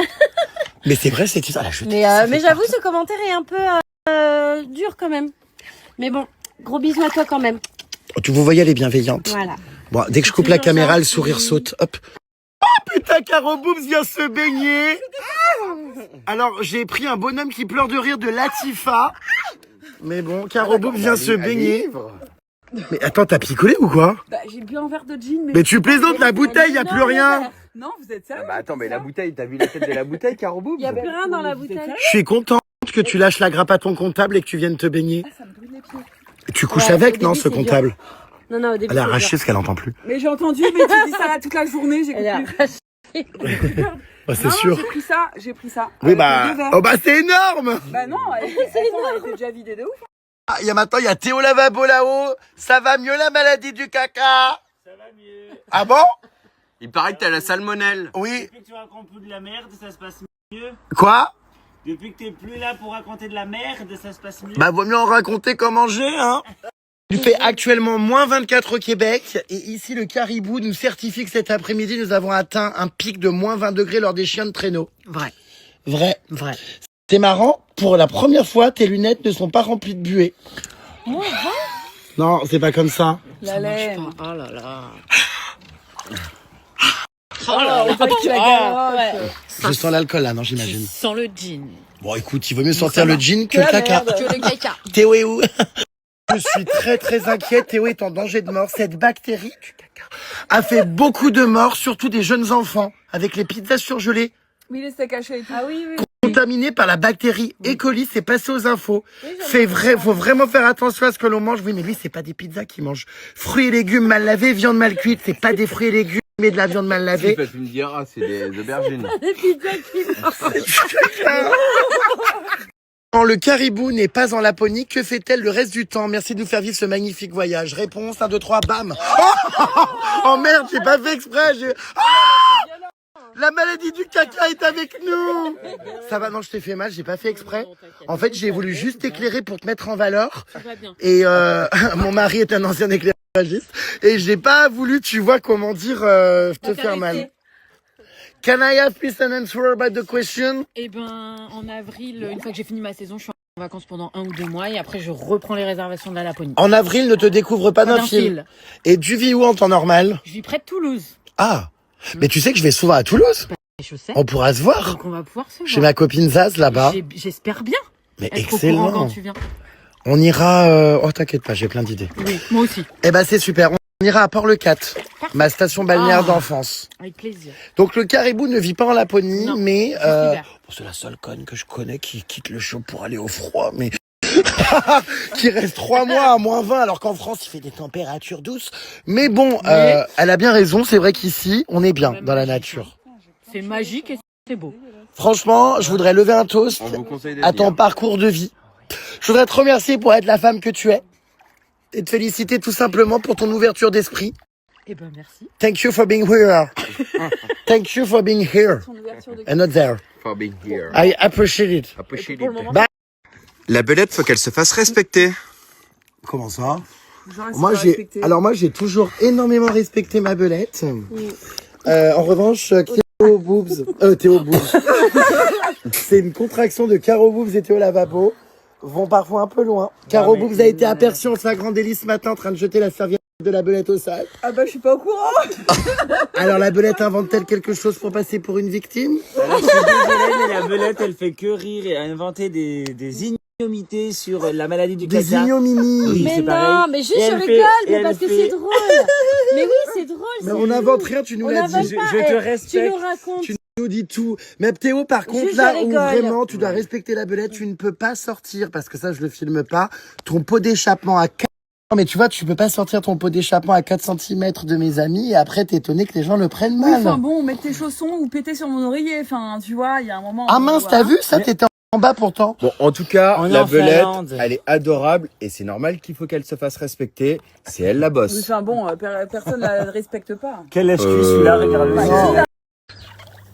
S1: Mais c'est vrai, c'est ça.
S3: Mais j'avoue, ce commentaire est un peu dur quand même. Mais bon, gros bisous à toi quand même.
S1: Vous voyez, elle est bienveillante.
S3: Voilà.
S1: Bon, dès que je coupe la caméra, le sourire saute. Hop. Oh putain, Caro Boops vient se baigner. Alors, j'ai pris un bonhomme qui pleure de rire de Latifa. Mais bon, Caro Boops vient se baigner. Mais attends, t'as picolé ou quoi?
S7: Bah, j'ai bu un verre de gin,
S1: Mais tu plaisantes, la bouteille, y a plus rien.
S7: Non, vous êtes sérieux?
S2: Bah attends, mais la bouteille, t'as vu la tête de la bouteille, Caro Boops?
S3: Il y a plus rien dans la bouteille.
S1: Je suis contente que tu lâches la grappe à ton comptable et que tu viennes te baigner.
S7: Ça me brûle les pieds.
S1: Tu couches
S3: Ouais,
S1: avec,
S3: au
S1: non,
S3: début,
S1: ce
S3: c'est
S1: comptable?
S3: Non, au début.
S1: Elle a arraché ce qu'elle entend plus.
S7: Mais j'ai entendu, mais tu dis ça là toute la journée, j'ai
S3: Elle a
S7: compris.
S3: arraché.
S1: Oh, c'est
S7: Non,
S1: sûr.
S7: j'ai pris ça.
S1: Oui,
S7: Avec
S1: bah.
S7: deux verres.
S1: Oh, bah, c'est énorme!
S7: Bah non, elle était déjà vidée de ouf.
S1: Ah, maintenant, il y a Théo Lavabo là-haut. Ça va mieux la maladie du caca?
S6: Ça va mieux.
S1: Ah bon?
S2: Il paraît que t'as la salmonelle.
S1: Oui.
S6: Depuis que tu racontes plus de la merde, ça se passe mieux.
S1: Quoi?
S6: Depuis que t'es plus là pour raconter de la merde, ça se passe mieux.
S1: Bah, vaut mieux en raconter qu'en manger, hein. Il fait actuellement moins 24 au Québec. Et ici, le Caribou nous certifie que cet après-midi, nous avons atteint un pic de moins 20 degrés lors des chiens de traîneau.
S5: Vrai.
S1: Vrai.
S5: Vrai.
S1: C'est marrant. Pour la première fois, tes lunettes ne sont pas remplies de buée. Non, c'est pas comme ça.
S7: La laine.
S5: Oh là là.
S1: Je sens l'alcool là, non, j'imagine.
S5: Sans le jean.
S1: Bon, écoute, il vaut mieux sortir le gin que le caca.
S5: Que le caca.
S1: Théo est où? Je suis très très inquiète. Théo est en danger de mort. Cette bactérie du caca a fait beaucoup de morts, surtout des jeunes enfants, avec les pizzas surgelées.
S7: Oui, les steaks hachés et tout. Ah oui, oui.
S1: Contaminé par la bactérie E. coli, c'est passé aux infos. Faut vraiment faire attention à ce que l'on mange. Oui, mais lui, c'est pas des pizzas qu'il mange. Fruits et légumes mal lavés, viande mal cuite. C'est pas des fruits et légumes, mais de la viande mal lavée.
S2: Tu me diras, c'est des aubergines.
S3: Des pizzas qui
S1: Quand le caribou n'est pas en Laponie, que fait-elle le reste du temps? Merci de nous faire vivre ce magnifique voyage. Réponse 1, 2, 3, bam. Oh merde, j'ai pas fait exprès. La maladie du caca est avec nous. Ça va, non, je t'ai fait mal, j'ai pas fait exprès. En fait, j'ai voulu juste t'éclairer pour te mettre en valeur. Et mon mari est un ancien éclairagiste. Et j'ai pas voulu, tu vois, comment dire, te faire mal. Can I have please an answer about the question?
S5: Eh ben, en avril, une fois que j'ai fini ma saison, je suis en vacances pendant 1 ou 2 mois et après je reprends les réservations de la Laponie.
S1: En avril, ne te découvre pas d'un
S5: d'un
S1: fil.
S5: fil.
S1: Et tu vis où en temps normal?
S5: Je vis près de Toulouse.
S1: Ah, mais tu sais que je vais souvent à Toulouse.
S5: Je sais.
S1: On pourra se voir.
S5: Donc on va pouvoir se voir.
S1: Chez ma copine Zaz là-bas.
S5: J'espère bien.
S1: Mais
S5: Être au courant
S1: excellent.
S5: quand tu viens.
S1: On ira. Oh, t'inquiète pas, j'ai plein d'idées.
S5: Oui, moi aussi.
S1: Eh ben, c'est super. On ira à Port-le-Cat, ma station balnéaire
S5: Ah.
S1: d'enfance.
S5: Avec plaisir.
S1: Donc, le caribou ne vit pas en Laponie,
S5: Non,
S1: mais
S5: juste l'hiver.
S1: c'est la seule conne que je connais qui quitte le chaud pour aller au froid, mais qui reste 3 mois à moins 20, alors qu'en France, il fait des températures douces. Mais bon, elle a bien raison. C'est vrai qu'ici, on est bien dans la nature.
S5: C'est magique et c'est beau.
S1: Franchement, je voudrais lever un toast
S2: On vous conseille de
S1: à ton
S2: venir.
S1: parcours de vie. Je voudrais te remercier pour être la femme que tu es et te féliciter tout simplement pour ton ouverture d'esprit.
S5: Eh ben, merci.
S1: Thank you for being here. Thank you for being here and not there.
S2: For being here.
S1: I appreciate it.
S2: Appreciate it.
S1: Bah,
S9: La belette, faut qu'elle se fasse respecter.
S1: comment ça?
S7: Genre,
S1: Moi, j'ai toujours énormément respecté ma belette. En revanche, Théo Boobs, Théo Boobs, c'est une contraction de Caro Boobs et Théo Lavabo, vont parfois un peu loin. Caro Boobs a été aperçue en flagrant délit ce matin en train de jeter la serviette de la belette au sac.
S7: Ah bah je suis pas au courant.
S1: Alors la belette invente-t-elle quelque chose pour passer pour une victime?
S6: Alors, je suis désolé, mais la belette, elle fait que rire et inventer des ignominités sur la maladie du caca.
S1: Des ignominies.
S6: Oui,
S3: Mais
S6: c'est
S3: non,
S6: pareil.
S3: mais juste
S6: Et
S3: je
S6: elle
S3: rigole,
S6: fait- et
S3: mais
S6: elle
S3: parce que
S6: fait-
S3: c'est drôle. Mais oui, c'est drôle.
S1: Mais on n'invente rien, tu nous
S3: On
S1: l'as
S3: n'invente
S1: dit.
S3: pas.
S6: Je te
S3: Tu
S6: respecte.
S3: nous racontes.
S1: Tu nous dis tout. Mais Théo, par contre,
S3: Juste,
S1: là
S3: je
S1: où
S3: rigole.
S1: vraiment tu dois respecter la belette, tu ne peux pas sortir, parce que ça, je le filme pas, ton pot d'échappement à 4... Non, mais tu vois, tu peux pas sortir ton pot d'échappement à 4 cm de mes amis et après t'étonner que les gens le prennent
S7: Oui,
S1: mal.
S7: enfin bon, mettre tes chaussons ou péter sur mon oreiller, enfin tu vois, il y a un moment.
S1: Ah mince, t'as
S7: voilà.
S1: vu ça? T'étais en bas pourtant.
S2: Bon, en tout cas,
S6: On est
S2: la
S6: en
S2: belette,
S6: Finlande.
S2: elle est adorable et c'est normal qu'il faut qu'elle se fasse respecter. C'est elle la
S7: Oui,
S2: boss.
S7: enfin bon, personne ne la respecte pas.
S6: Quel excuse celui-là, regardez.
S1: Non.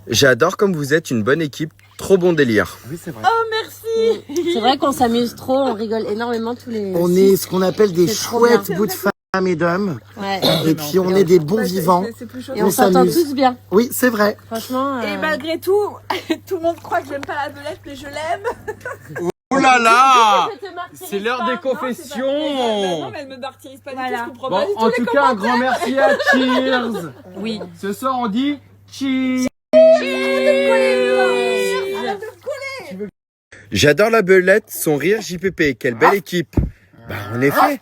S2: J'adore comme vous êtes une bonne équipe. Trop bon délire.
S1: Oui, c'est vrai.
S7: Oh merci.
S3: C'est vrai qu'on s'amuse trop, on rigole énormément tous les.
S1: On est ce qu'on appelle des
S3: C'est trop
S1: chouettes
S3: bien.
S1: bouts de femmes et d'hommes.
S3: Ouais.
S1: Et puis on est des bons
S7: Bah,
S1: vivants.
S7: c'est plus chaud.
S3: Et on
S1: On
S3: s'entend
S1: s'amuse.
S3: tous bien.
S1: Oui, c'est vrai.
S3: Franchement.
S7: Et malgré tout, tout le monde croit que j'aime pas la belette, mais je l'aime.
S2: Oh là là!
S8: C'est l'heure des
S7: Non,
S8: confessions.
S7: mais elle me martyrise pas du
S3: Voilà.
S7: tout, je comprends
S8: Bon,
S7: pas du tout
S8: en
S7: les
S8: tout cas, un grand
S7: commentaires.
S8: merci à Cheers.
S3: Oui.
S8: Ce soir, on dit cheers.
S2: J'adore la belette, son rire JPP. Quelle belle équipe. Bah, en effet.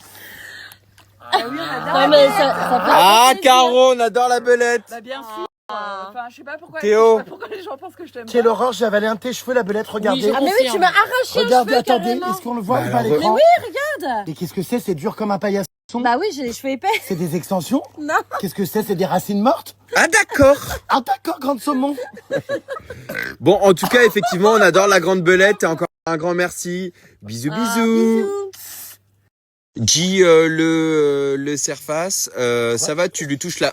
S7: Ah oui, on adore.
S3: Ouais, mais ça fait
S2: Ah,
S3: plaisir.
S2: Caro, on adore la belette.
S7: Bah bien sûr. Enfin, je sais pas pourquoi.
S2: Théo.
S7: Je sais pas pourquoi les gens pensent que je t'aime.
S1: Quelle horreur, j'ai avalé un de tes cheveux, la belette, regardez.
S3: Ah mais oui, tu m'as arraché
S1: Regardez,
S3: un cheveu
S1: attendez,
S3: carrément.
S1: est-ce qu'on le voit
S2: Bah
S1: ou pas à
S2: alors,
S1: l'écran?
S3: Mais oui, regarde.
S1: Et qu'est-ce que c'est? C'est dur comme un paillasson?
S3: Bah oui, j'ai les cheveux épais.
S1: C'est des extensions?
S3: Non.
S1: Qu'est-ce que c'est? C'est des racines mortes?
S2: Ah, d'accord.
S1: Ah d'accord, grande saumon.
S2: Bon, en tout cas, effectivement, on adore la grande belette et encore un grand merci. Bisous, bisous. G, le Surface, ça va, tu lui touches la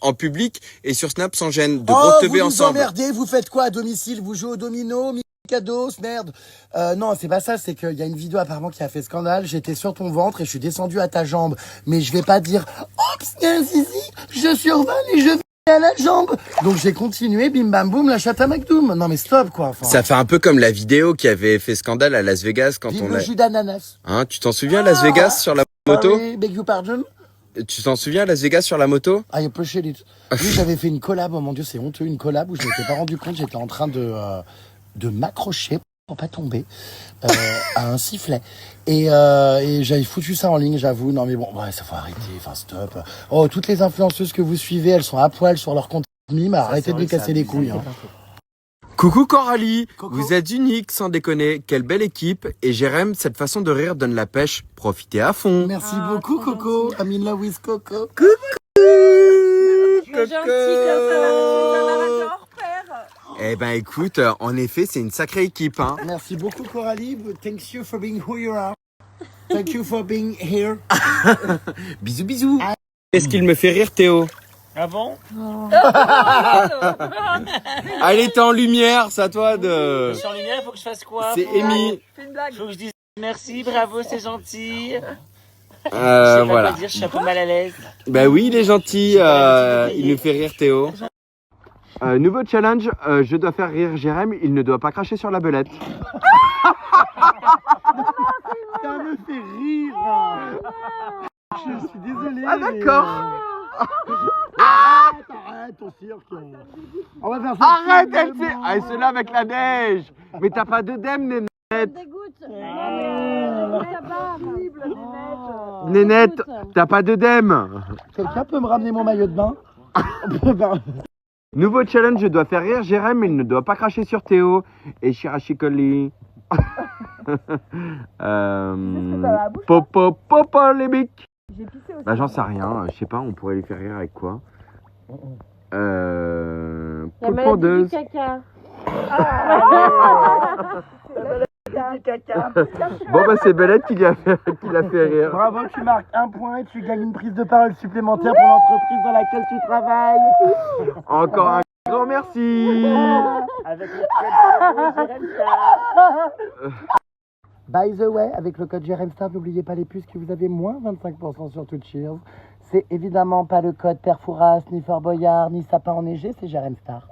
S2: en public et sur Snap sans gêne. De gros
S1: Oh, vous
S2: teubés
S1: nous
S2: ensemble.
S1: emmerdez, vous faites quoi à domicile? Vous jouez au domino, Mikados, merde. Non, c'est pas ça, c'est qu'il y a une vidéo apparemment qui a fait scandale. J'étais sur ton ventre et je suis descendu à ta jambe. Mais je vais pas dire, oups, il y a un zizi, je survole et je vais à la jambe. Donc j'ai continué, bim bam boum, la chatte à McDoom. Non mais stop quoi. Enfin,
S2: Ça fait un peu comme la vidéo qui avait fait scandale à Las Vegas quand
S1: vive
S2: on
S1: le
S2: a...
S1: jus d'ananas.
S2: Hein, tu t'en souviens, Las Vegas sur la moto?
S1: Sorry, beg your pardon.
S2: Tu t'en souviens, Las Vegas sur la moto?
S1: I appreciate it. Oui, j'avais fait une collab, oh mon dieu, c'est honteux, une collab où je m'étais pas rendu compte, j'étais en train de m'accrocher pour pas tomber à un sifflet. Et j'avais foutu ça en ligne, j'avoue. Non mais bon, ouais, ça faut arrêter, enfin stop. Oh, toutes les influenceuses que vous suivez, elles sont à poil sur leur compte mime, arrêtez de lui casser les couilles. Hein.
S2: Coucou Coralie,
S1: Coucou.
S2: vous êtes unique sans déconner, quelle belle équipe et Jérém, cette façon de rire donne la pêche, profitez à fond.
S1: Merci beaucoup Coco, I'm in love with Coco.
S3: C'est gentil comme ça.
S2: Eh ben écoute, en effet c'est une sacrée équipe hein.
S1: Merci beaucoup Coralie, thank you for being who you are. Thank you for being here.
S2: Bisous bisous. Qu'est-ce qu'il me fait rire Théo?
S6: Ah bon?
S2: Allez t'es en lumière, c'est à toi de...
S6: Je suis en lumière, faut que je fasse quoi?
S2: C'est Amy.
S7: Fais une blague.
S6: Faut que je dise merci, bravo, c'est gentil. Je sais pas
S2: Voilà.
S6: quoi dire, je suis un peu mal à l'aise.
S2: Bah oui, il est gentil, il nous fait rire Théo. Nouveau challenge, je dois faire rire Jérém, il ne doit pas cracher sur la belette.
S1: Ça me fait rire. Je suis désolé.
S2: Ah d'accord.
S1: Arrête ton cirque. On va faire ça.
S2: Arrête, elle fait... Ah, et cela avec la neige. Mais t'as pas d'œdème, Nénette. Nénette, t'as pas d'œdème.
S1: Quelqu'un peut me ramener mon maillot de bain?
S2: Nouveau challenge, je dois faire rire Jérém, il ne doit pas cracher sur Théo. Et Chirachicoli. Polémique. Bah j'en sais rien, je sais pas, on pourrait lui faire rire avec quoi?
S3: La maladie du caca.
S2: Bon bah c'est Belette qui l'a fait rire.
S1: Bravo, tu marques un point et tu gagnes une prise de parole supplémentaire pour l'entreprise dans laquelle tu travailles.
S2: Encore un grand merci.
S6: Avec le code Jérém Star.
S1: By the way, avec le code GRMSTAR, n'oubliez pas les puces que vous avez moins 25% sur tout Cheers. C'est évidemment pas le code Perfouras, ni Fort Boyard, ni Sapin enneigé, c'est Jérém Star.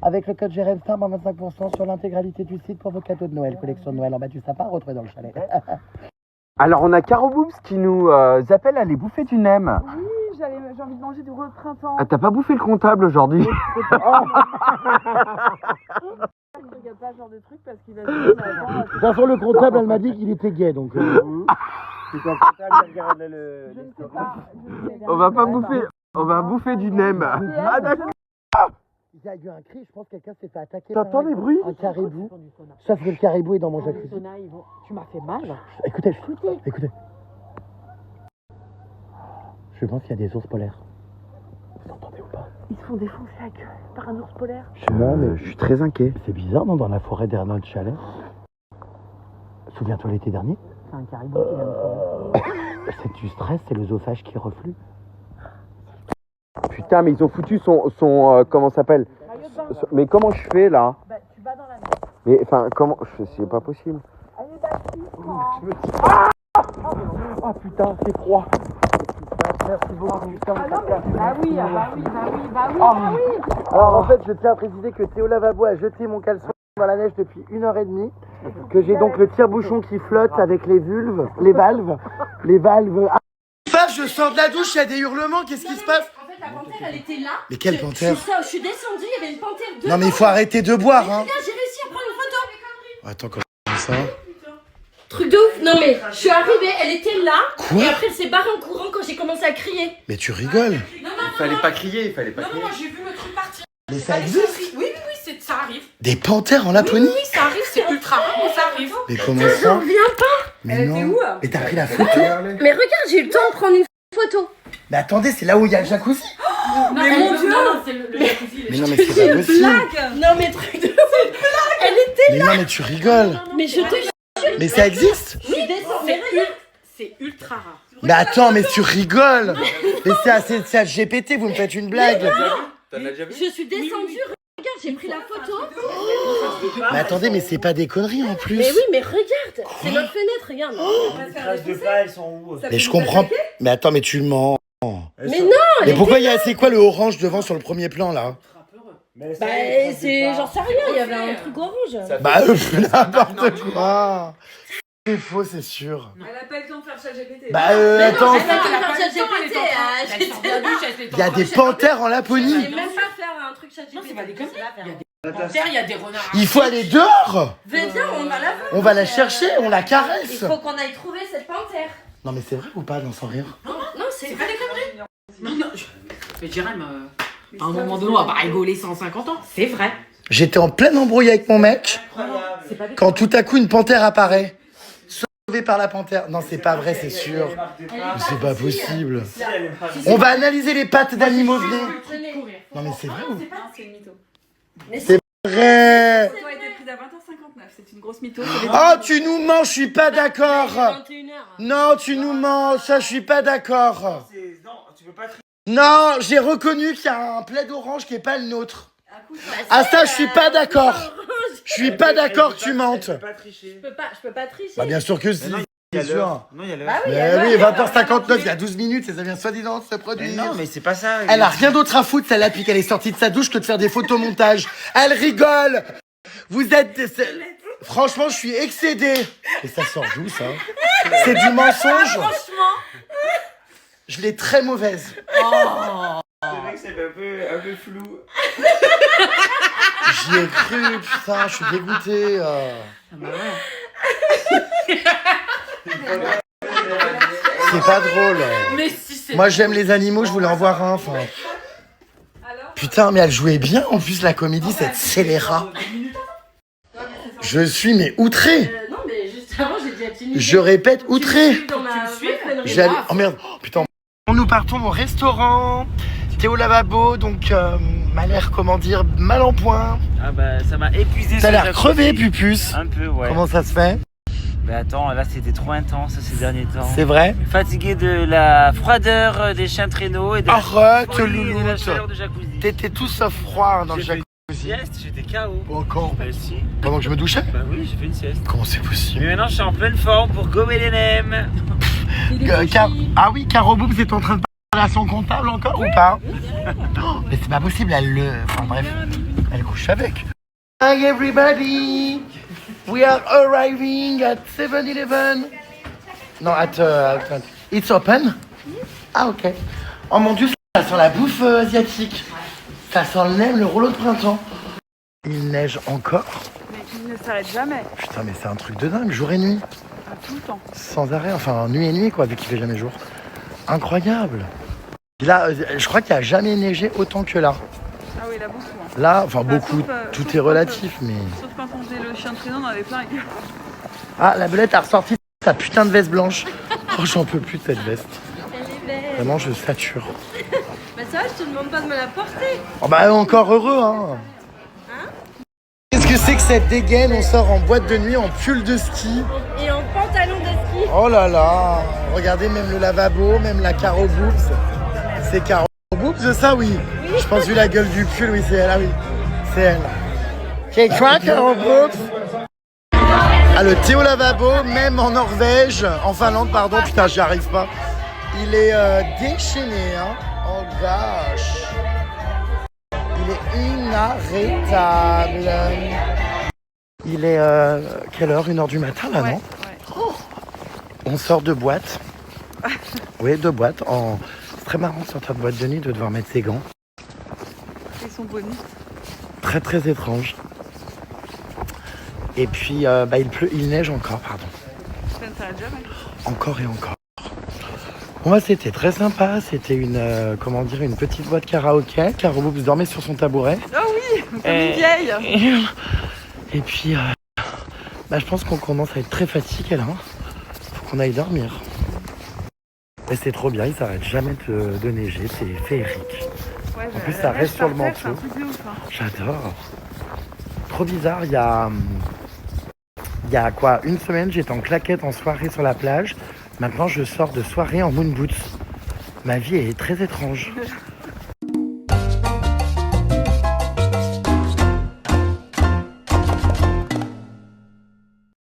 S1: Avec le code Jérém Star, 25% sur l'intégralité du site pour vos cadeaux de Noël. Collection de Noël en bas du sapin, retrouvée dans le chalet.
S9: Alors, on a Caro Boobs qui nous appelle à aller bouffer du nem.
S7: Oui, j'ai envie de manger du rôle de printemps.
S9: Ah, t'as pas bouffé le comptable aujourd'hui?
S7: Je regarde pas ce genre de truc parce qu'il va dire
S1: De toute façon, le comptable, elle m'a dit qu'il était gay, donc...
S7: Je ne sais pas.
S9: On va pas bouffer, on va bouffer du nem. Ah, d'accord.
S1: Il y a eu un cri, je pense que quelqu'un s'est fait attaquer
S9: T'entends les bruits?
S1: un caribou. Sauf que le caribou est dans mon jacuzzi.
S5: Tu m'as fait mal.
S1: Écoutez, écoutez. Je pense qu'il y a des ours polaires. Vous entendez ou pas?
S5: Ils se font défoncer la gueule par un ours polaire.
S1: Non, mais
S9: Je suis très inquiet.
S1: c'est bizarre, non, dans la forêt derrière notre chalet. Souviens-toi l'été dernier?
S5: C'est un caribou qui vient de crever.
S1: C'est du stress, c'est l'œsophage qui reflue.
S9: Putain, mais ils ont foutu son comment ça s'appelle? Mais comment je fais là?
S7: Bah, tu vas dans la mer.
S9: Mais enfin, comment? C'est pas possible.
S7: Allez, Baptiste, prends.
S9: Oh putain, c'est froid.
S1: Merci beaucoup.
S7: Ah non, mais bah oui, bah oui.
S1: Alors en fait, je tiens à préciser que Théo Lavabo a jeté mon caleçon dans la neige depuis 1h30. Que j'ai donc le tire-bouchon qui flotte avec les valves. Je sors de la douche, il y a des hurlements, qu'est-ce qui se passe?
S3: En fait, la panthère, elle était là.
S1: Mais quelle panthère?
S3: Je suis descendue, il y avait une panthère devant.
S1: Non mais il faut arrêter de boire, hein.
S3: Regarde, j'ai réussi à prendre une photo.
S1: Attends, comment ça?
S3: Truc de ouf. Non mais, je suis arrivée, elle était là.
S1: Quoi?
S3: Et après, elle s'est barrée en courant quand j'ai commencé à crier.
S1: Mais tu rigoles.
S3: Non,
S2: Il fallait pas crier, il fallait pas crier.
S4: moi j'ai vu le truc partir.
S1: Mais ça existe?
S4: Oui, ça arrive.
S1: Des panthères en Laponie?
S4: Oui, ça arrive, c'est ultra rare, mais ça arrive.
S1: Mais comment
S3: J'en
S1: ça?
S3: reviens pas.
S1: Mais non. Et t'as pris la photo?
S3: Mais regarde, j'ai eu le temps de prendre une photo.
S1: Mais attendez, c'est là où il y a le jacuzzi?
S3: Mais mon Dieu.
S5: c'est le jacuzzi.
S1: Mais non mais c'est pas possible.
S3: Non mais truc de ouf. Elle était
S1: Mais non mais tu rigoles.
S3: Mais je te jure.
S1: Mais ça existe?
S3: Je suis descendue. Mais regarde.
S5: C'est ultra rare.
S1: Mais attends, mais tu rigoles. Mais c'est assez GPT, vous me faites une blague.
S2: T'en as déjà vu?
S3: Je suis descendue. Regarde, j'ai pris la photo.
S1: Mais attendez, mais c'est pas des conneries en plus.
S3: Mais oui, mais regarde. C'est notre fenêtre, regarde.
S6: Les traces de pas, elles sont où?
S1: Mais je comprends. Mais attends, mais tu mens.
S3: Mais non.
S1: Mais pourquoi il y a, c'est quoi le orange devant sur le premier plan là?
S3: Bah c'est, j'en sais rien. Il y avait un truc orange.
S1: Bah n'importe quoi. C'est faux, c'est sûr.
S7: Elle a pas le temps de faire ça GPT.
S1: Bah attends, il y a des panthères en Laponie.
S3: J'ai même pas faire un truc chat GPT.
S5: C'est pas des conneries. Il y a des panthères, il y a des renards.
S1: Il faut aller dehors.
S3: Viens, on va la voir.
S1: On va la chercher, on la
S3: Il
S1: caresse.
S3: faut qu'on aille trouver cette panthère.
S1: Non mais c'est vrai ou pas, non sans rire?
S3: Non, c'est
S5: pas des conneries. Non. Mais Jérém, à un moment donné, on va pas rigoler 150 ans. C'est vrai.
S1: J'étais en pleine embrouille avec mon mec quand tout à coup une panthère apparaît. Sauvé par la panthère. Non, c'est pas vrai, c'est sûr. C'est pas possible. On va analyser les pattes d'animaux, venez. Non mais c'est vrai ou?
S7: C'est une mytho.
S1: C'est vrai.
S7: La photo a été prise à 20h59, c'est une grosse mytho.
S1: Oh, tu nous mens, je suis pas d'accord. Non, tu nous mens, ça je suis pas d'accord.
S6: Non, tu peux pas tricher.
S1: Non, j'ai reconnu qu'il y a un plaid orange qui est pas le nôtre. Ah ça, je suis pas d'accord. Je suis pas d'accord que tu mentes.
S6: Tu peux pas tricher.
S3: Je peux pas tricher.
S1: Bah bien sûr que si. C'est sûr.
S6: Non, il y a l'heure.
S3: Bah oui,
S1: Mais oui, 20h59, il y a 12 minutes et ça vient soi-disant de se
S6: Mais
S1: produire.
S6: non, mais c'est pas ça.
S1: Elle a rien d'autre à foutre, celle-là, depuis qu'elle est sortie de sa douche, que de faire des photomontages. Elle rigole. Vous êtes... Franchement, je suis excédé. Et ça sort d'où, ça? C'est du mensonge.
S3: Franchement.
S1: Je l'ai très mauvaise.
S6: C'est vrai que c'est un peu flou.
S1: J'y ai cru, putain, je suis dégoûté. C'est pas drôle.
S5: Mais si c'est.
S1: Moi, j'aime les animaux, je voulais en voir un, enfin... Putain, mais elle jouait bien, en plus, la comédie, cette scélérat. Je suis, mais outré.
S3: Non, mais juste avant, j'ai dit à Timmy.
S1: Je répète, outré.
S3: J'allais.
S1: Oh merde, oh, putain. Nous partons au restaurant Théo Lavabo, donc m'a l'air, comment dire, mal en point.
S6: Ah bah ça m'a épuisé.
S1: T'as l'air crevé, Pupus.
S6: Un peu, ouais.
S1: Comment ça se fait?
S6: Bah attends, là c'était trop intense ces derniers temps.
S1: C'est vrai?
S6: Fatigué de la froideur des chiens traîneaux et de
S1: Arrête,
S6: folie de la
S1: louloute.
S6: chaleur de jacuzzi.
S1: T'étais tout sauf froid dans le
S6: J'ai fait
S1: jacuzzi.
S6: une sieste, j'étais KO.
S1: Oh, quand?
S6: Bah si.
S1: Pendant que je me douchais?
S6: Bah oui, j'ai fait une sieste.
S1: Comment c'est possible?
S6: Mais maintenant je suis en pleine forme pour gommer les nems.
S1: Ah oui, Caro Boobs est en train de à son comptable encore ou pas? Oh, mais c'est pas possible, elle le... Enfin bref, elle couche avec. Hi everybody! We are arriving at 7-Eleven. Non, it's open? Ah ok. Oh mon dieu, ça sent la bouffe asiatique. Ça sent le nem, le rouleau de printemps. Il neige encore.
S7: Mais il ne s'arrête jamais.
S1: Putain, mais c'est un truc de dingue, jour et nuit.
S7: Tout le temps.
S1: Sans arrêt, enfin nuit et nuit quoi, vu qu'il fait jamais jour. Incroyable. Là, je crois qu'il n'y a jamais neigé autant que là.
S7: Ah oui, là beaucoup. Hein.
S1: Là, enfin beaucoup, tout est relatif, mais...
S7: Sauf quand on faisait le chien de traîneau, on en avait plein.
S1: Ah, la belette a ressorti sa putain de veste blanche. Oh, j'en peux plus de cette veste.
S3: Elle est belle.
S1: Vraiment, je sature.
S3: Bah ça va, je te demande pas de me la porter.
S1: Oh bah encore heureux, hein. Qu'est-ce que c'est que cette dégaine? On sort en boîte de nuit, en pull de ski.
S3: Et en pantalon de ski.
S1: Oh là là. Regardez, même le lavabo, même la Caro Boobs. C'est Caro Boobs, ça, oui. Je pense vu la gueule du pull, oui, c'est elle, ah oui. C'est elle. C'est quoi, Caro Boobs? Ah, le thé au lavabo, même en Norvège, en Finlande, pardon, putain, j'y arrive pas. Il est déchaîné, hein. Oh gosh. Il est inarrêtable. Il est quelle heure? 1h du matin là, non? Oh. On sort de boîte. Oui, de boîte. C'est très marrant de sortir de boîte de nuit, de devoir mettre ses gants.
S7: Ils sont bonus.
S1: Très très étrange. Et puis il pleut, il neige encore, pardon.
S7: Ça ne s'arrête jamais.
S1: Encore et encore. Bon, c'était très sympa. C'était une petite boîte karaoké. Caro Boobs dormait sur son tabouret.
S7: Ah oui, comme une vieille.
S1: Et puis, je pense qu'on commence à être très fatigué là. Faut qu'on aille dormir. Et c'est trop bien, il s'arrête jamais de neiger, c'est féerique.
S7: Ouais,
S1: en plus, ça reste sur le manteau. J'adore. Trop bizarre, il y a quoi, une semaine, j'étais en claquette en soirée sur la plage. Maintenant, je sors de soirée en moon boots. Ma vie est très étrange.